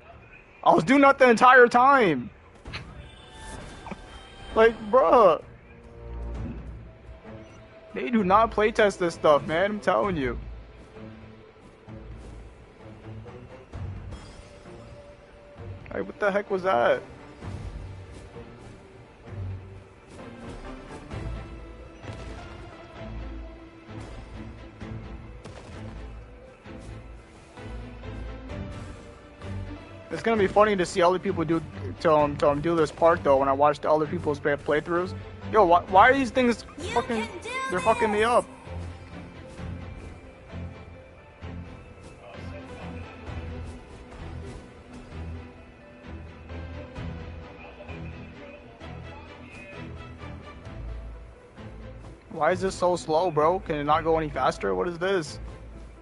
A: I was doing that the entire time. Like, bro. They do not playtest this stuff, man. I'm telling you. Hey, what the heck was that? It's gonna be funny to see other people do do this part though when I watch the other people's playthroughs. Yo, why are these things fucking? They're fucking me up. Why is this so slow, bro? Can it not go any faster? What is this?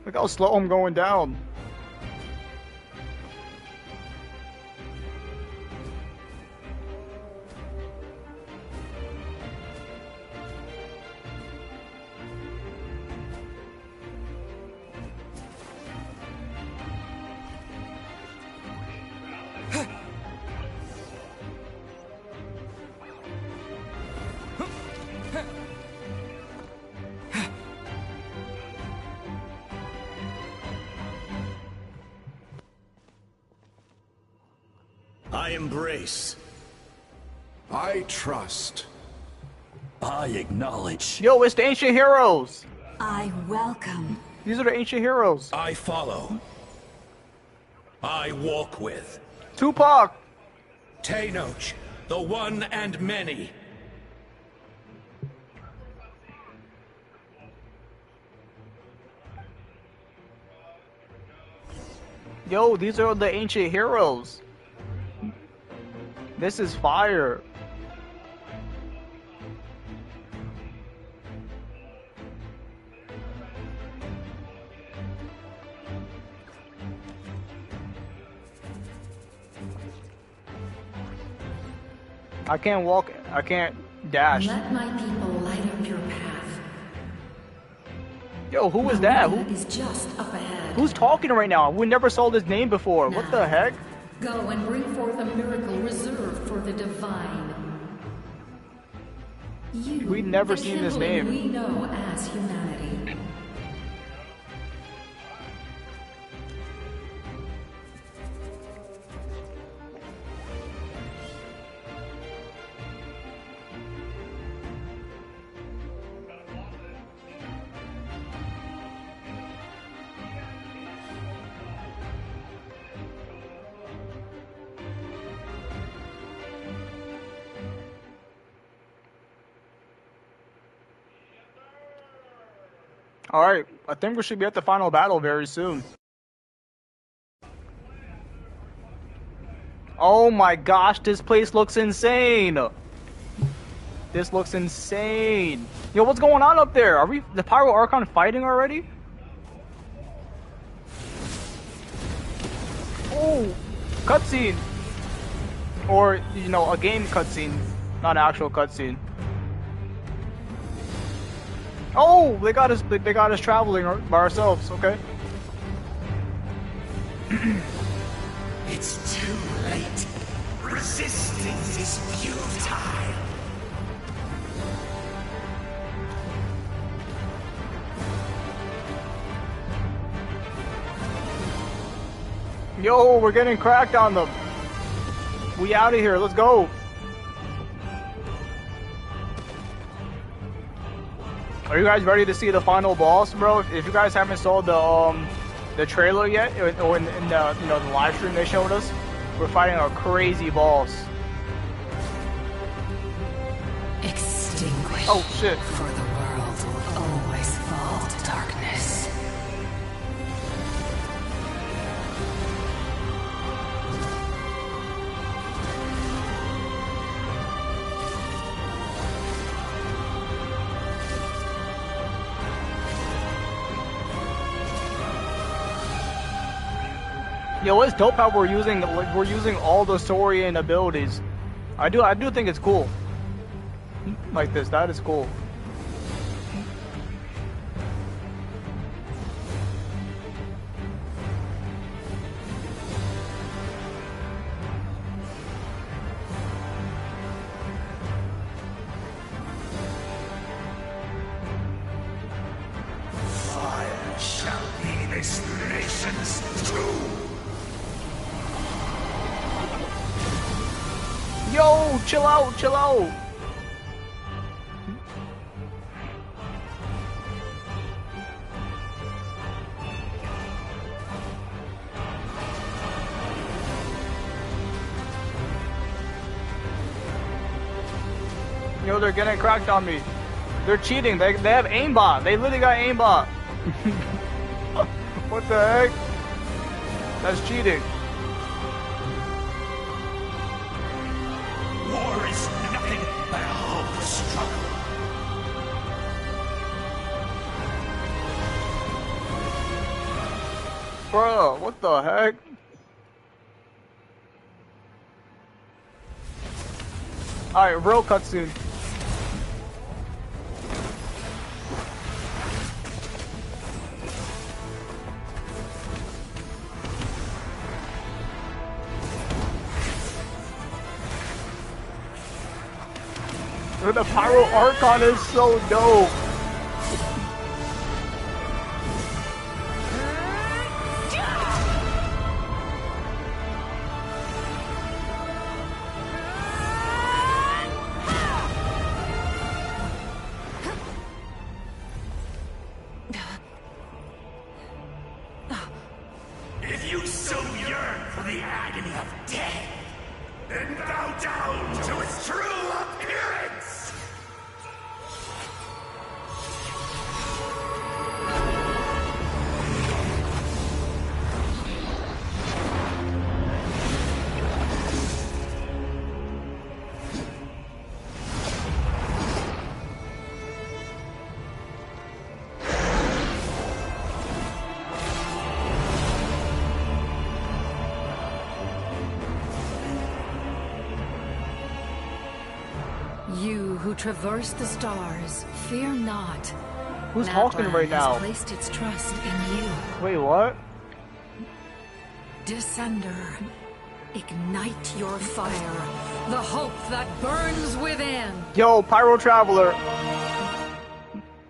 A: Look how slow I'm going down.
K: I embrace.
L: I trust.
K: I acknowledge.
A: Yo, it's the ancient heroes.
H: I welcome.
A: These are the ancient heroes.
K: I follow. I walk with.
A: Tupac.
K: Tenoch, the one and many.
A: Yo, these are the ancient heroes. This is fire. I can't walk, I can't dash.
H: Let my people light up your path.
A: Yo, who was that? Who
H: is just up ahead?
A: Who's talking right now? We never saw this name before. What the heck?
H: Go and bring forth a miracle reserved for the divine.
A: We've never seen this name.
H: We know as humanity.
A: Alright, I think we should be at the final battle very soon. Oh my gosh, this place looks insane! This looks insane! Yo, what's going on up there? Are we the Pyro Archon fighting already? Oh, cutscene! Or, you know, a game cutscene, not an actual cutscene. Oh, they got us traveling by ourselves, okay.
K: It's too late. Resistance is futile.
A: Yo, we're getting cracked on them. We out of here, let's go. Are you guys ready to see the final boss, bro? If you guys haven't saw the trailer yet, or in the the live stream they showed us, we're fighting a crazy boss.
H: Extinguish.
A: Oh shit!
H: For the world will always fall to darkness.
A: Yo, it's dope how we're using all the Saurian abilities. I do think it's cool. Like this, that is cool.
K: Fire shall be this nation's doom.
A: Yo, chill out, chill out. Yo, they're getting cracked on me. They're cheating. They have aimbot. They literally got aimbot. What the heck? That's cheating.
K: War is nothing but a hopeless struggle.
A: Bruh, what the heck? Alright, real cutscene. The Pyro Archon is so dope.
K: If you so yearn for the agony of death, then bow down to its true appearance!
M: You who traverse the stars, fear not.
A: Who's talking right now?
M: Has placed its trust in you.
A: Wait, what?
M: Descender, ignite your fire, the hope that burns within.
A: Yo, Pyro Traveler.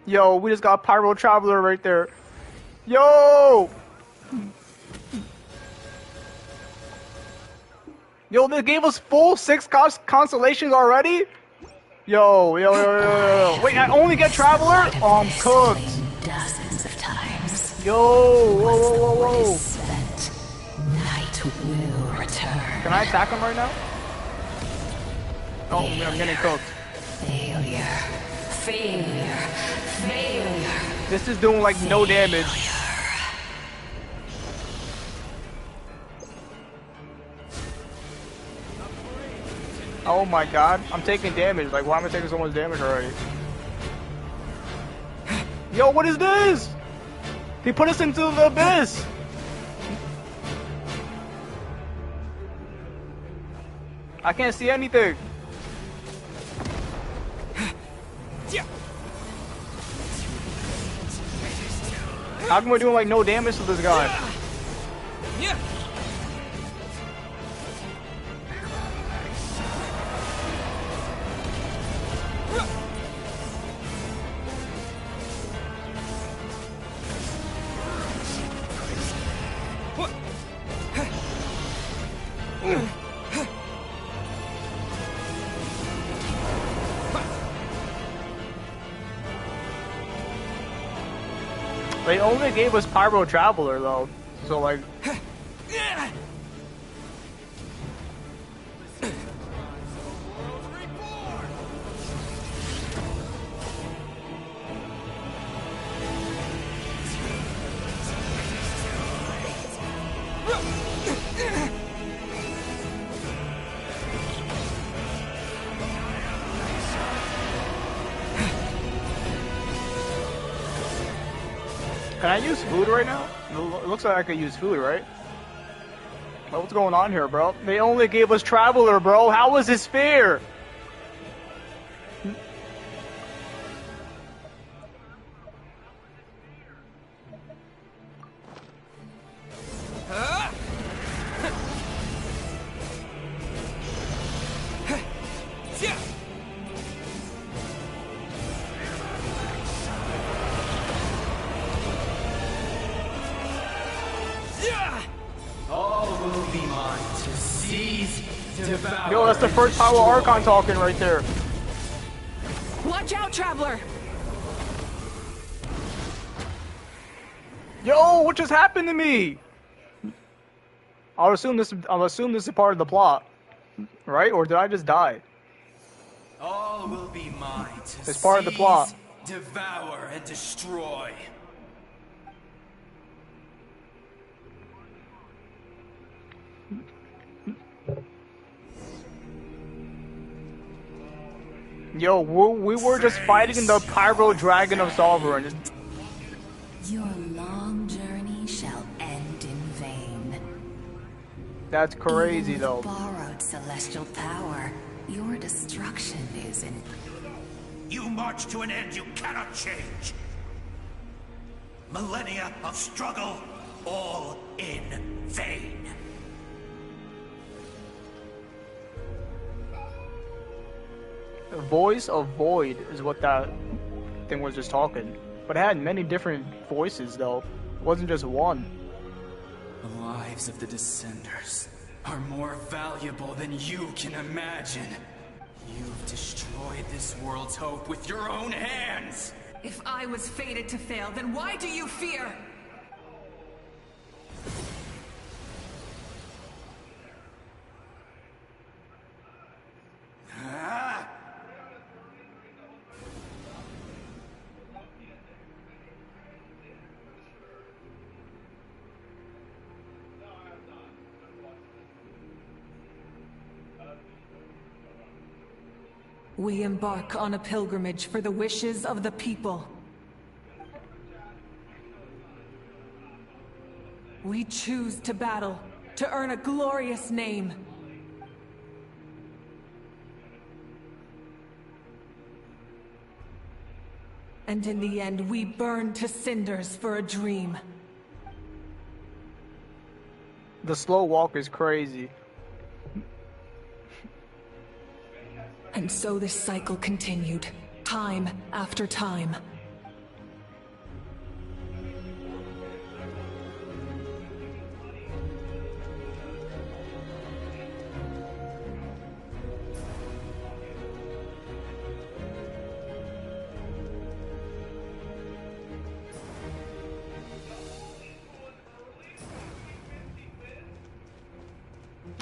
A: Yo, we just got Pyro Traveler right there. Yo! Yo, they gave us full 6 constellations already? Yo. Wait, I only get Traveler? Oh, I'm cooked.
M: Dozens of times.
A: Yo, whoa.
M: Spent. Night will return.
A: Can I attack him right now? Oh, I'm getting cooked.
M: Failure.
A: This is doing like no damage. Oh my god, I'm taking damage. Like, why am I taking so much damage already? Yo, what is this? He put us into the abyss. I can't see anything. How come we're doing like no damage to this guy? They only gave us Pyro Traveler though, so like. Can I use food right now? It looks like I could use food, right? What's going on here, bro? They only gave us Traveler, bro. How was this fair? Yo, that's the first Pyro Archon talking right there.
P: Watch out, Traveler!
A: Yo, what just happened to me? I'll assume this is part of the plot, right? Or did I just die?
K: All will be mine to
A: It's part of the plot.
K: devour, and destroy.
A: Yo, we were just fighting the Pyro Dragon of Sovereign.
M: Your long journey shall end in
A: That's crazy,
H: Even
A: though.
H: with borrowed celestial power, your destruction is in...
K: You march to an end you cannot change. Millennia of struggle, all in vain.
A: The voice of Void is what that thing was just talking. But it had many different voices, though. It wasn't just one.
N: The lives of the Descenders are more valuable than you can imagine. You've destroyed this world's hope with your own hands!
P: If I was fated to fail, then why do you fear?
K: Ah!
P: We embark on a pilgrimage for the wishes of the people. We choose to battle, to earn a glorious name. And in the end, we burn to cinders for a dream.
A: The slow walk is crazy.
B: And so this cycle continued, time after time.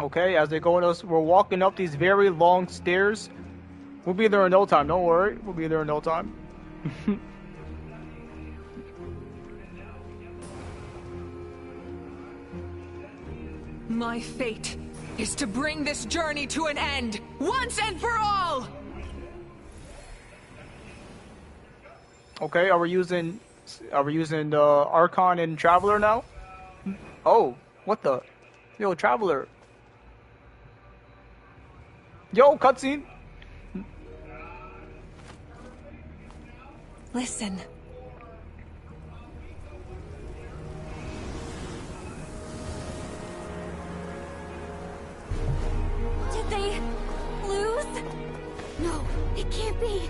A: Okay, as they're going us, we're walking up these very long stairs. We'll be there in no time, don't worry. We'll be there in no time.
P: My fate is to bring this journey to an end, once and for all!
A: Okay, are we using Archon and Traveler now? Oh, what the? Yo, Traveler. Yo, cutscene.
B: Listen.
G: Did they lose? No, it can't be.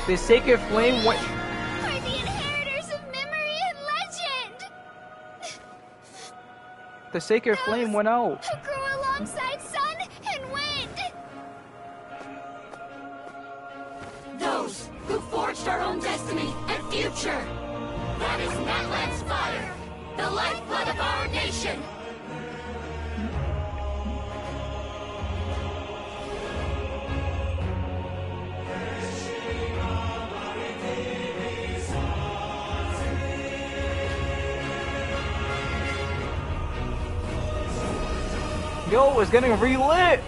A: The Sacred Flame went.
F: Are the inheritors of memory and legend!
A: The Sacred Flame went out.
F: Who grew alongside sun and wind!
K: Those who forged our own destiny and future. That is Natlan's fire, the lifeblood of our nation.
A: Yo, it's getting relit.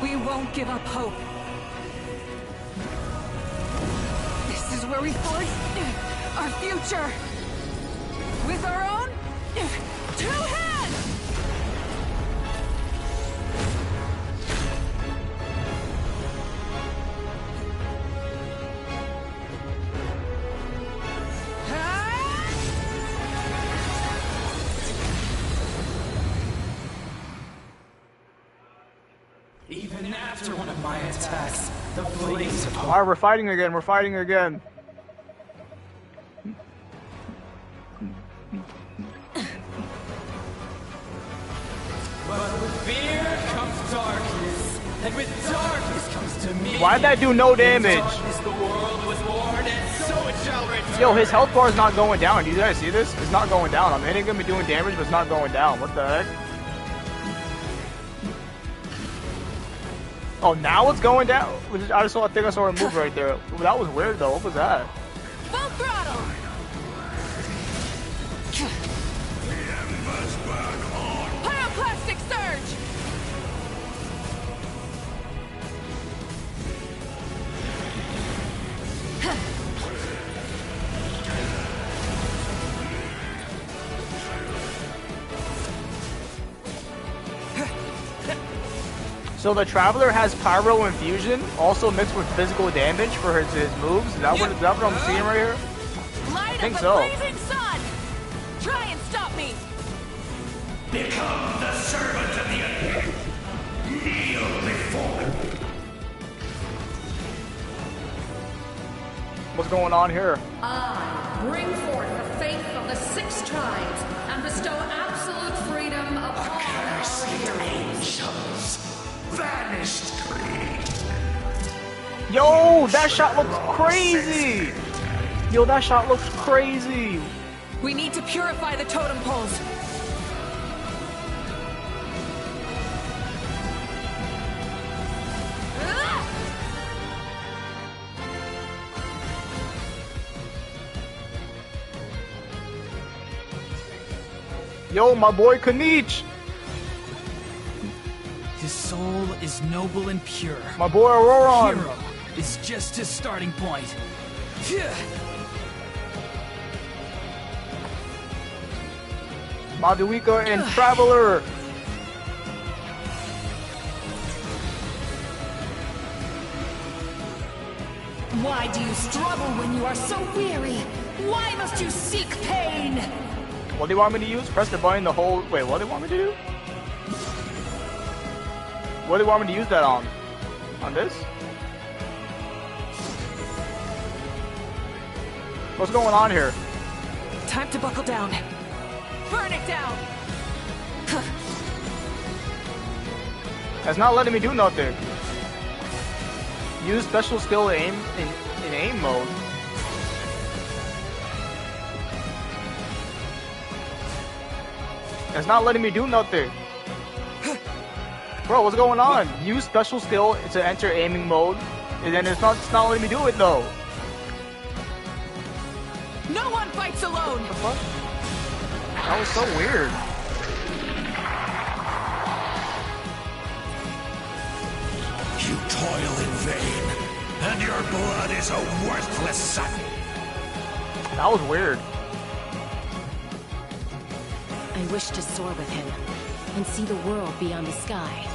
P: We won't give up hope. This is where we forge our future. With our own 2 hands!
N: Even after one of my attacks, the flames of hope...
A: Alright, we're fighting again, we're fighting again.
N: But with fear comes darkness, and with darkness comes to me.
A: Why'd that do no damage?
N: In darkness the world was born, and so it shall return.
A: Yo, his health bar is not going down. Do you guys see this? It's not going down. I'm hitting him and doing damage, but it's not going down. What the heck? Oh, now it's going down? I think I saw a move right there. That was weird though. What was that?
P: Full throttle! Pyroclastic surge!
A: So the Traveler has Pyro Infusion, also mixed with physical damage for his moves. Is that what I'm seeing right here?
P: Light
A: I think
P: of
A: so.
P: the blazing sun! Try and stop me!
K: Become the servant of the kneel before.
A: What's going on here?
M: I bring forth the faith of the 6 tribes and bestow absolute freedom upon our
K: Angels, vanished.
A: Yo, that shot looks crazy! Yo, that shot looks crazy!
P: We need to purify the totem poles.
A: Yo, my boy Kanich!
J: His soul is noble and pure.
A: My boy Auroron!
J: Hero is just his starting point.
A: Maduika and Traveler!
M: Why do you struggle when you are so weary? Why must you seek pain?
A: What do you want me to use? Press the button the whole... Wait, what do you want me to do? What do you want me to use that on? On this? What's going on here?
P: Time to buckle down. Burn it down!
A: That's not letting me do nothing. Use special skill aim in aim mode. It's not letting me do nothing. Bro, what's going on? Use special skill to enter aiming mode, and then it's not letting me do it though.
P: No one fights alone!
A: What the fuck? That was so weird.
K: You toil in vain, and your blood is a worthless son.
A: That was weird.
I: I wish to soar with him and see the world beyond the sky.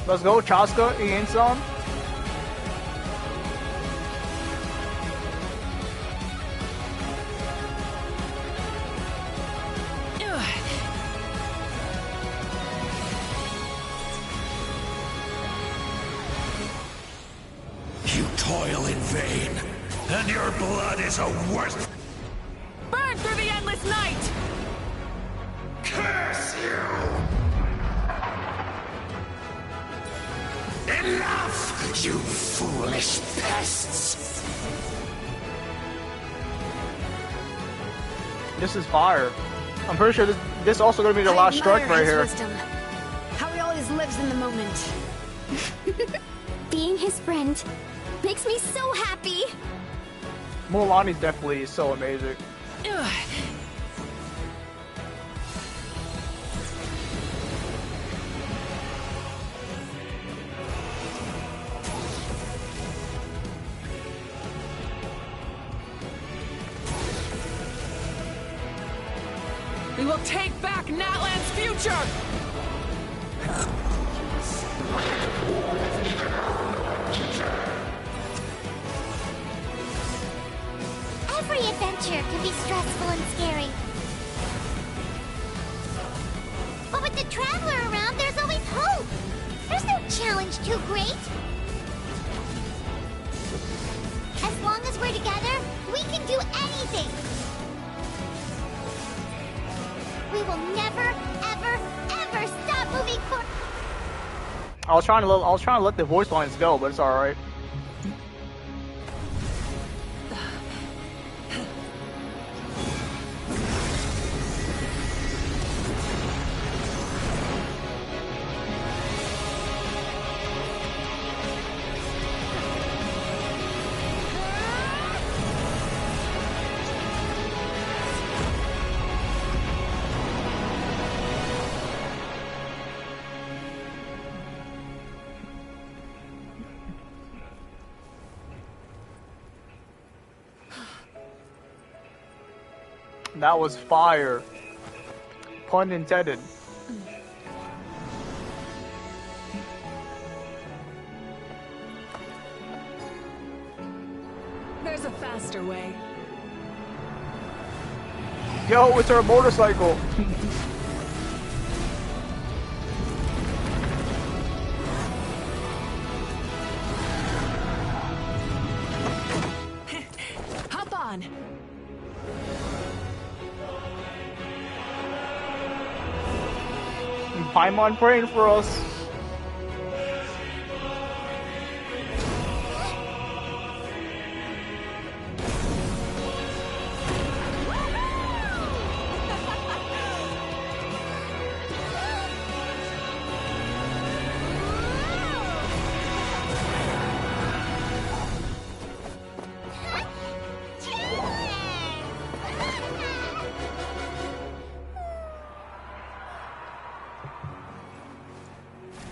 A: Let's go, Chaska, Ian-san.
K: You toil in vain, and your blood is a worth.
P: Burn through the endless night!
K: Curse you! Enough, you foolish pests!
A: This is fire. I'm pretty sure this also gonna be the last strike right here.
E: Wisdom. How he always lives in the moment.
F: Being his friend makes me so happy.
A: Mulaney's definitely so amazing.
P: We will take back Natlan's future!
C: Every adventure can be stressful and scary. But with the Traveler around, there's always hope. There's no challenge too great. As long as we're together, we can do anything. We will never, ever, ever stop moving forward.
A: I was trying to let the voice lines go, but it's all right. That was fire. Pun intended.
B: There's a faster way.
A: Yo, it's our motorcycle.
B: Hop on.
A: Paimon praying for us.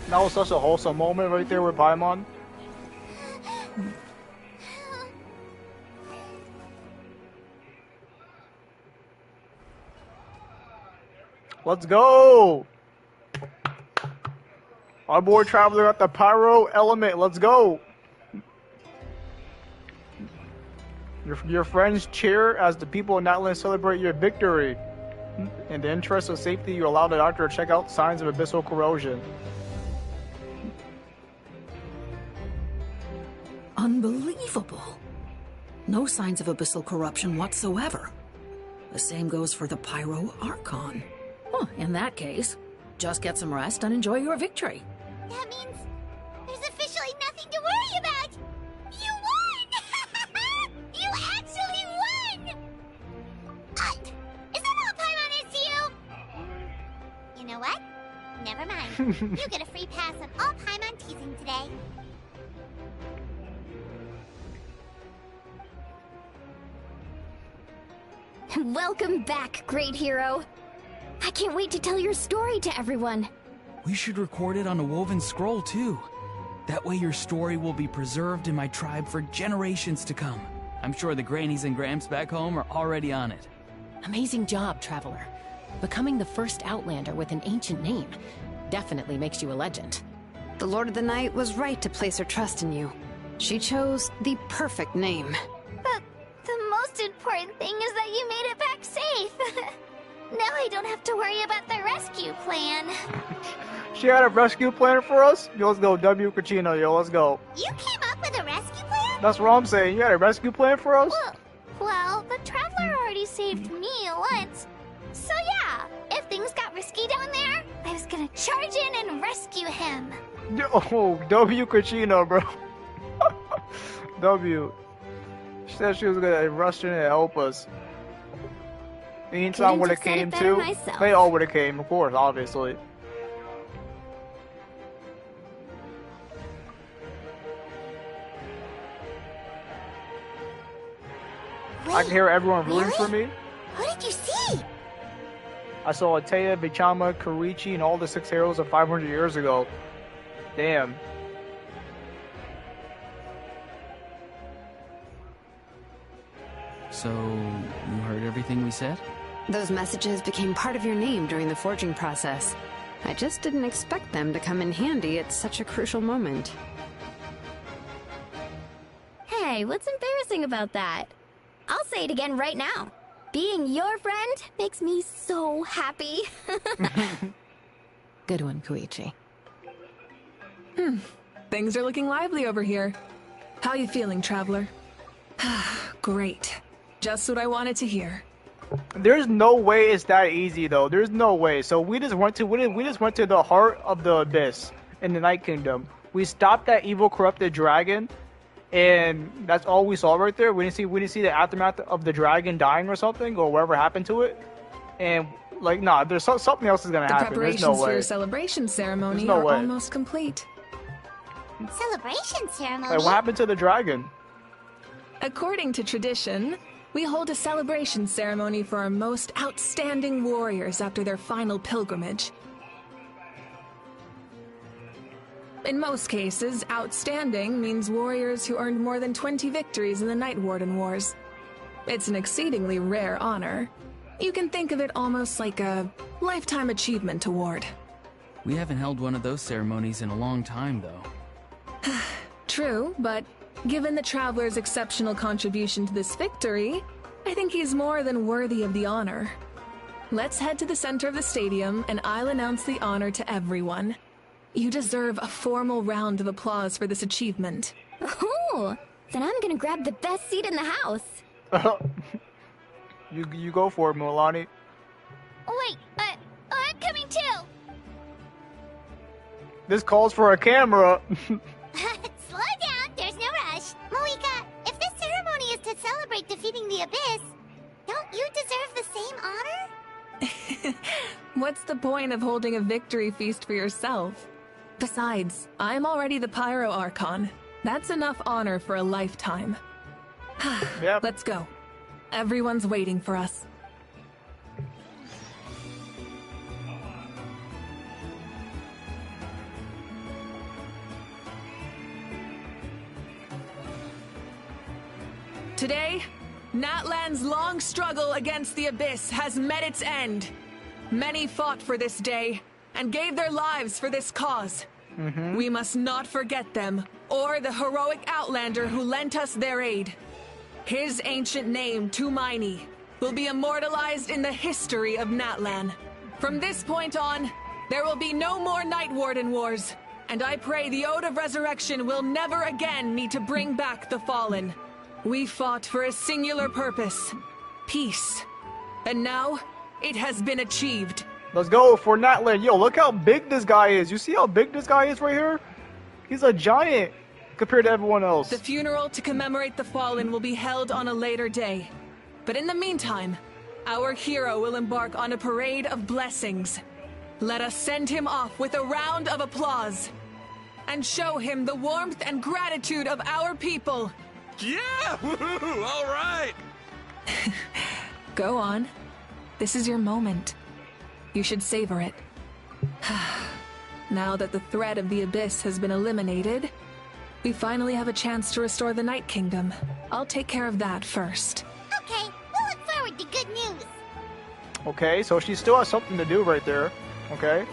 A: That was such a wholesome moment right there with Paimon. Let's go! Our boy Traveler at the Pyro Element, let's go! Your friends cheer as the people in Natlan celebrate your victory. In the interest of safety, you allow the doctor to check out signs of abyssal corrosion.
S: Unbelievable. No signs of abyssal corruption whatsoever. The same goes for the Pyro Archon. Well, in that case, just get some rest and enjoy your victory.
C: That means there's officially nothing to worry about. You won! You actually won! Is that all Paimon is to you? You know what? Never mind. You get a free pass on all Paimon teasing today.
G: Welcome back, great hero. I can't wait to tell your story to everyone.
J: We should record it on a woven scroll, too. That way your story will be preserved in my tribe for generations to come. I'm sure the Grannies and Gramps back home are already on it.
I: Amazing job, Traveler. Becoming the first Outlander with an ancient name definitely makes you a legend.
E: The Lord of the Night was right to place her trust in you. She chose the perfect name.
F: But the most important thing is that you made it back safe. Now I don't have to worry about the rescue plan.
A: She had a rescue plan for us? Yo, let's go, W. Cucino, yo, let's go.
C: You came up with a rescue plan?
A: That's what I'm saying. You had a rescue plan for us?
F: Well, the Traveler already saved me once. So yeah, if things got risky down there, I was gonna charge in and rescue him.
A: Oh, W. Cucino, bro. W. She said she was gonna rush in and help us. Anytime would have came too. They all would have came, of course, obviously.
C: Wait,
A: I can hear everyone rooting for me.
C: Who did you see?
A: I saw Ataya, Bichama, Karichi, and all the 6 heroes of 500 years ago. Damn.
J: So, you heard everything we said?
E: Those messages became part of your name during the forging process. I just didn't expect them to come in handy at such a crucial moment.
G: Hey, what's embarrassing about that? I'll say it again right now. Being your friend makes me so happy.
I: Good one, Koichi.
B: Things are looking lively over here. How you feeling, Traveler? Great. Just what I wanted to hear.
A: There's no way it's that easy though. There's no way. So we just went to the heart of the abyss, in the Night Kingdom. We stopped that evil corrupted dragon, and that's all we saw right there. We didn't see the aftermath of the dragon dying or something, or whatever happened to it. And like, nah, there's something else is gonna happen. There's
B: Preparations
A: no
B: for
A: way.
B: your celebration ceremony
A: no
B: are
A: way.
B: almost complete.
C: Celebration ceremony?
A: Like, what happened to the dragon?
B: According to tradition, we hold a celebration ceremony for our most outstanding warriors after their final pilgrimage. In most cases, outstanding means warriors who earned more than 20 victories in the Night Warden Wars. It's an exceedingly rare honor. You can think of it almost like a lifetime achievement award.
J: We haven't held one of those ceremonies in a long time, though.
B: True, but given the Traveler's exceptional contribution to this victory, I think he's more than worthy of the honor. Let's head to the center of the stadium, and I'll announce the honor to everyone. You deserve a formal round of applause for this achievement.
G: Oh, then I'm gonna grab the best seat in the house.
A: You go for it, Milani.
F: Wait, I'm coming too.
A: This calls for a camera.
C: Slow down, there's no rush. Moika, if this ceremony is to celebrate defeating the Abyss, don't you deserve the same honor?
B: What's the point of holding a victory feast for yourself? Besides, I'm already the Pyro Archon. That's enough honor for a lifetime.
A: Yep.
B: Let's go. Everyone's waiting for us. Today, Natlan's long struggle against the Abyss has met its end. Many fought for this day and gave their lives for this cause. We must not forget them, or the heroic Outlander who lent us their aid. His ancient name, Tumaini, will be immortalized in the history of Natlan. From this point on, there will be no more Night Warden Wars, and I pray the Ode of Resurrection will never again need to bring back the Fallen. We fought for a singular purpose, peace. And now, it has been achieved.
A: Let's go for Natlan. Yo, look how big this guy is. You see how big this guy is right here? He's a giant compared to everyone else.
B: The funeral to commemorate the Fallen will be held on a later day. But in the meantime, our hero will embark on a parade of blessings. Let us send him off with a round of applause and show him the warmth and gratitude of our people.
Q: Yeah! Woohoo! All right!
B: Go on. This is your moment. You should savor it. Now that the threat of the Abyss has been eliminated, we finally have a chance to restore the Night Kingdom. I'll take care of that first.
C: Okay, we'll look forward to good news.
A: Okay, so she still has something to do right there. Okay.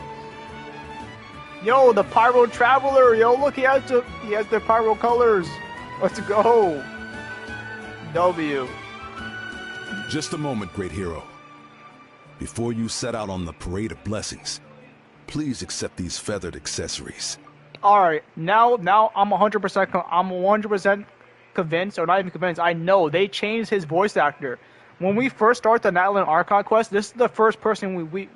A: Yo, the Pyro Traveler. Yo, look, he has the Pyro colors. Let's go. W.
V: Just a moment, great hero. Before you set out on the parade of blessings, please accept these feathered accessories.
A: All right, now I'm 100% convinced, or not even convinced. I know they changed his voice actor. When we first start the Natlan Archon quest, this is the first person we meet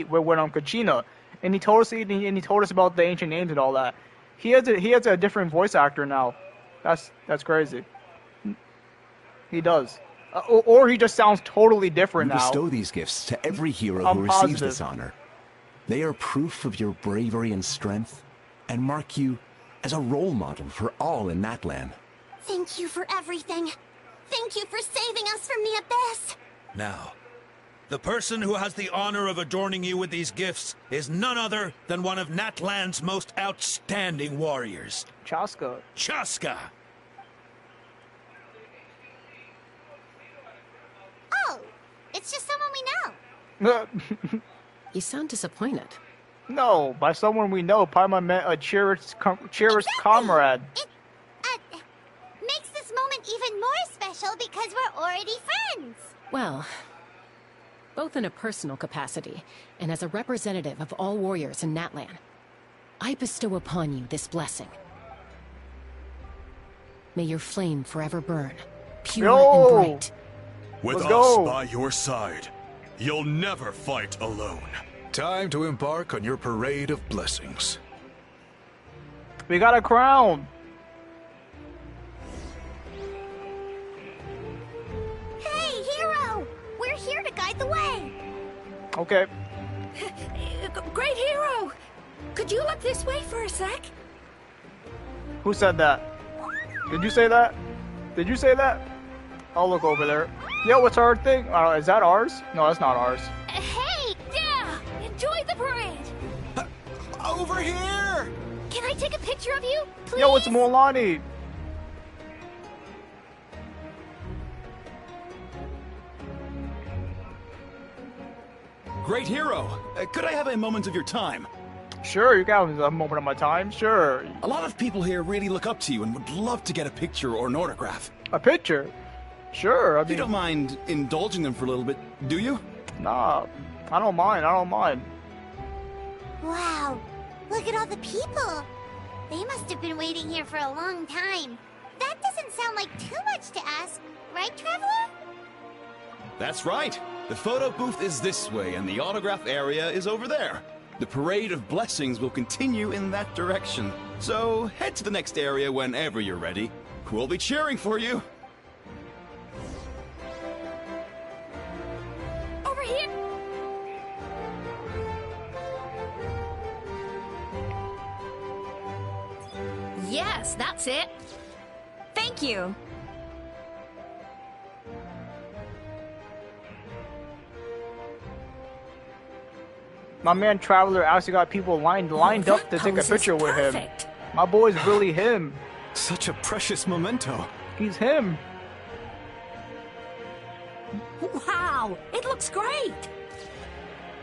A: with Kachina, and he told us about the ancient names and all that. He has a different voice actor now. That's crazy. He does. Or he just sounds totally different now.
L: You bestow these gifts to every hero who receives this honor. They are proof of your bravery and strength, and mark you as a role model for all in Natlan.
R: Thank you for everything. Thank you for saving us from the Abyss.
Q: Now, the person who has the honor of adorning you with these gifts is none other than one of Natlan's most outstanding warriors.
A: Chaska.
Q: Chaska!
C: Oh, it's just someone we know.
I: You sound disappointed.
A: No, by someone we know, Paimon meant a cherished comrade.
C: It makes this moment even more special because we're already friends.
I: Well, both in a personal capacity and as a representative of all warriors in Natlan, I bestow upon you this blessing. May your flame forever burn, pure and bright.
O: With
A: Let's
O: us
A: go.
O: by your side, you'll never fight alone.
W: Time to embark on your parade of blessings.
A: We got a crown.
F: Hey, Hero! We're here to guide the way.
A: Okay.
H: Great Hero! Could you look this way for a sec?
A: Who said that? Did you say that? Did you say that? I'll look over there. Yo, what's our thing? Is that ours? No, that's not ours.
F: Hey! Yeah! Enjoy the parade!
N: Over here!
F: Can I take a picture of you, please?
A: Yo, it's Molani.
D: Great Hero, could I have a moment of your time?
A: Sure, you got a moment of my time, sure.
D: A lot of people here really look up to you and would love to get a picture or an autograph.
A: A picture? Sure, I mean...
D: You don't mind indulging them for a little bit, do you?
A: Nah, I don't mind, I don't mind.
C: Wow, look at all the people. They must have been waiting here for a long time. That doesn't sound like too much to ask, right, Traveler?
D: That's right. The photo booth is this way and the autograph area is over there. The Parade of Blessings will continue in that direction. So head to the next area whenever you're ready. We'll be cheering for you.
F: Over here!
H: Yes, that's it.
B: Thank you.
A: My man Traveler actually got people lined up to take a picture with him. My boy's really him.
D: Such a precious memento.
A: He's him.
H: Wow, it looks great.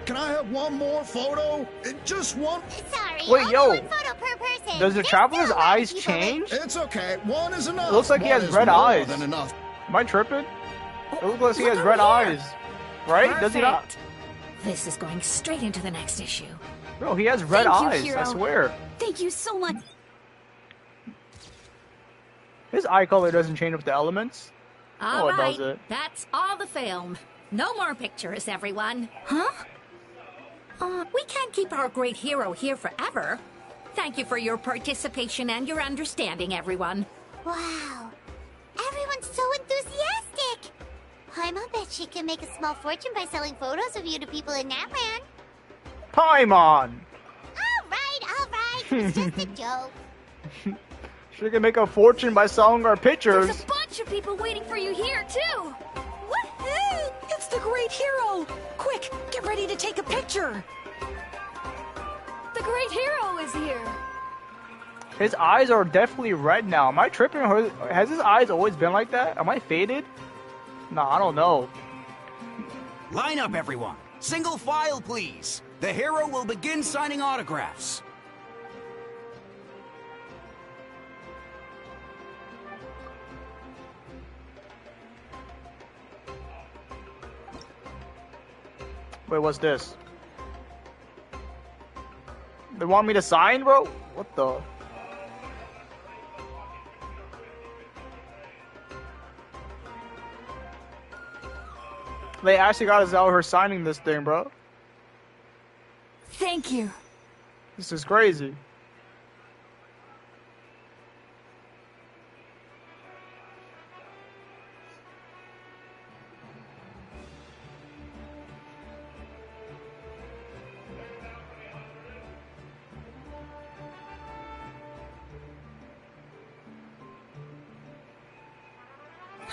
Q: Can I have one more photo? Just one?
C: Sorry,
A: wait, yo.
C: one photo per person.
A: Does the Traveler's eyes change?
Q: It's okay. One is enough.
A: It looks like he has red eyes.
Q: Than enough.
A: Am I tripping? It looks like he has red eyes. Right?
H: Perfect.
A: Does he not?
H: This is going straight into the next issue.
A: Bro, he has red
G: Thank you,
A: eyes,
G: Hero.
A: I swear.
G: Thank you so much.
A: His eye color doesn't change with the elements.
H: All
A: It
H: right,
A: does it.
H: that's all the film. No more pictures, everyone. Huh? We can't keep our great hero here forever. Thank you for your participation and your understanding, everyone.
C: Wow, everyone's so enthusiastic. Paimon bet she can make a small fortune by selling photos of you to people in Natland.
A: Paimon!
C: All right, it's just a joke.
A: She can make a fortune by selling our pictures.
F: There's a bunch of people waiting for you here, too!
S: Woohoo! It's the great hero! Quick, get ready to take a picture!
F: The great hero is here!
A: His eyes are definitely red now. Am I tripping? Has his eyes always been like that? Am I faded? Nah, I don't know.
T: Line up, everyone. Single file, please. The hero will begin signing autographs.
A: Wait, what's this? They want me to sign, bro? What the? They actually got us out here signing this thing, bro.
B: Thank you.
A: This is crazy.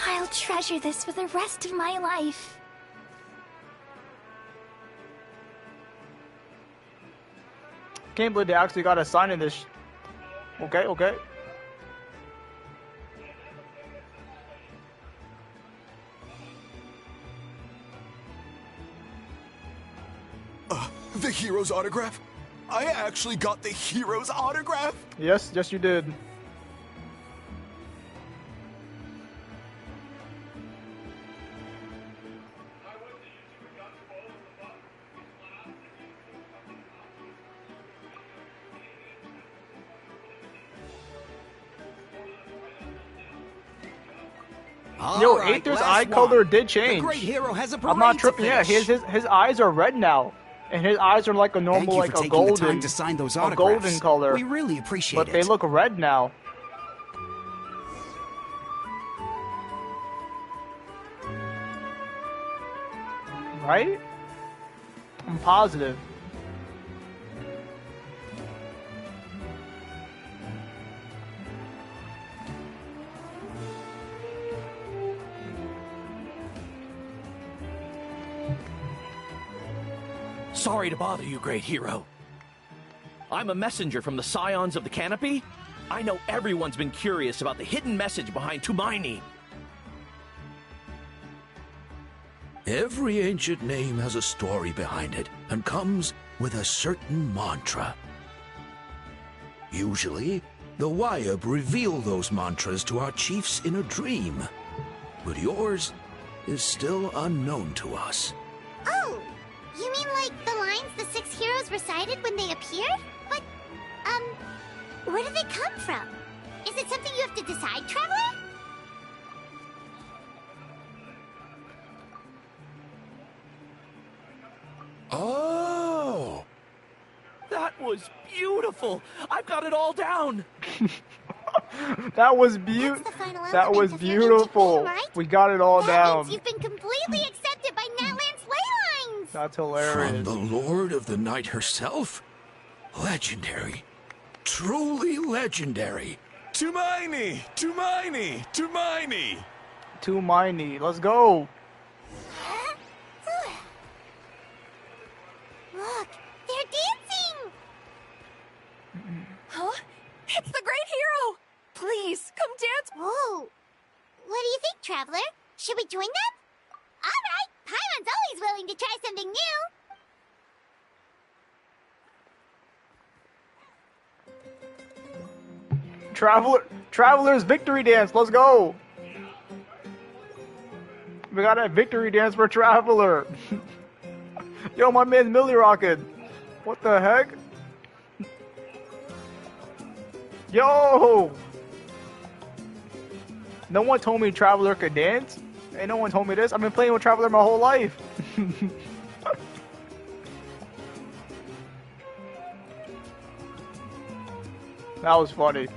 F: I'll treasure this for the rest of my life.
A: Can't believe they actually got us signing this. Okay, okay.
V: The hero's autograph? I actually got the hero's autograph?
A: Yes, yes you did. Yo, Aether's eye color did change.
T: The great hero has a
A: I'm not
T: parade to
A: tripping. Yeah,
T: finish.
A: his eyes are red now. And his eyes are like a normal,
T: Thank you
A: like
T: for
A: a
T: taking the time
A: golden,
T: to sign those
A: a
T: autographs.
A: golden color.
T: We really appreciate
A: but
T: it.
A: they look red now. Right? I'm positive.
M: Sorry to bother you, great hero. I'm a messenger from the Scions of the Canopy. I know everyone's been curious about the hidden message behind Tumaini.
Q: Every ancient name has a story behind it and comes with a certain mantra. Usually, the Wayab reveal those mantras to our chiefs in a dream. But yours is still unknown to us.
C: Oh, you mean like the lines the 6 heroes recited when they appeared? But, where do they come from? Is it something you have to decide, Traveler?
M: Oh! That was beautiful! I've got it all down!
A: That was beautiful.
C: right?
A: We got it all
C: That
A: down.
C: means you've been completely accepted by Natlan's ley lines!
A: That's hilarious.
Q: From the Lord of the Night herself? Legendary. Truly legendary.
O: Tumaini! Tumaini! Tumaini!
A: Tumaini, let's go.
C: Look, they're dancing!
U: Huh? It's the great hero! Please, come dance!
C: Whoa! What do you think, Traveler? Should we join them? Alright, Paimon's always willing to try something new!
A: Traveler's victory dance, let's go. We got a victory dance for Traveler. Yo, my man's Millie Rocket. What the heck? Yo! No one told me Traveler could dance. Ain't no one told me this. I've been playing with Traveler my whole life. That was funny.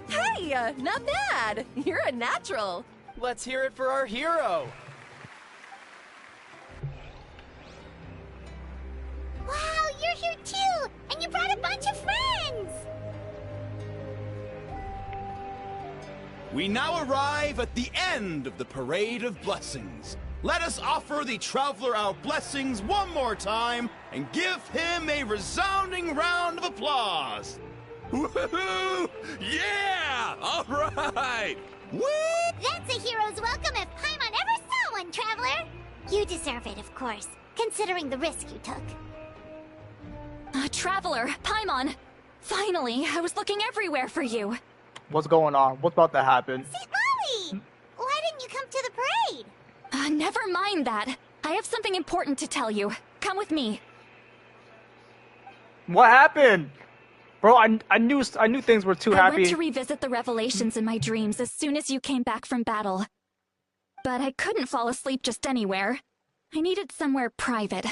U: Hey, not bad! You're a natural!
M: Let's hear it for our hero!
C: Wow, you're here too! And you brought a bunch of friends!
D: We now arrive at the end of the Parade of Blessings. Let us offer the Traveler our blessings one more time and give him a resounding round of applause.
O: Woohoo! Yeah! All right!
C: Woo! That's a hero's welcome if Paimon ever saw one, Traveler! You deserve it, of course, considering the risk you took.
F: Traveler, Paimon! Finally, I was looking everywhere for you.
A: What's going on? What's about to happen?
C: St. Molly! Why didn't you come to the parade?
F: Never mind that. I have something important to tell you. Come with me.
A: What happened? Bro, I knew things were too happy.
F: I went to revisit the revelations in my dreams as soon as you came back from battle. But I couldn't fall asleep just anywhere. I needed somewhere private.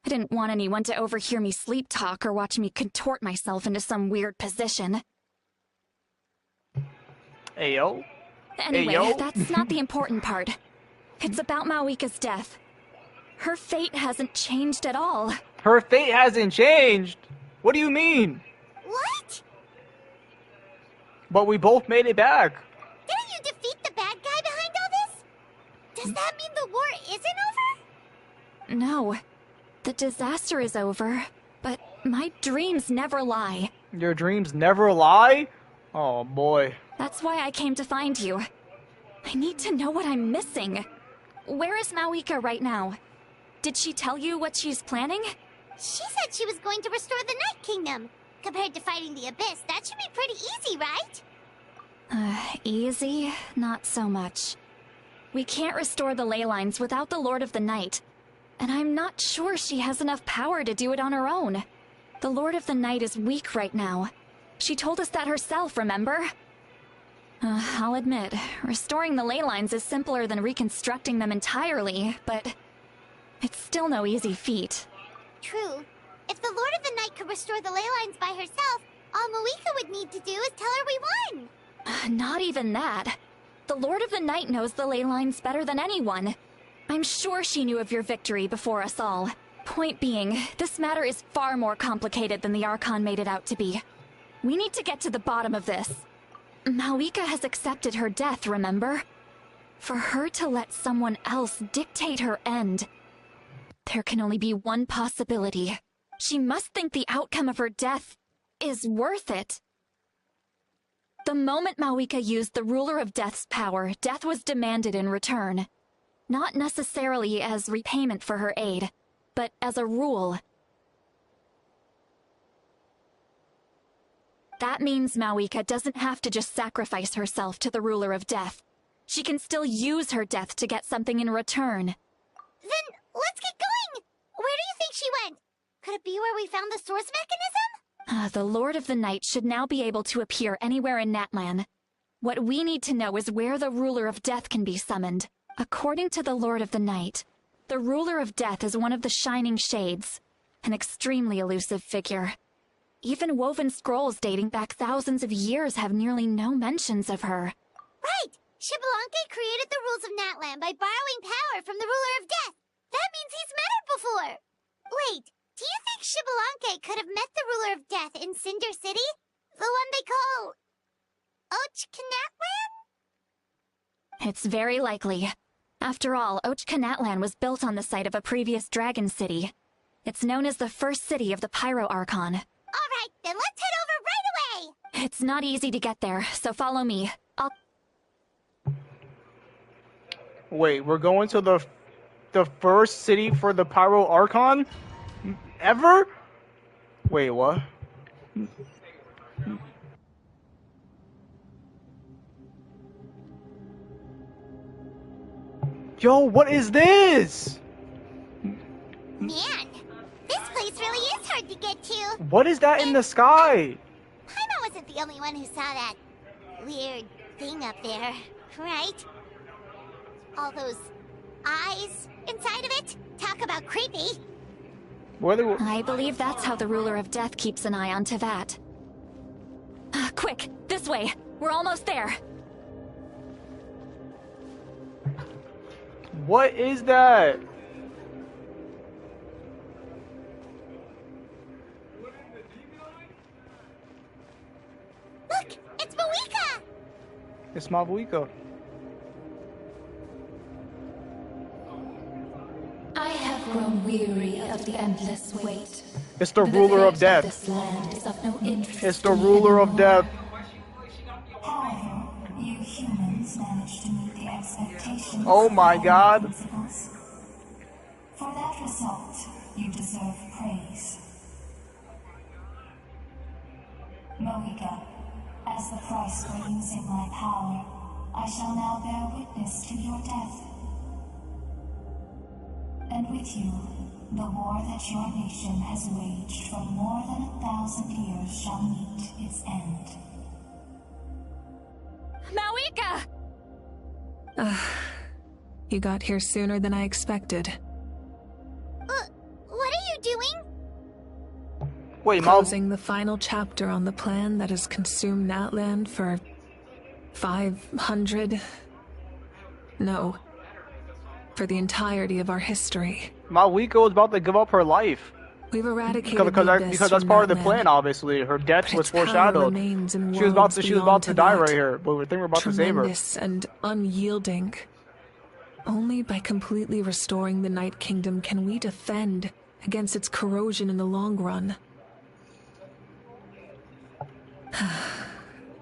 F: I didn't want anyone to overhear me sleep talk or watch me contort myself into some weird position.
A: Ayo.
F: Anyway,
A: Ayo.
F: that's not the important part. It's about Mawika's death. Her fate hasn't changed at all.
A: Her fate hasn't changed? What do you mean?
C: What?
A: But we both made it back.
C: Didn't you defeat the bad guy behind all this? Does that mean the war isn't over?
F: No. The disaster is over, but my dreams never lie.
A: Your dreams never lie? Oh boy.
F: That's why I came to find you. I need to know what I'm missing. Where is Mawika right now? Did she tell you what she's planning?
C: She said she was going to restore the Night Kingdom. Compared to fighting the Abyss, that should be pretty easy, right?
F: Easy? Not so much. We can't restore the ley lines without the Lord of the Night. And I'm not sure she has enough power to do it on her own. The Lord of the Night is weak right now. She told us that herself, remember? I'll admit, restoring the ley lines is simpler than reconstructing them entirely, but it's still no easy feat.
C: true. If the Lord of the Night could restore the ley lines by herself, all Moika would need to do is tell her we won.
F: Not even that. The Lord of the Night knows the ley lines better than anyone. I'm sure she knew of your victory before us all. Point being, this matter is far more complicated than the Archon made it out to be. We need to get to the bottom of this. Malika has accepted her death, remember? For her to let someone else dictate her end, there can only be one possibility. She must think the outcome of her death is worth it. The moment Malika used the Ruler of Death's power, death was demanded in return. Not necessarily as repayment for her aid, but as a rule. That means Malika doesn't have to just sacrifice herself to the Ruler of Death. She can still use her death to get something in return.
C: Then let's get going! Where do you think she went? Could it be where we found the source mechanism?
F: The Lord of the Night should now be able to appear anywhere in Natlan. What we need to know is where the Ruler of Death can be summoned. According to the Lord of the Night, the Ruler of Death is one of the Shining Shades, an extremely elusive figure. Even woven scrolls dating back thousands of years have nearly no mentions of her.
C: Right! Xbalanque created the rules of Natlan by borrowing power from the Ruler of Death. That means he's met her before. Wait, do you think Xbalanque could have met the Ruler of Death in Cinder City? The one they call... Ochkanatlan?
F: It's very likely. After all, Ochkanatlan was built on the site of a previous dragon city. It's known as the first city of the Pyro Archon.
C: Alright, then let's head over right away!
F: It's not easy to get there, so follow me.
A: Wait, we're going to the first city for the Pyro Archon? Ever? Wait, what? Yo, what is this?
C: Man, this place really is hard to get to.
A: What is that in the sky?
C: Paimon wasn't the only one who saw that weird thing up there, right? All those eyes inside of it? Talk about creepy.
F: I believe that's how the Ruler of Death keeps an eye on Tevat. Quick, this way. We're almost there.
A: What is that?
C: Look, it's Moika!
A: It's Mavuika.
K: I have grown weary of the endless wait.
A: It's the Ruler of Death.
K: This land is of no interest.
A: It's the Ruler of Death.
K: However, you humans managed to meet the expectations.
A: Oh my God.
K: For that result, you deserve praise. Moika, as the price for using my power, I shall now bear witness to your death. And with you, the war that your nation has waged for more than 1,000 years shall meet its end.
B: Malika! You got here sooner than I expected.
C: What are you doing?
A: Wait,
B: Closing the final chapter on the plan that has consumed Natlan for 500... No. For the entirety of our history.
A: Malika was about to give up her life.
B: We've eradicated
A: because that's part of the plan, obviously. Her death was foreshadowed. She was about to die right here, but we think we're about to save her.
B: Tremendous and unyielding. Only by completely restoring the Night Kingdom can we defend against its corrosion in the long run.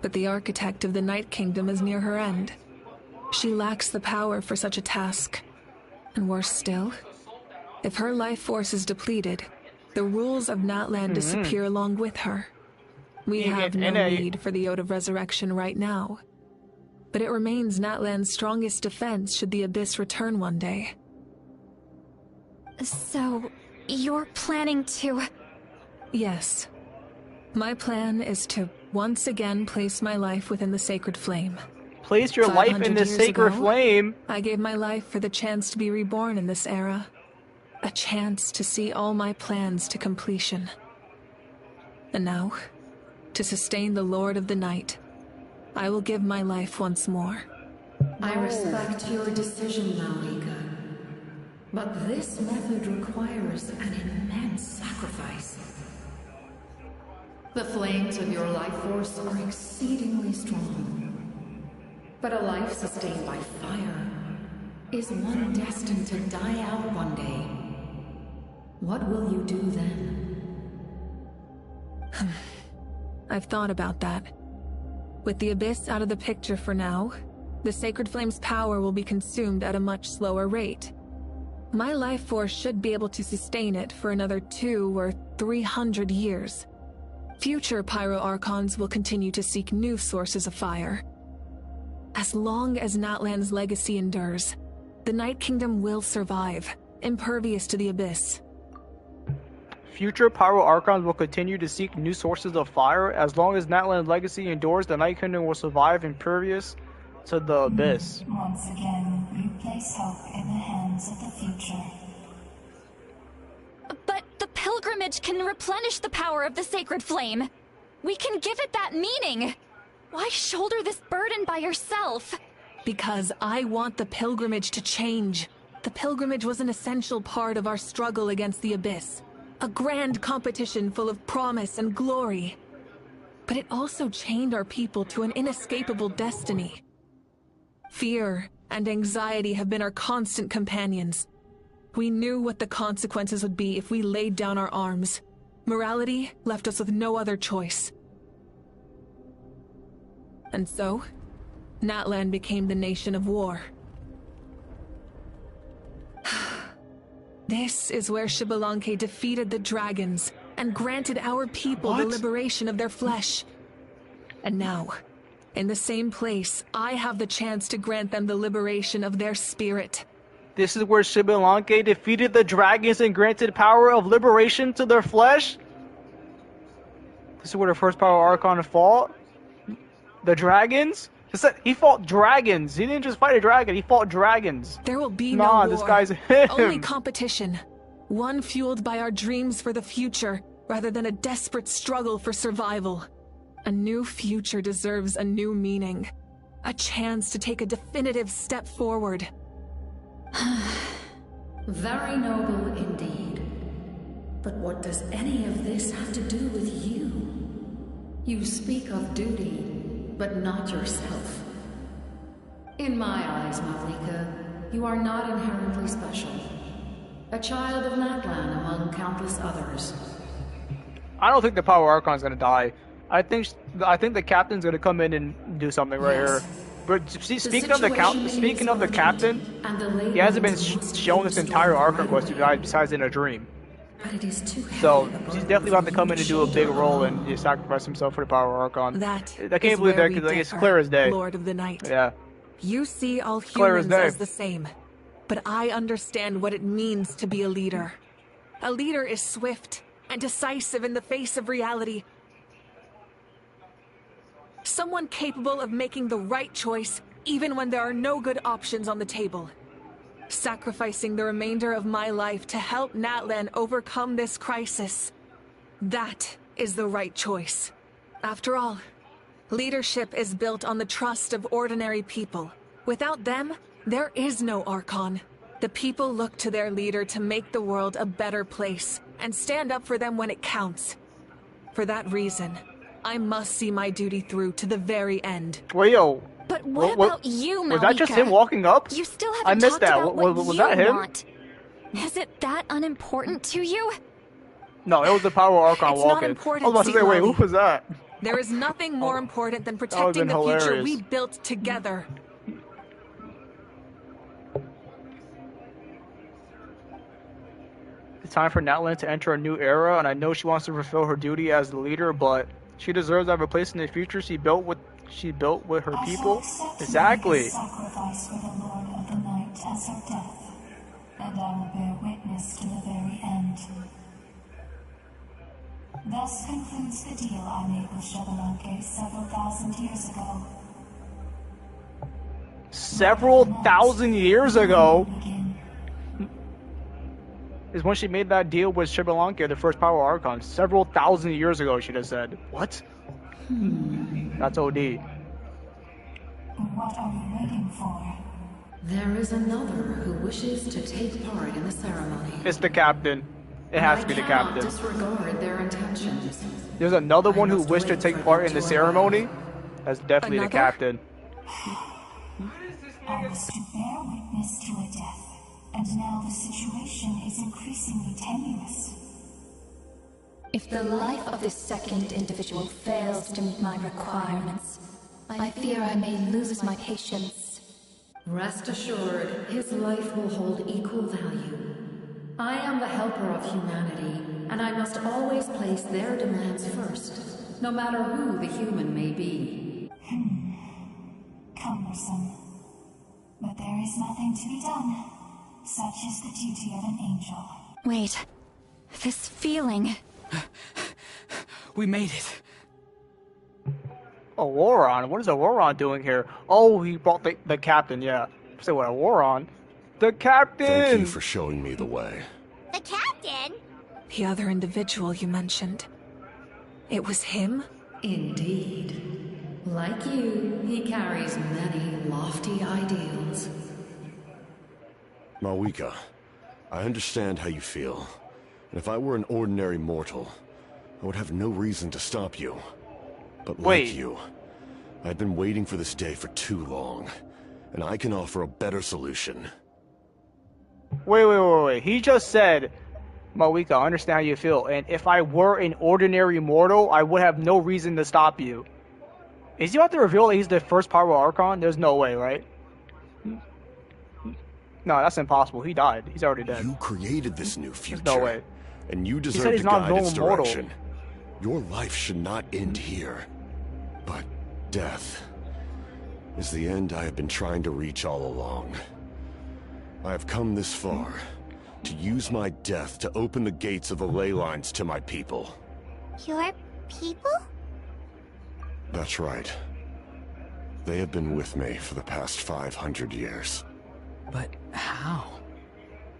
B: But the architect of the Night Kingdom is near her end. She lacks the power for such a task. And worse still, if her life force is depleted, the rules of Natlan disappear along with her. We have no need for the Ode of Resurrection right now. But it remains Natlan's strongest defense should the Abyss return one day.
F: So, you're planning to...
B: Yes. My plan is to once again place my life within the Sacred Flame.
A: Place your life in the Sacred Flame?
B: I gave my life for the chance to be reborn in this era. A chance to see all my plans to completion. And now, to sustain the Lord of the Night, I will give my life once more.
S: I respect your decision, Malika. But this method requires an immense sacrifice. The flames of your life force are exceedingly strong. But a life sustained by fire is one destined to die out one day. What will you do then?
B: I've thought about that. With the Abyss out of the picture for now, the Sacred Flame's power will be consumed at a much slower rate. My life force should be able to sustain it for another 200 or 300 years. Future Pyro Archons will continue to seek new sources of fire. As long as Natlan's legacy endures, the Night Kingdom will survive, impervious to the Abyss.
A: Future Pyro Archons will continue to seek new sources of fire. As long as Natlan's legacy endures, the Night Kingdom will survive, impervious to the Abyss.
K: Once again, you place hope in the hands of the future.
E: But the pilgrimage can replenish the power of the sacred flame. We can give it that meaning. Why shoulder this burden by yourself?
B: Because I want the pilgrimage to change. The pilgrimage was an essential part of our struggle against the Abyss. A grand competition full of promise and glory. But it also chained our people to an inescapable destiny. Fear and anxiety have been our constant companions. We knew what the consequences would be if we laid down our arms. Morality left us with no other choice. And so, Natlan became the nation of war. This is where Xbalanque defeated the dragons and granted our people the liberation of their flesh. And now, in the same place, I have the chance to grant them the liberation of their spirit.
A: This is where Xbalanque defeated the dragons and granted power of liberation to their flesh? This is where the first Pyro Archon fought? The dragons? He fought dragons. He didn't just fight a dragon, he fought dragons.
B: There will be no war.
A: This guy's him.
B: Only competition. One fueled by our dreams for the future, rather than a desperate struggle for survival. A new future deserves a new meaning. A chance to take a definitive step forward.
S: Very noble indeed. But what does any of this have to do with you? You speak of duty, but not yourself. In my eyes, Malika, you are not inherently special. A child of Natlan among countless others.
A: I don't think the Pyro Archon's gonna die. I think the captain's gonna come in and do something right here. But speaking of the captain, he hasn't been shown this entire Archon quest to die besides in a dream.
S: But it is too
A: so he's definitely about to come in and do a big role and just sacrifice himself for the Pyro Archon. I can't believe that because it's clear as day.
B: Lord of the Night.
A: Yeah.
B: You see all humans as the same, but I understand what it means to be a leader. A leader is swift and decisive in the face of reality. Someone capable of making the right choice even when there are no good options on the table. Sacrificing the remainder of my life to help Natlan overcome this crisis. That is the right choice. After all, leadership is built on the trust of ordinary people. Without them, there is no Archon. The people look to their leader to make the world a better place and stand up for them when it counts. For that reason, I must see my duty through to the very end.
A: Wait, yo.
E: But what about you, Malika?
A: Was that just him walking up?
E: You still haven't
A: I missed
E: talked
A: that.
E: about what
A: Was
E: you
A: that him?
E: want. Is it that unimportant to you?
A: No, it was the Pyro Archon
B: It's
A: walking.
B: not important,
A: I was about to say, wait, who
B: Siglali.
A: was that?
B: There is nothing more important than
A: would've
B: protecting
A: been
B: the future
A: hilarious.
B: we built together.
A: It's time for Natlan to enter a new era, and I know she wants to fulfill her duty as the leader, but she deserves to have a place in the future she built with her people. Exactly.
K: Sacrifice for the Lord of the Night as her death, and I will bear witness to the very end. Thus concludes the deal I made with Xbalanque several thousand years ago.
A: Several thousand years ago? is when she made that deal with Shibalankia, the first power Archon, several thousand years ago, she just said. What? That's OD.
K: What are we waiting for?
S: There is another who wishes to take part in the ceremony.
A: It's the captain. It has to be the captain.
S: Disregard their intentions.
A: There's another one who wished to take part in the ceremony. That's definitely the captain.
K: I was to bear witness to a death, and now the situation is increasingly tenuous.
J: If the life of this second individual fails to meet my requirements, I fear I may lose my patience.
S: Rest assured, his life will hold equal value. I am the helper of humanity, and I must always place their demands first, no matter who the human may be.
K: Cumbersome. But there is nothing to be done. Such is the duty of an angel.
E: Wait. This feeling.
N: We made it.
A: Auroron? What is Auroron doing here? Oh, he brought the captain, yeah. Say what, Auroron? The captain!
P: Thank you for showing me the way.
C: The captain?
B: The other individual you mentioned. It was him?
S: Indeed. Like you, he carries many lofty ideals.
P: Mawika, I understand how you feel. And if I were an ordinary mortal, I would have no reason to stop you. But like you, I've been waiting for this day for too long, and I can offer a better solution.
A: Wait. He just said, Mawika, I understand how you feel, and if I were an ordinary mortal, I would have no reason to stop you. Is he about to reveal that he's the first power Archon? There's no way, right? No, that's impossible. He died. He's already dead.
P: You created this new future.
A: There's no way.
P: And you
A: He said
P: deserve
A: he's
P: to
A: not
P: guide its
A: normal
P: direction. Your life should not end here. But death is the end I have been trying to reach all along. I have come this far to use my death to open the gates of the ley lines to my people.
C: Your people?
P: That's right. They have been with me for the past 500 years.
N: But how?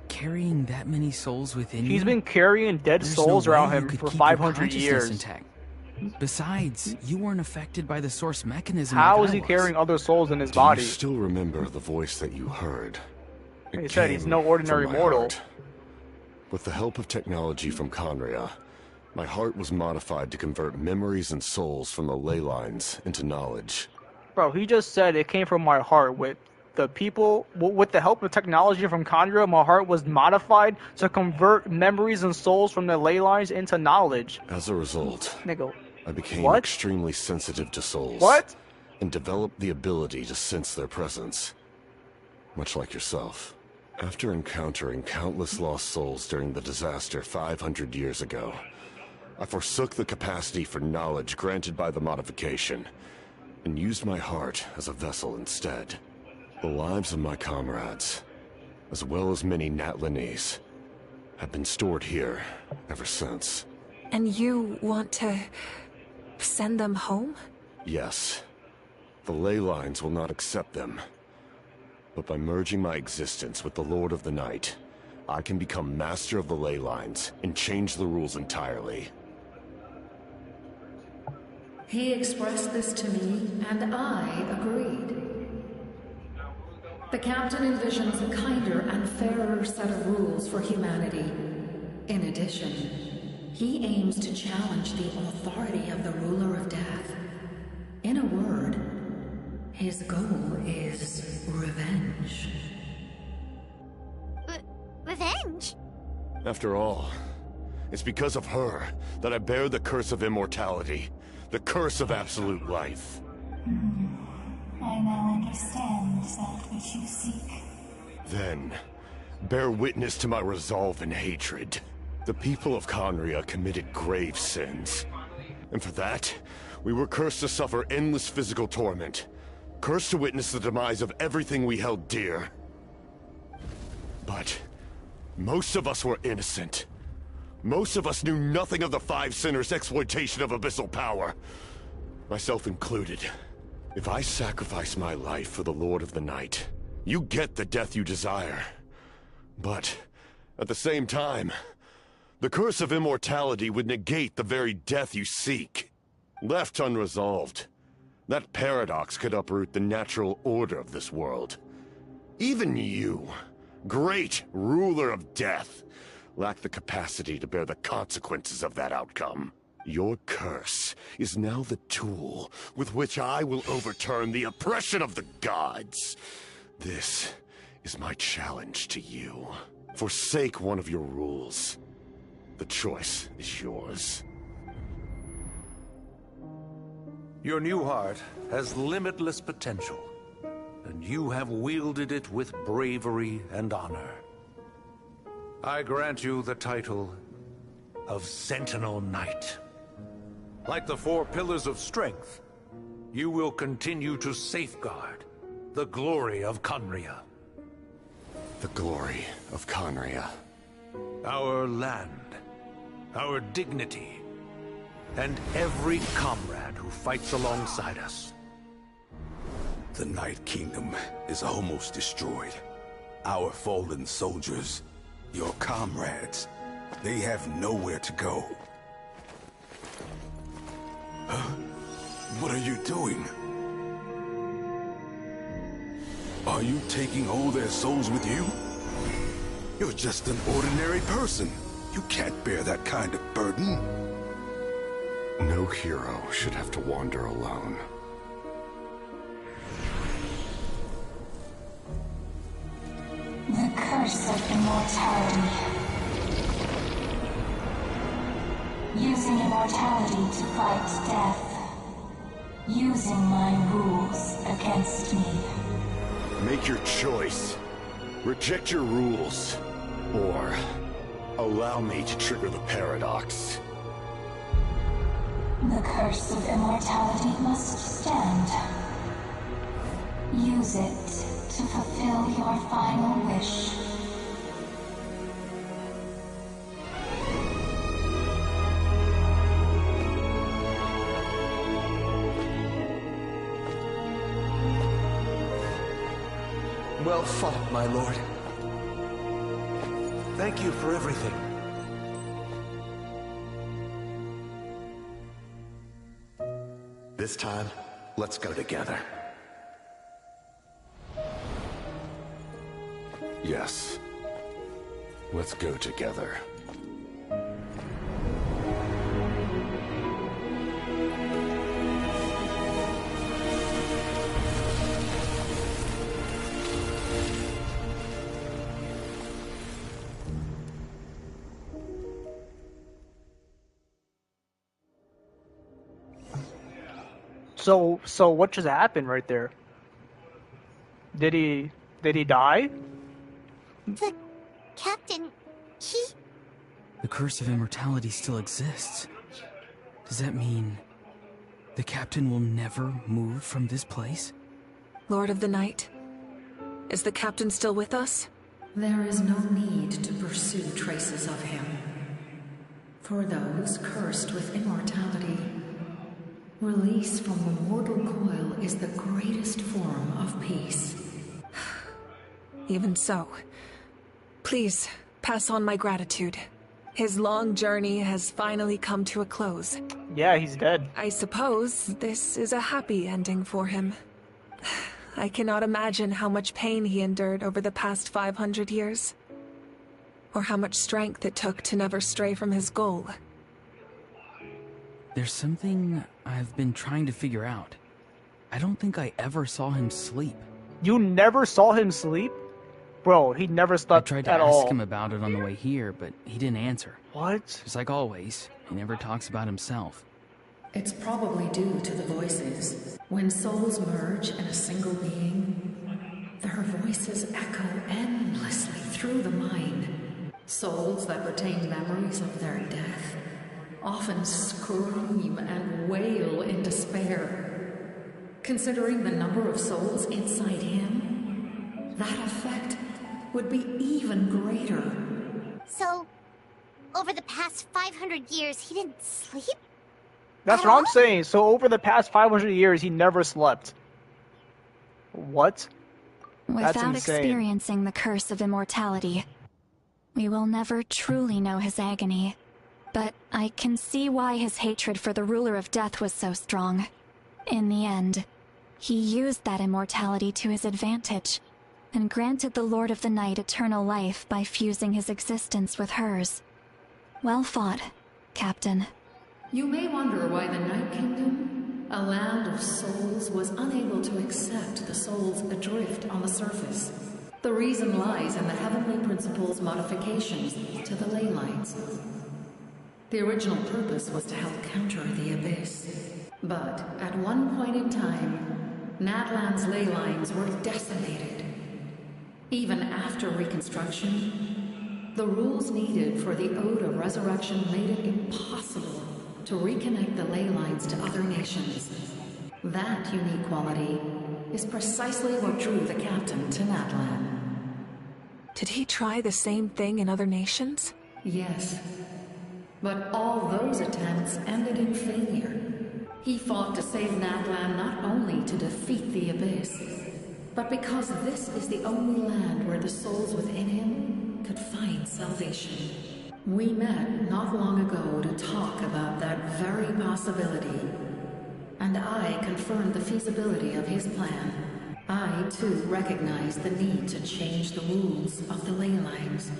N: Carrying that many souls within you?
A: He's been carrying dead souls around him for 500 years.
N: Intact. Besides, you weren't affected by the source mechanism.
A: How
N: like
A: is he
N: I was.
A: carrying other souls in his
P: Do
A: body?
P: you still remember the voice that you heard?
A: He said he's no ordinary mortal.
P: Heart. With the help of technology from Conria, my heart was modified to convert memories and souls from the ley lines into knowledge.
A: Bro, he just said it came from my heart. With the people, with the help of technology from Conria, my heart was modified to convert memories and souls from the ley lines into knowledge.
P: As a result,
A: Nigga,
P: I became
A: what?
P: extremely sensitive to souls.
A: What?
P: And developed the ability to sense their presence. Much like yourself. After encountering countless lost souls during the disaster 500 years ago, I forsook the capacity for knowledge granted by the modification, and used my heart as a vessel instead. The lives of my comrades, as well as many Natlanese, have been stored here ever since.
B: And you want to send them home?
P: Yes. The ley lines will not accept them. But by merging my existence with the Lord of the Night, I can become master of the ley lines and change the rules entirely.
S: He expressed this to me, and I agreed. The captain envisions a kinder and fairer set of rules for humanity. In addition, he aims to challenge the authority of the ruler of death. In a word, his goal is revenge.
C: Revenge?
P: After all, it's because of her that I bear the curse of immortality, the curse of absolute life.
K: I now understand that which you seek.
P: Then, bear witness to my resolve and hatred. The people of Conria committed grave sins. And for that, we were cursed to suffer endless physical torment. Cursed to witness the demise of everything we held dear. But most of us were innocent. Most of us knew nothing of the Five Sinners' exploitation of abyssal power. Myself included. If I sacrifice my life for the Lord of the Night, you get the death you desire. But At the same time, the curse of immortality would negate the very death you seek. Left unresolved, that paradox could uproot the natural order of this world. Even you, great ruler of death, lack the capacity to bear the consequences of that outcome. Your curse is now the tool with which I will overturn the oppression of the gods. This is my challenge to you. Forsake one of your rules. The choice is yours.
L: Your new heart has limitless potential, and you have wielded it with bravery and honor. I grant you the title of Sentinel Knight. Like the 4 pillars of strength, you will continue to safeguard the glory of Conria.
P: The glory of Conria.
L: Our land, our dignity, and every comrade who fights alongside us.
V: The Night Kingdom is almost destroyed. Our fallen soldiers, your comrades, they have nowhere to go. Huh? What are you doing? Are you taking all their souls with you? You're just an ordinary person. You can't bear that kind of burden.
P: No hero should have to wander alone.
K: The curse of immortality. Using immortality to fight death. Using my rules against me.
P: Make your choice. Reject your rules. Or allow me to trigger the paradox.
K: The curse of immortality must stand. Use it to fulfill your final wish.
L: Well fought, my lord. Thank you for everything.
R: This time, let's go together.
P: Yes. Let's go together.
A: So what just happened right there? Did he die?
C: The captain, he...
W: The curse of immortality still exists. Does that mean the captain will never move from this place?
B: Lord of the Night, is the captain still with us?
S: There is no need to pursue traces of him. For those cursed with immortality, release from the mortal coil is the greatest form of peace.
B: Even so, please pass on my gratitude. His long journey has finally come to a close.
A: Yeah, he's dead.
B: I suppose this is a happy ending for him. I cannot imagine how much pain he endured over the past 500 years. Or how much strength it took to never stray from his goal.
W: There's something I've been trying to figure out. I don't think I ever saw him sleep.
A: You never saw him sleep? Bro, he never slept
W: I tried to ask him about it on the way here, but he didn't answer.
A: What?
W: Just like always, he never talks about himself.
S: It's probably due to the voices. When souls merge in a single being, their voices echo endlessly through the mind. Souls that retain memories of their death often scream and wail in despair. Considering the number of souls inside him, that effect would be even greater.
C: So, over the past 500 years, he didn't sleep?
A: That's what I'm saying. So over the past 500 years, he never slept. What? That's
E: Without
A: insane.
E: experiencing the curse of immortality, We will never truly know his agony, but I can see why his hatred for the ruler of death was so strong. In the end, he used that immortality to his advantage, and granted the Lord of the Night eternal life by fusing his existence with hers. Well fought, Captain.
S: You may wonder why the Night Kingdom, a land of souls, was unable to accept the souls adrift on the surface. The reason lies in the Heavenly Principle's modifications to the ley lines. The original purpose was to help counter the Abyss. But at one point in time, Natlan's ley lines were decimated. Even after reconstruction, the rules needed for the Ode of Resurrection made it impossible to reconnect the ley lines to other nations. That unique quality is precisely what drew the captain to Natlan.
B: Did he try the same thing in other nations?
S: Yes. But all those attempts ended in failure. He fought to save Natlan not only to defeat the Abyss, but because this is the only land where the souls within him could find salvation. We met not long ago to talk about that very possibility, and I confirmed the feasibility of his plan. I, too, recognized the need to change the rules of the ley lines.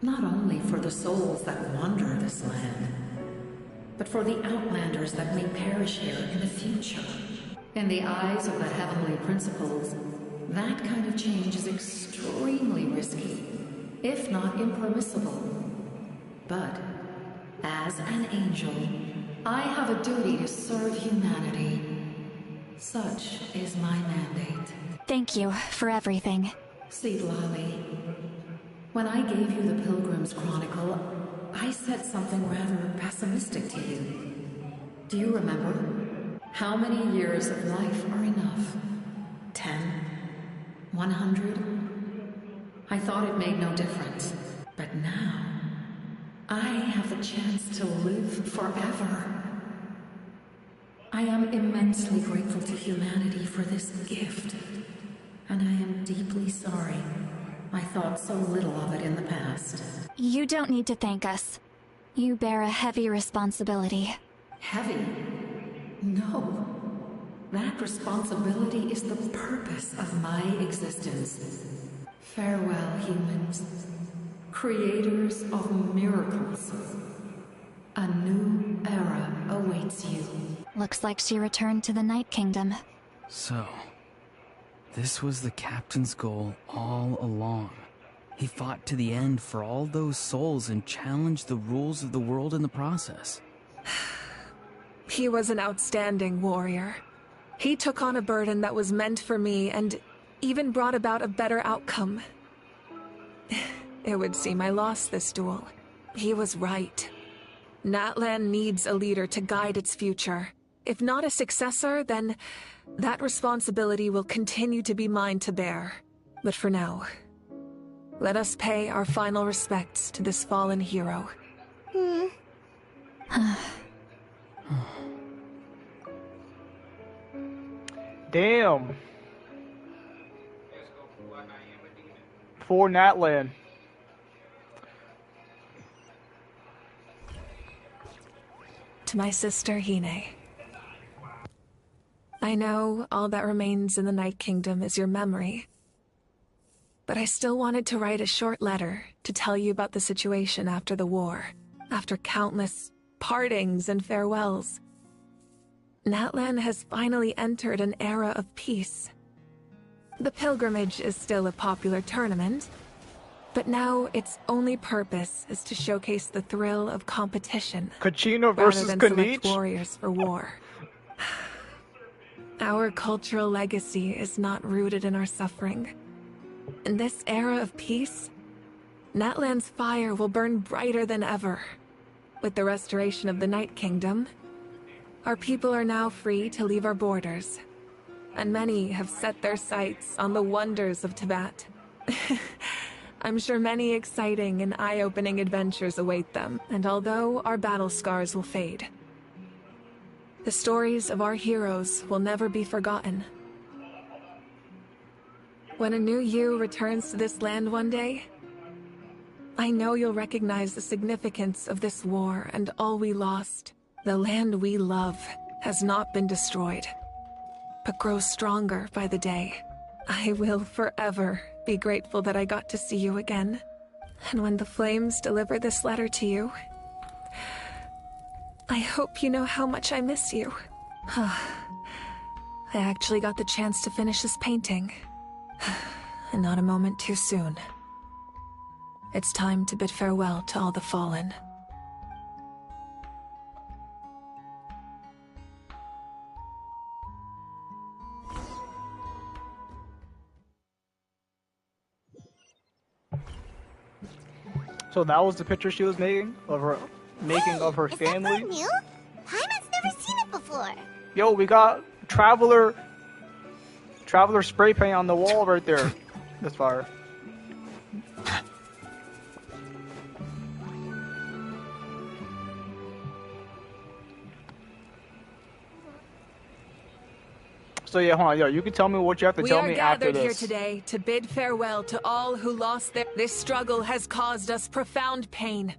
S: Not only for the souls that wander this land, but for the outlanders that may perish here in the future. In the eyes of the Heavenly Principles, that kind of change is extremely risky, if not impermissible. But, as an angel, I have a duty to serve humanity. Such is my mandate.
E: Thank you for everything.
S: Seed Lolly, when I gave you the Pilgrim's Chronicle, I said something rather pessimistic to you. Do you remember? How many years of life are enough? 10? 100? I thought it made no difference. But now, I have the chance to live forever. I am immensely grateful to humanity for this gift, and I am deeply sorry I thought so little of it in the past.
E: You don't need to thank us. You bear a heavy responsibility.
S: Heavy? No. That responsibility is the purpose of my existence. Farewell, humans. Creators of miracles. A new era awaits you.
E: Looks like she returned to the Night Kingdom.
W: So, this was the captain's goal all along. He fought to the end for all those souls and challenged the rules of the world in the process.
B: He was an outstanding warrior. He took on a burden that was meant for me and even brought about a better outcome. It would seem I lost this duel. He was right. Natlan needs a leader to guide its future. If not a successor, then that responsibility will continue to be mine to bear. But for now, let us pay our final respects to this fallen hero.
A: Damn. For Natlan.
B: To my sister, Hine. I know all that remains in the Night Kingdom is your memory. But I still wanted to write a short letter to tell you about the situation after the war, after countless partings and farewells. Natlan has finally entered an era of peace. The pilgrimage is still a popular tournament, but now its only purpose is to showcase the thrill of competition.
A: Kachina
B: rather
A: versus
B: than select
A: Kanich?
B: warriors for war. Our cultural legacy is not rooted in our suffering. In this era of peace, Natlan's fire will burn brighter than ever. With the restoration of the Night Kingdom, our people are now free to leave our borders, and many have set their sights on the wonders of Tibet. I'm sure many exciting and eye-opening adventures await them, and although our battle scars will fade, the stories of our heroes will never be forgotten. When a new you returns to this land one day, I know you'll recognize the significance of this war and all we lost. The land we love has not been destroyed, but grows stronger by the day. I will forever be grateful that I got to see you again. And when the flames deliver this letter to you, I hope you know how much I miss you. I actually got the chance to finish this painting. And not a moment too soon. It's time to bid farewell to all the fallen.
A: So that was the picture she was making of her family.
C: Is new? Paimon's never seen it before.
A: Yo, we got traveler spray paint on the wall right there. That's fire. So yeah, hold on, yo, you can tell me what you have to tell me after this.
B: We are gathered here today to bid farewell to all who lost their... This struggle has caused us profound pain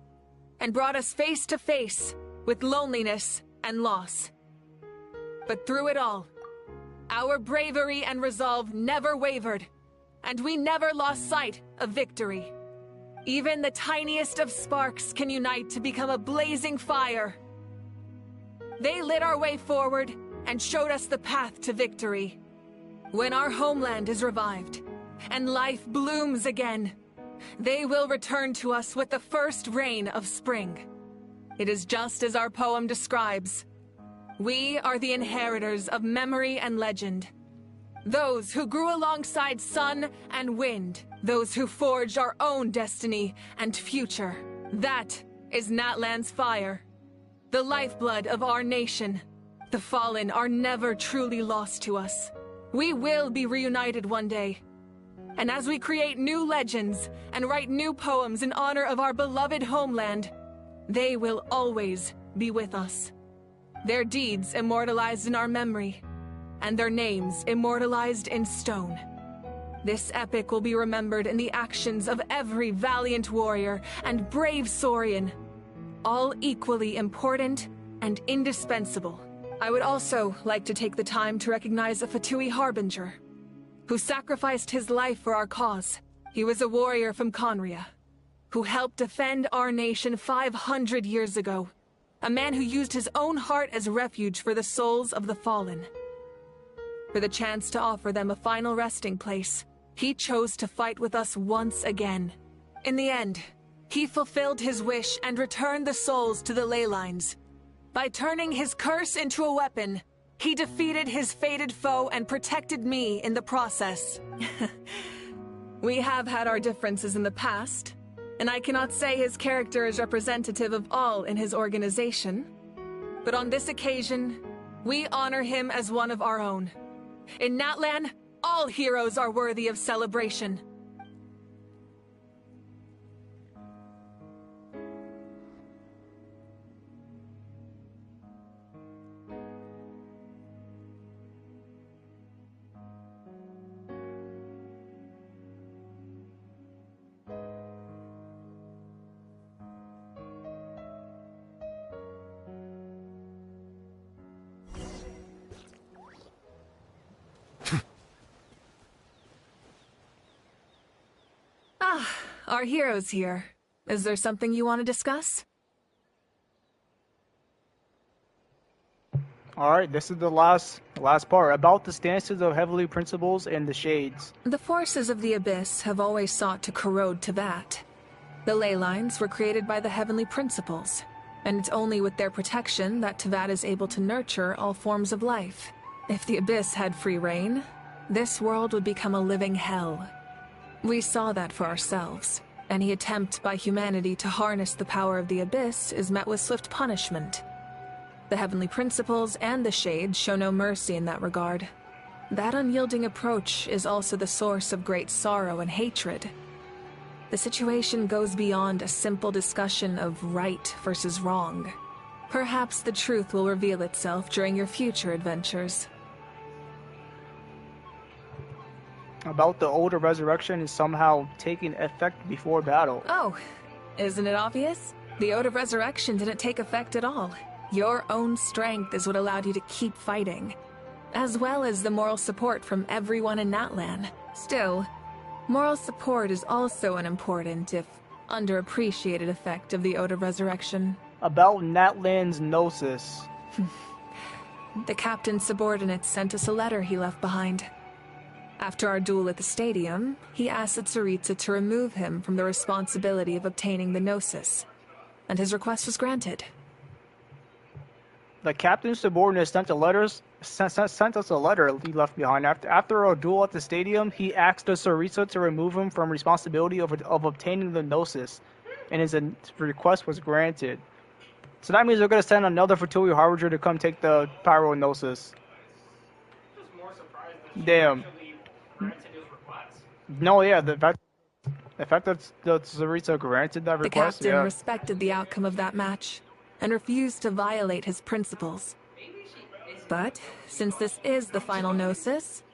B: and brought us face to face with loneliness and loss. But through it all, our bravery and resolve never wavered, and we never lost sight of victory. Even the tiniest of sparks can unite to become a blazing fire. They lit our way forward and showed us the path to victory. When our homeland is revived and life blooms again, they will return to us with the first rain of spring. It is just as our poem describes. We are the inheritors of memory and legend. Those who grew alongside sun and wind. Those who forged our own destiny and future. That is Natlan's fire. The lifeblood of our nation. The fallen are never truly lost to us. We will be reunited one day. And as we create new legends and write new poems in honor of our beloved homeland, they will always be with us. Their deeds immortalized in our memory, and their names immortalized in stone. This epic will be remembered in the actions of every valiant warrior and brave Saurian, all equally important and indispensable. I would also like to take the time to recognize a Fatui Harbinger, who sacrificed his life for our cause. He was a warrior from Conria, who helped defend our nation 500 years ago. A man who used his own heart as refuge for the souls of the fallen. For the chance to offer them a final resting place, he chose to fight with us once again. In the end, he fulfilled his wish and returned the souls to the ley lines. By turning his curse into a weapon, he defeated his fated foe and protected me in the process. We have had our differences in the past, and I cannot say his character is representative of all in his organization. But on this occasion, we honor him as one of our own. In Natlan, all heroes are worthy of celebration. Our hero's here. Is there something you want to discuss?
A: Alright, this is the last part, about the stances of Heavenly Principles and the Shades.
B: The forces of the Abyss have always sought to corrode Teyvat. The ley lines were created by the Heavenly Principles, and it's only with their protection that Teyvat is able to nurture all forms of life. If the Abyss had free reign, this world would become a living hell. We saw that for ourselves. Any attempt by humanity to harness the power of the Abyss is met with swift punishment. The Heavenly Principles and the Shades show no mercy in that regard. That unyielding approach is also the source of great sorrow and hatred. The situation goes beyond a simple discussion of right versus wrong. Perhaps the truth will reveal itself during your future adventures.
A: About the older resurrection is somehow taking effect before battle.
B: Oh, Isn't it obvious? The Ode of Resurrection didn't take effect at all. Your own strength is what allowed you to keep fighting, as well as the moral support from everyone in Natlan. Still, moral support is also an important, if underappreciated, effect of the Ode of Resurrection.
A: About Natlan's Gnosis.
B: The captain's subordinates sent us a letter he left behind. After our duel at the stadium, he asked Tsaritsa to remove him from the responsibility of obtaining the Gnosis, and his request was granted.
A: The captain's subordinate sent us a letter he left behind. After our duel at the stadium, he asked Tsaritsa to remove him from responsibility of obtaining the Gnosis, and his request was granted. So that means they're going to send another Fatui Harbinger to come take the Pyro Gnosis. Damn. No, yeah, the fact that Tsaritsa granted that request,
B: the captain respected the outcome of that match and refused to violate his principles. But since this is the final Gnosis,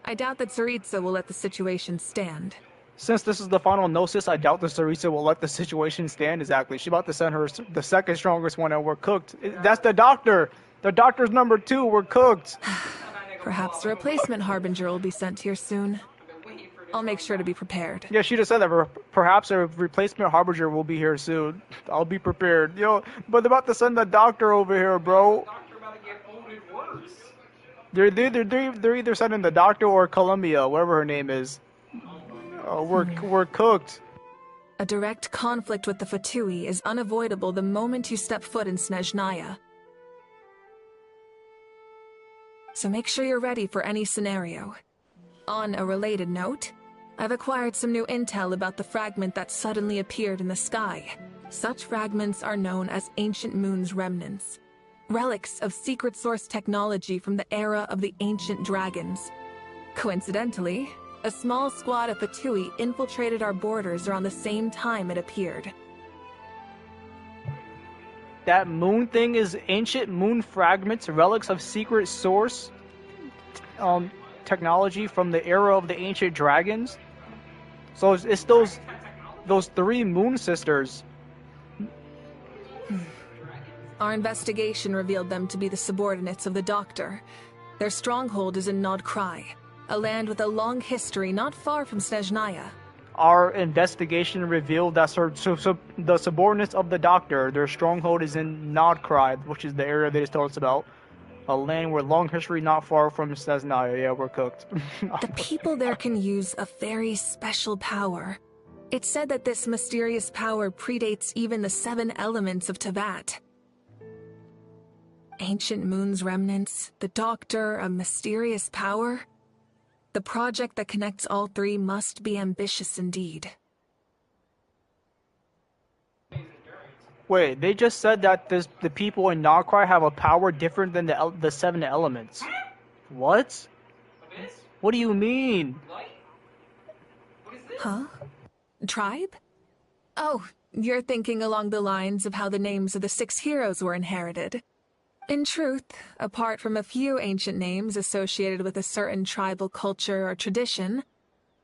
B: I doubt that Tsaritsa will let the situation stand.
A: Since this is the final Gnosis, I doubt that Tsaritsa will let the situation stand. Exactly. She's about to send her the second strongest one, and we're cooked. That's the Doctor! The Doctor's number 2, we're cooked!
B: Perhaps a replacement Harbinger will be sent here soon. I'll make sure to be prepared.
A: Yeah, she just said that perhaps a replacement Harbinger will be here soon. I'll be prepared. Yo, but they're about to send the Doctor over here, bro. They're either sending the Doctor or Columbia, whatever her name is. We're cooked.
B: A direct conflict with the Fatui is unavoidable the moment you step foot in Snezhnaya. So make sure you're ready for any scenario. On a related note, I've acquired some new intel about the fragment that suddenly appeared in the sky. Such fragments are known as Ancient Moon's remnants, relics of secret source technology from the era of the ancient dragons. Coincidentally, a small squad of Fatui infiltrated our borders around the same time it appeared.
A: That moon thing is ancient moon fragments, relics of secret source technology from the era of the ancient dragons. So it's those 3 moon sisters.
B: Our investigation revealed them to be the subordinates of the Doctor. Their stronghold is in Nod Krai, a land with a long history not far from Snezhnaya.
A: Our investigation revealed that the subordinates of the Doctor, their stronghold is in Nod Krai, which is the area they just told us about. A land with long history not far from Snezhnaya. Yeah, we're cooked.
B: The people there can use a very special power. It's said that this mysterious power predates even the 7 elements of Teyvat. Ancient Moon's remnants, the Doctor, a mysterious power. The project that connects all 3 must be ambitious indeed.
A: Wait, they just said that the people in Nodcry have a power different than the 7 elements. What? What do you mean?
B: Huh? Tribe? Oh, you're thinking along the lines of how the names of the 6 heroes were inherited. In truth, apart from a few ancient names associated with a certain tribal culture or tradition,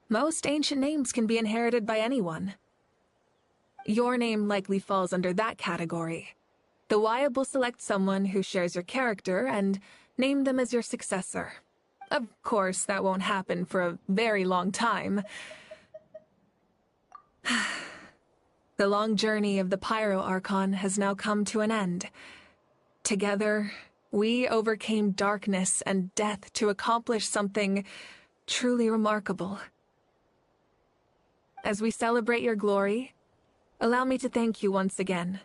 B: most ancient names can be inherited by anyone. Your name likely falls under that category. The Wyab will select someone who shares your character and name them as your successor. Of course, that won't happen for a very long time. The long journey of the Pyro Archon has now come to an end. Together, we overcame darkness and death to accomplish something truly remarkable. As we celebrate your glory, allow me to thank you once again.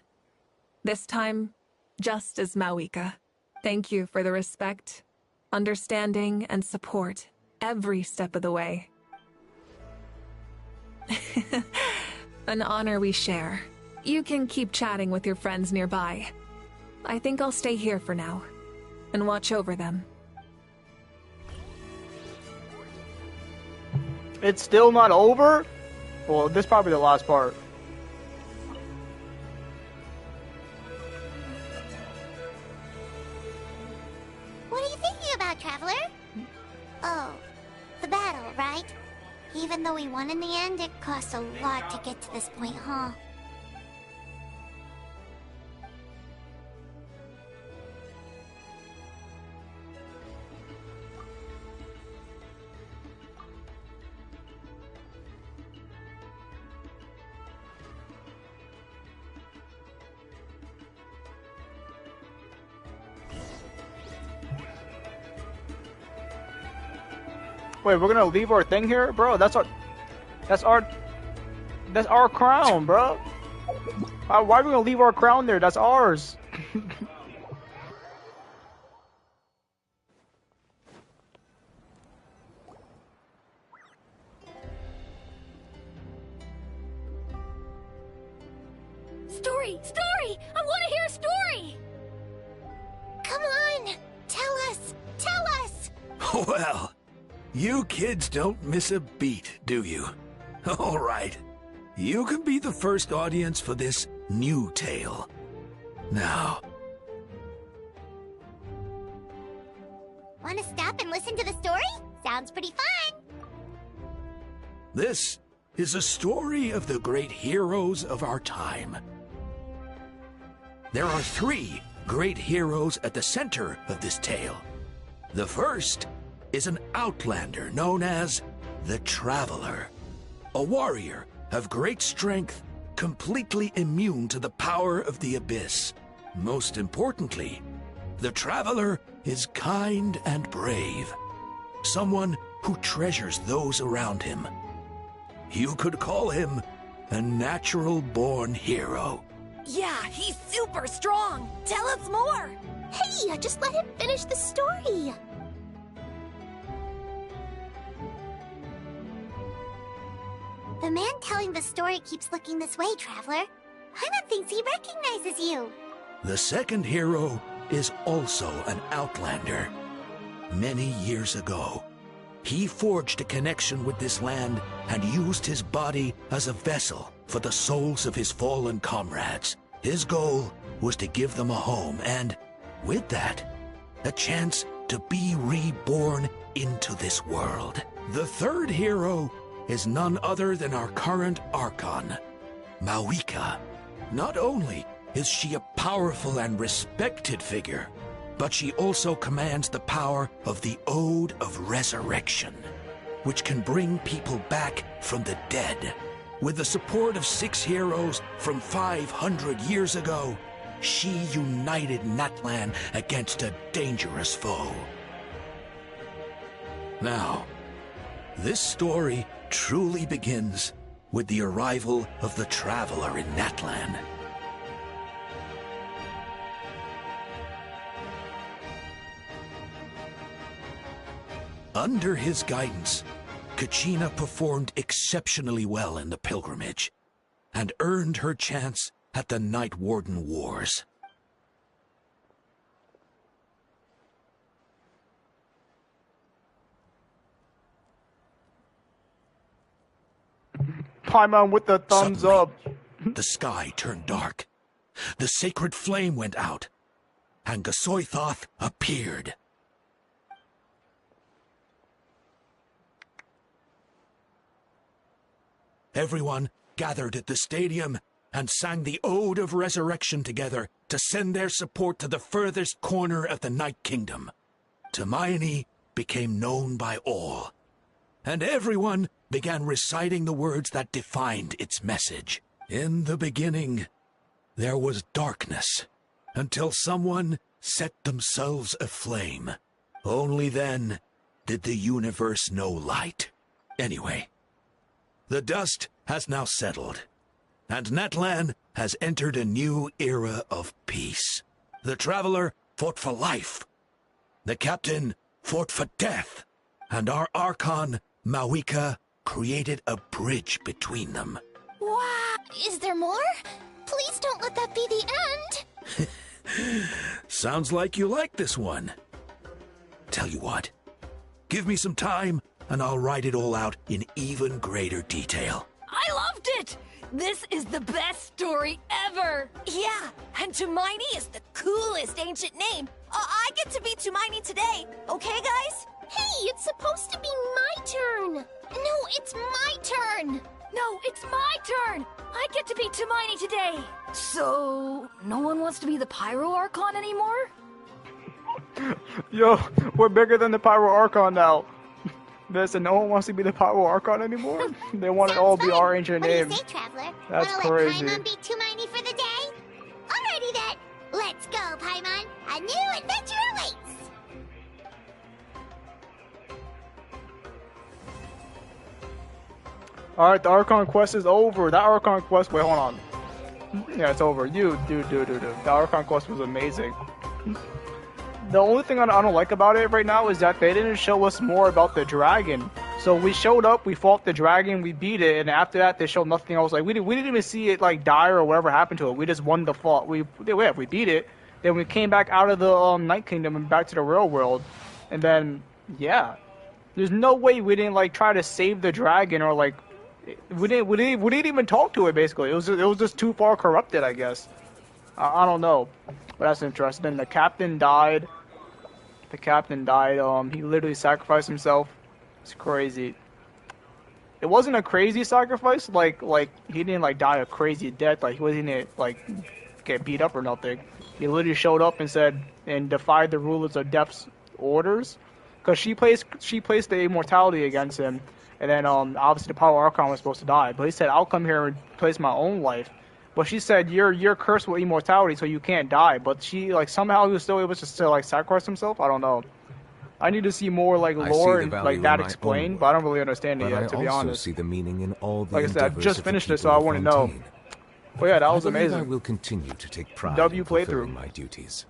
B: This time, just as Mawika. Thank you for the respect, understanding, and support every step of the way. An honor we share. You can keep chatting with your friends nearby. I think I'll stay here for now and watch over them.
A: It's still not over? Well, this is probably the last part.
C: What are you thinking about, Traveler? Oh, the battle, right? Even though we won in the end, it cost a lot to get to this point, huh?
A: Wait, we're gonna leave our thing here, bro? That's our crown, bro. Why are we gonna leave our crown there? That's ours.
F: Story! Story! I want to hear a story! Come on! Tell us! Tell us!
Q: Well, you kids don't miss a beat, do you? All right. You can be the first audience for this new tale. Now.
C: Want to stop and listen to the story? Sounds pretty fun.
Q: This is a story of the great heroes of our time. There are 3 great heroes at the center of this tale. The first is an outlander known as the Traveler, a warrior of great strength, completely immune to the power of the Abyss. Most importantly, the Traveler is kind and brave, someone who treasures those around him. You could call him a natural-born hero.
U: Yeah, he's super strong. Tell us more.
C: Hey, just let him finish the story. The man telling the story keeps looking this way, Traveler. Paimon thinks he recognizes you.
Q: The second hero is also an outlander. Many years ago, he forged a connection with this land and used his body as a vessel for the souls of his fallen comrades. His goal was to give them a home and, with that, a chance to be reborn into this world. The third hero is none other than our current Archon, Mawika. Not only is she a powerful and respected figure, but she also commands the power of the Ode of Resurrection, which can bring people back from the dead. With the support of 6 heroes from 500 years ago, she united Natlan against a dangerous foe. Now, this story truly begins with the arrival of the Traveler in Natlan. Under his guidance, Kachina performed exceptionally well in the pilgrimage and earned her chance at the Night Warden Wars.
A: Paimon with the thumbs up.
Q: The sky turned dark. The sacred flame went out, and Gasoithoth appeared. Everyone gathered at the stadium and sang the Ode of Resurrection together to send their support to the furthest corner of the Night Kingdom. Hermione became known by all, and everyone began reciting the words that defined its message. In the beginning, there was darkness, until someone set themselves aflame. Only then did the universe know light. Anyway, the dust has now settled, and Natlan has entered a new era of peace. The Traveler fought for life, the Captain fought for death, and our Archon, Mawika, created a bridge between them.
F: Wow! Is there more? Please don't let that be the end!
Q: Sounds like you like this one. Tell you what, give me some time, and I'll write it all out in even greater detail.
U: I loved it! This is the best story ever! Yeah, and Tumaini is the coolest ancient name. I get to be Tumaini today, okay guys?
F: Hey, it's supposed to be my turn! No, it's my turn!
U: No, it's my turn! I get to be Tumaini today! So, no one wants to be the Pyro Archon anymore?
A: Yo, we're bigger than the Pyro Archon now. Listen, no one wants to be the Pyro Archon anymore? They want it all to be our ancient name.
C: What do you say, Traveler?
A: That's
C: Wanna
A: crazy.
C: let Paimon be Tumaini for the day? Alrighty then! Let's go, Paimon! A new adventure awaits!
A: Alright, the Archon quest is over. That Archon quest, wait, hold on. Yeah, it's over. Dude. The Archon quest was amazing. The only thing I don't like about it right now is that they didn't show us more about the dragon. So we showed up, we fought the dragon, we beat it, and after that they showed nothing else. Like we didn't even see it like die or whatever happened to it. We just won the fight. We beat it. Then we came back out of the Night Kingdom and back to the real world, and then yeah, there's no way we didn't like try to save the dragon or like we didn't even talk to it. Basically, it was just too far corrupted, I guess. I don't know, but that's interesting. The captain died. He literally sacrificed himself. It's crazy. It wasn't a crazy sacrifice. Like he didn't like die a crazy death. Like he wasn't like get beat up or nothing. He literally showed up and said and defied the rulers of Death's orders, because she placed the immortality against him, and then obviously the power Archon was supposed to die, but he said I'll come here and place my own life. But she said you're cursed with immortality, so you can't die. But she like somehow he was still able to still like sacrifice himself. I don't know. I need to see more like lore and like that explained, but I don't really understand it yet, to be honest.
G: See the meaning in all the
A: like I said, I just finished it, so I want to know. But yeah, that was amazing.
G: I will continue to take pride
A: W
G: in
A: playthrough.
G: fulfilling my duties.